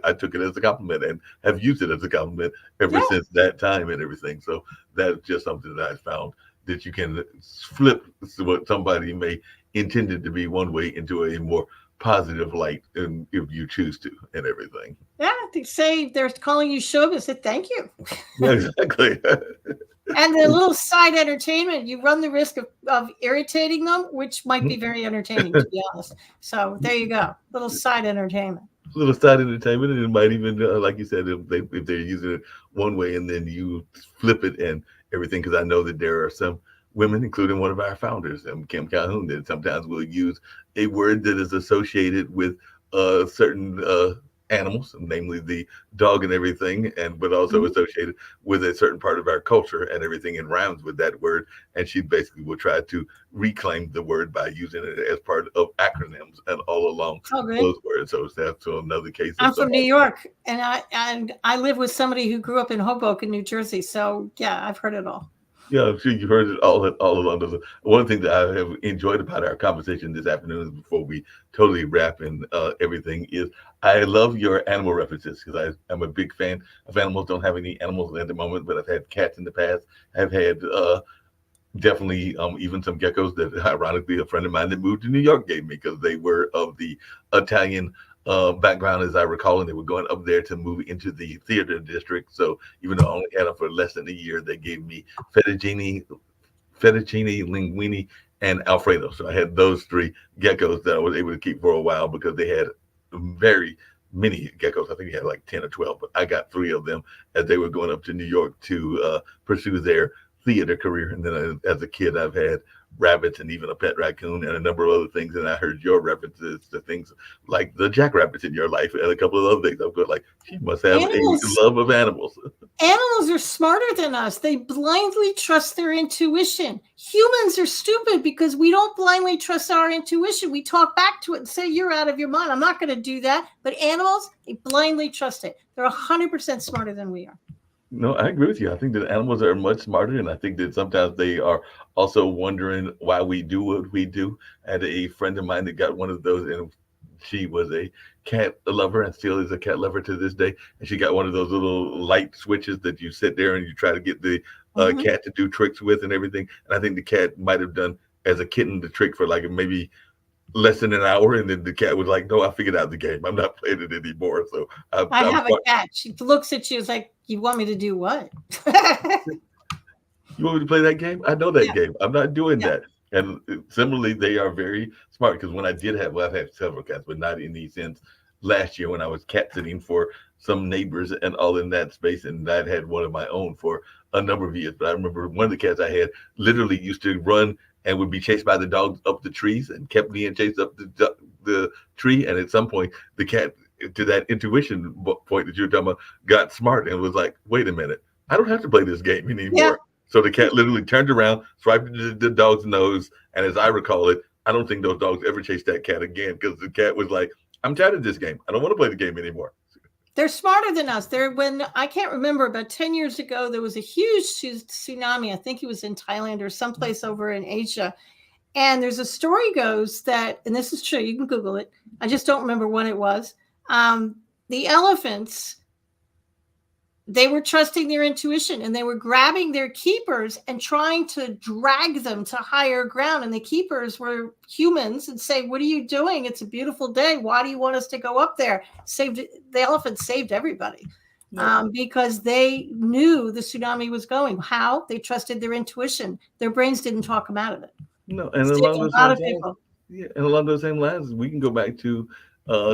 Speaker 1: I took it as a compliment and have used it as a compliment ever since that time and everything. So that's just something that I found that you can flip what somebody may intended to be one way into a more positive light, and if you choose to and everything.
Speaker 2: Yeah, they say they're calling you showbiz. Say thank you.
Speaker 1: Yeah, exactly.
Speaker 2: And the little side entertainment, you run the risk of irritating them, which might be very entertaining, to be honest. So there you go, little side entertainment.
Speaker 1: Little side entertainment, and it might even, like you said, if they're using it one way and then you flip it and everything, because I know that there are some women, including one of our founders, Kim Calhoun, that sometimes will use a word that is associated with certain animals, namely the dog and everything, but also associated with a certain part of our culture and everything, and rhymes with that word. And she basically will try to reclaim the word by using it as part of acronyms and all along those words. So that's another case.
Speaker 2: I'm from New York, and I live with somebody who grew up in Hoboken, New Jersey. So yeah, I've heard it all.
Speaker 1: Yeah, I'm sure you heard it all along those. One thing that I have enjoyed about our conversation this afternoon, before we totally wrap in everything, is I love your animal references, because I'm a big fan of animals. Don't have any animals at the moment, but I've had cats in the past. I've had definitely even some geckos that, ironically, a friend of mine that moved to New York gave me, because they were of the Italian background, as I recall, and they were going up there to move into the theater district. So even though I only had them for less than a year, they gave me fettuccine, linguine, and Alfredo. So I had those three geckos that I was able to keep for a while, because they had very many geckos. I think he had like 10 or 12, but I got 3 of them as they were going up to New York to pursue their theater career. And then as a kid, I've had rabbits and even a pet raccoon and a number of other things. And I heard your references to things like the jackrabbits in your life and a couple of other things. I'm good, like, she must have a love of animals.
Speaker 2: Animals are smarter than us. They blindly trust their intuition. Humans are stupid because we don't blindly trust our intuition. We talk back to it and say, you're out of your mind. I'm not going to do that. But animals, they blindly trust it. They're 100% smarter than we are.
Speaker 1: No, I agree with you. I think that animals are much smarter, and I think that sometimes they are also wondering why we do what we do. I had a friend of mine that got one of those, and she was a cat lover and still is a cat lover to this day. And she got one of those little light switches that you sit there and you try to get the cat to do tricks with and everything. And I think the cat might have done, as a kitten, the trick for like maybe less than an hour, and then the cat was like, no, I figured out the game. I'm not playing it anymore. So
Speaker 2: I have a cat. She looks at you, it's like, you want me to do what?
Speaker 1: You want me to play that game? I know that game. I'm not doing that. And similarly, they are very smart because when I did have, well, I've had several cats, but not in these since last year when I was cat sitting for some neighbors and all in that space. And I'd had one of my own for a number of years. But I remember one of the cats I had literally used to run and would be chased by the dogs up the trees and kept being chased up the tree. And at some point, the cat, to that intuition point that you were talking about, got smart and was like, wait a minute, I don't have to play this game
Speaker 2: Yeah.
Speaker 1: anymore. So the cat literally turned around, swiped the dog's nose, and as I recall it, I don't think those dogs ever chased that cat again because the cat was like, "I'm tired of this game. I don't want to play the game anymore."
Speaker 2: They're smarter than us. When I can't remember, about 10 years ago, there was a huge tsunami. I think it was in Thailand or someplace over in Asia. And there's a story goes that, and this is true, you can Google it. I just don't remember when it was. The elephants, they were trusting their intuition and they were grabbing their keepers and trying to drag them to higher ground. And the keepers were humans and say, what are you doing? It's a beautiful day. Why do you want us to go up there? The elephants saved everybody. Because they knew the tsunami was going. How? They trusted their intuition. Their brains didn't talk them out of it.
Speaker 1: No, and along those same lines, yeah, and along those same lines, we can go back to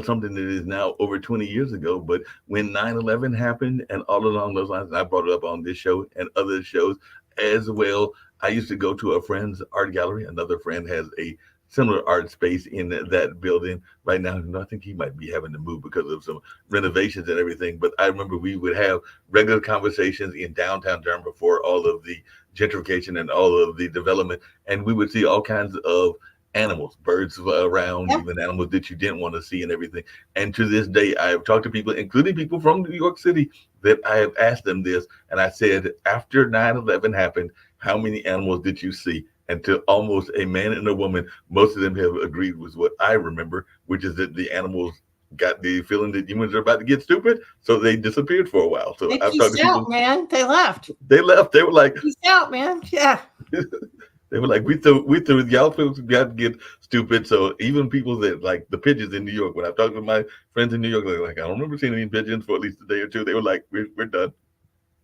Speaker 1: something that is now over 20 years ago. But when 9/11 happened, and all along those lines, and I brought it up on this show and other shows as well. I used to go to a friend's art gallery. Another friend has a similar art space in that building right now. I think he might be having to move because of some renovations and everything. But I remember we would have regular conversations in downtown Durham before all of the gentrification and all of the development. And we would see all kinds of animals, birds around,
Speaker 2: Yep.
Speaker 1: even animals that you didn't want to see and everything. And to this day, I have talked to people, including people from New York City, that I have asked them this. And I said, after 9/11 happened, how many animals did you see? And to almost a man and a woman, most of them have agreed with what I remember, which is that the animals got the feeling that humans are about to get stupid, so they disappeared for a while. So
Speaker 2: They
Speaker 1: I've talked
Speaker 2: peaced
Speaker 1: to
Speaker 2: out,
Speaker 1: people.
Speaker 2: man. They left.
Speaker 1: They left. They were like,
Speaker 2: Peace out, man. Yeah.
Speaker 1: they were like, we threw y'all folks got to get stupid. So even people that like the pigeons in New York, when I talked with my friends in New York, they're like, I don't remember seeing any pigeons for at least a day or two. They were like, we're done.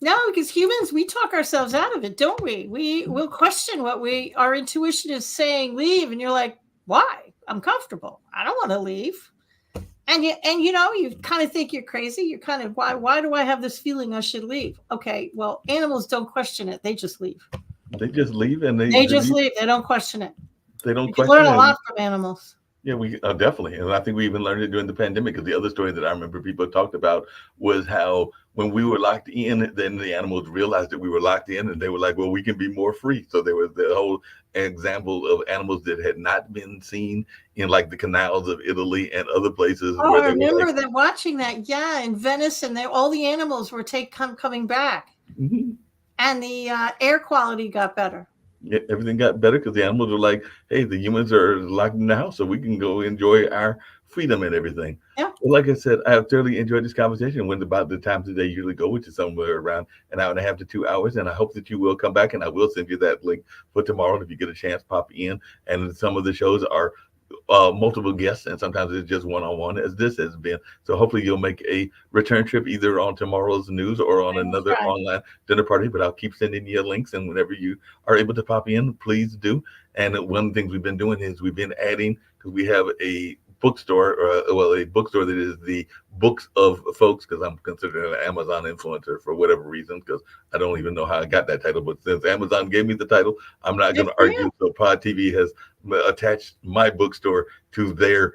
Speaker 2: No, because humans, we talk ourselves out of it, don't we? We will question what our intuition is saying, leave. And you're like, why? I'm comfortable. I don't want to leave. And you kind of think you're crazy. You're kind of, why do I have this feeling I should leave? Okay, well, animals don't question it. They just leave.
Speaker 1: They just leave and
Speaker 2: They just leave. They don't question it.
Speaker 1: They don't
Speaker 2: You
Speaker 1: question
Speaker 2: learn a
Speaker 1: it.
Speaker 2: lot from animals.
Speaker 1: Yeah, we definitely, and I think we even learned it during the pandemic. Because the other story that I remember people talked about was how when we were locked in, then the animals realized that we were locked in, and they were like, "Well, we can be more free." So there was the whole example of animals that had not been seen in like the canals of Italy and other places.
Speaker 2: Oh,
Speaker 1: Where
Speaker 2: I
Speaker 1: they were
Speaker 2: remember
Speaker 1: like,
Speaker 2: that watching that. Yeah, in Venice, and all the animals were coming back,
Speaker 1: mhm.
Speaker 2: and the air quality got better.
Speaker 1: Yeah, everything got better because the animals were like, "Hey, the humans are locked in the house, so we can go enjoy our freedom and everything."
Speaker 2: Yeah.
Speaker 1: Well, like I said, I have thoroughly enjoyed this conversation. Went about the times that they usually go, which is somewhere around an hour and a half to 2 hours. And I hope that you will come back, and I will send you that link for tomorrow. And if you get a chance, pop in. And some of the shows are multiple guests, and sometimes it's just one-on-one, as this has been. So hopefully you'll make a return trip either on tomorrow's news or on another online dinner party. But I'll keep sending you links, and whenever you are able to pop in, please do. And one of the things we've been doing is we've been adding, because we have a bookstore, a bookstore that is the books of folks, because I'm considered an Amazon influencer for whatever reason, because I don't even know how I got that title. But since Amazon gave me the title, I'm not going to argue. So Pod TV has attached my bookstore to their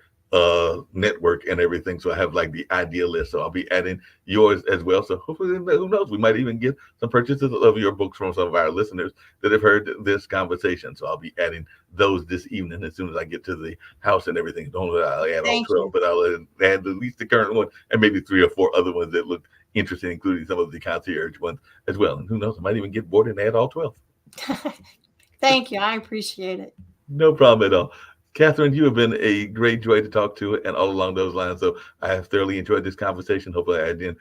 Speaker 1: network and everything. So I have like the idea list. So I'll be adding yours as well. So hopefully, who knows, we might even get some purchases of your books from some of our listeners that have heard this conversation. So I'll be adding those this evening as soon as I get to the house and everything. Don't know that I'll add all 12, but I'll add at least the current one and maybe 3 or 4 other ones that look interesting, including some of the concierge ones as well. And who knows, I might even get bored and add all 12.
Speaker 2: Thank you. I appreciate it.
Speaker 1: No problem at all. Catherine, you have been a great joy to talk to, and all along those lines. So I have thoroughly enjoyed this conversation. Hopefully I didn't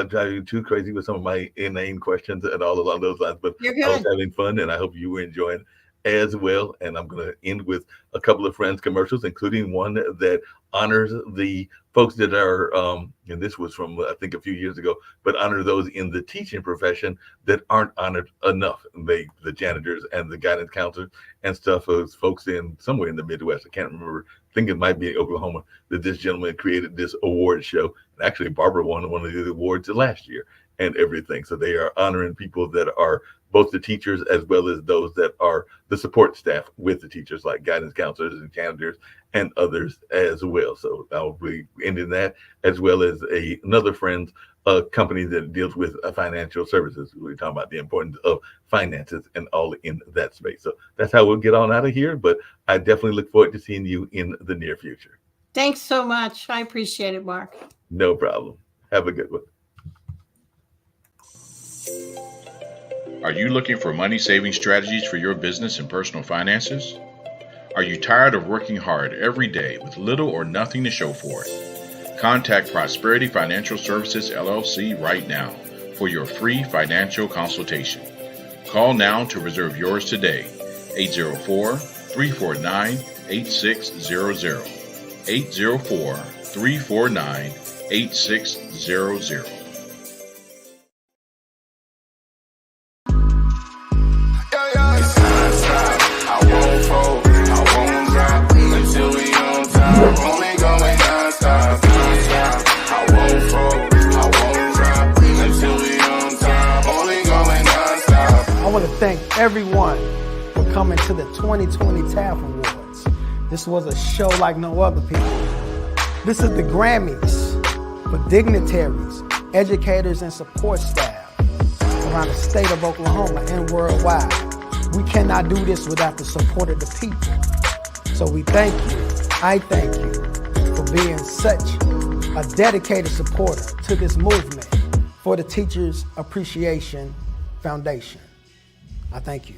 Speaker 1: drive you too crazy with some of my inane questions and all along those lines. But
Speaker 2: You're
Speaker 1: I was
Speaker 2: good.
Speaker 1: having fun, and I hope you were enjoying as well. And I'm going to end with a couple of Friends commercials, including one that honors the folks that are, and this was from, I think, a few years ago, but honor those in the teaching profession that aren't honored enough. The janitors and the guidance counselors and stuff, those folks in somewhere in the Midwest. I can't remember. I think it might be Oklahoma, that this gentleman created this award show. And actually, Barbara won one of the awards last year and everything. So they are honoring people that are both the teachers as well as those that are the support staff with the teachers, like guidance counselors and janitors and others as well. So I'll be ending that, as well as another Friends company that deals with financial services. We're talking about the importance of finances and all in that space. So that's how we'll get on out of here. But I definitely look forward to seeing you in the near future.
Speaker 2: Thanks so much. I appreciate it, Mark.
Speaker 1: No problem. Have a good one.
Speaker 3: Are you looking for money-saving strategies for your business and personal finances? Are you tired of working hard every day with little or nothing to show for it? Contact Prosperity Financial Services, LLC right now for your free financial consultation. Call now to reserve yours today, 804-349-8600, 804-349-8600.
Speaker 4: I want to thank everyone for coming to the 2020 TAF Awards. This was a show like no other, people. This is the Grammys for dignitaries, educators, and support staff around the state of Oklahoma and worldwide. We cannot do this without the support of the people. So we thank you, I thank you, for being such a dedicated supporter to this movement for the Teachers Appreciation Foundation. I thank you.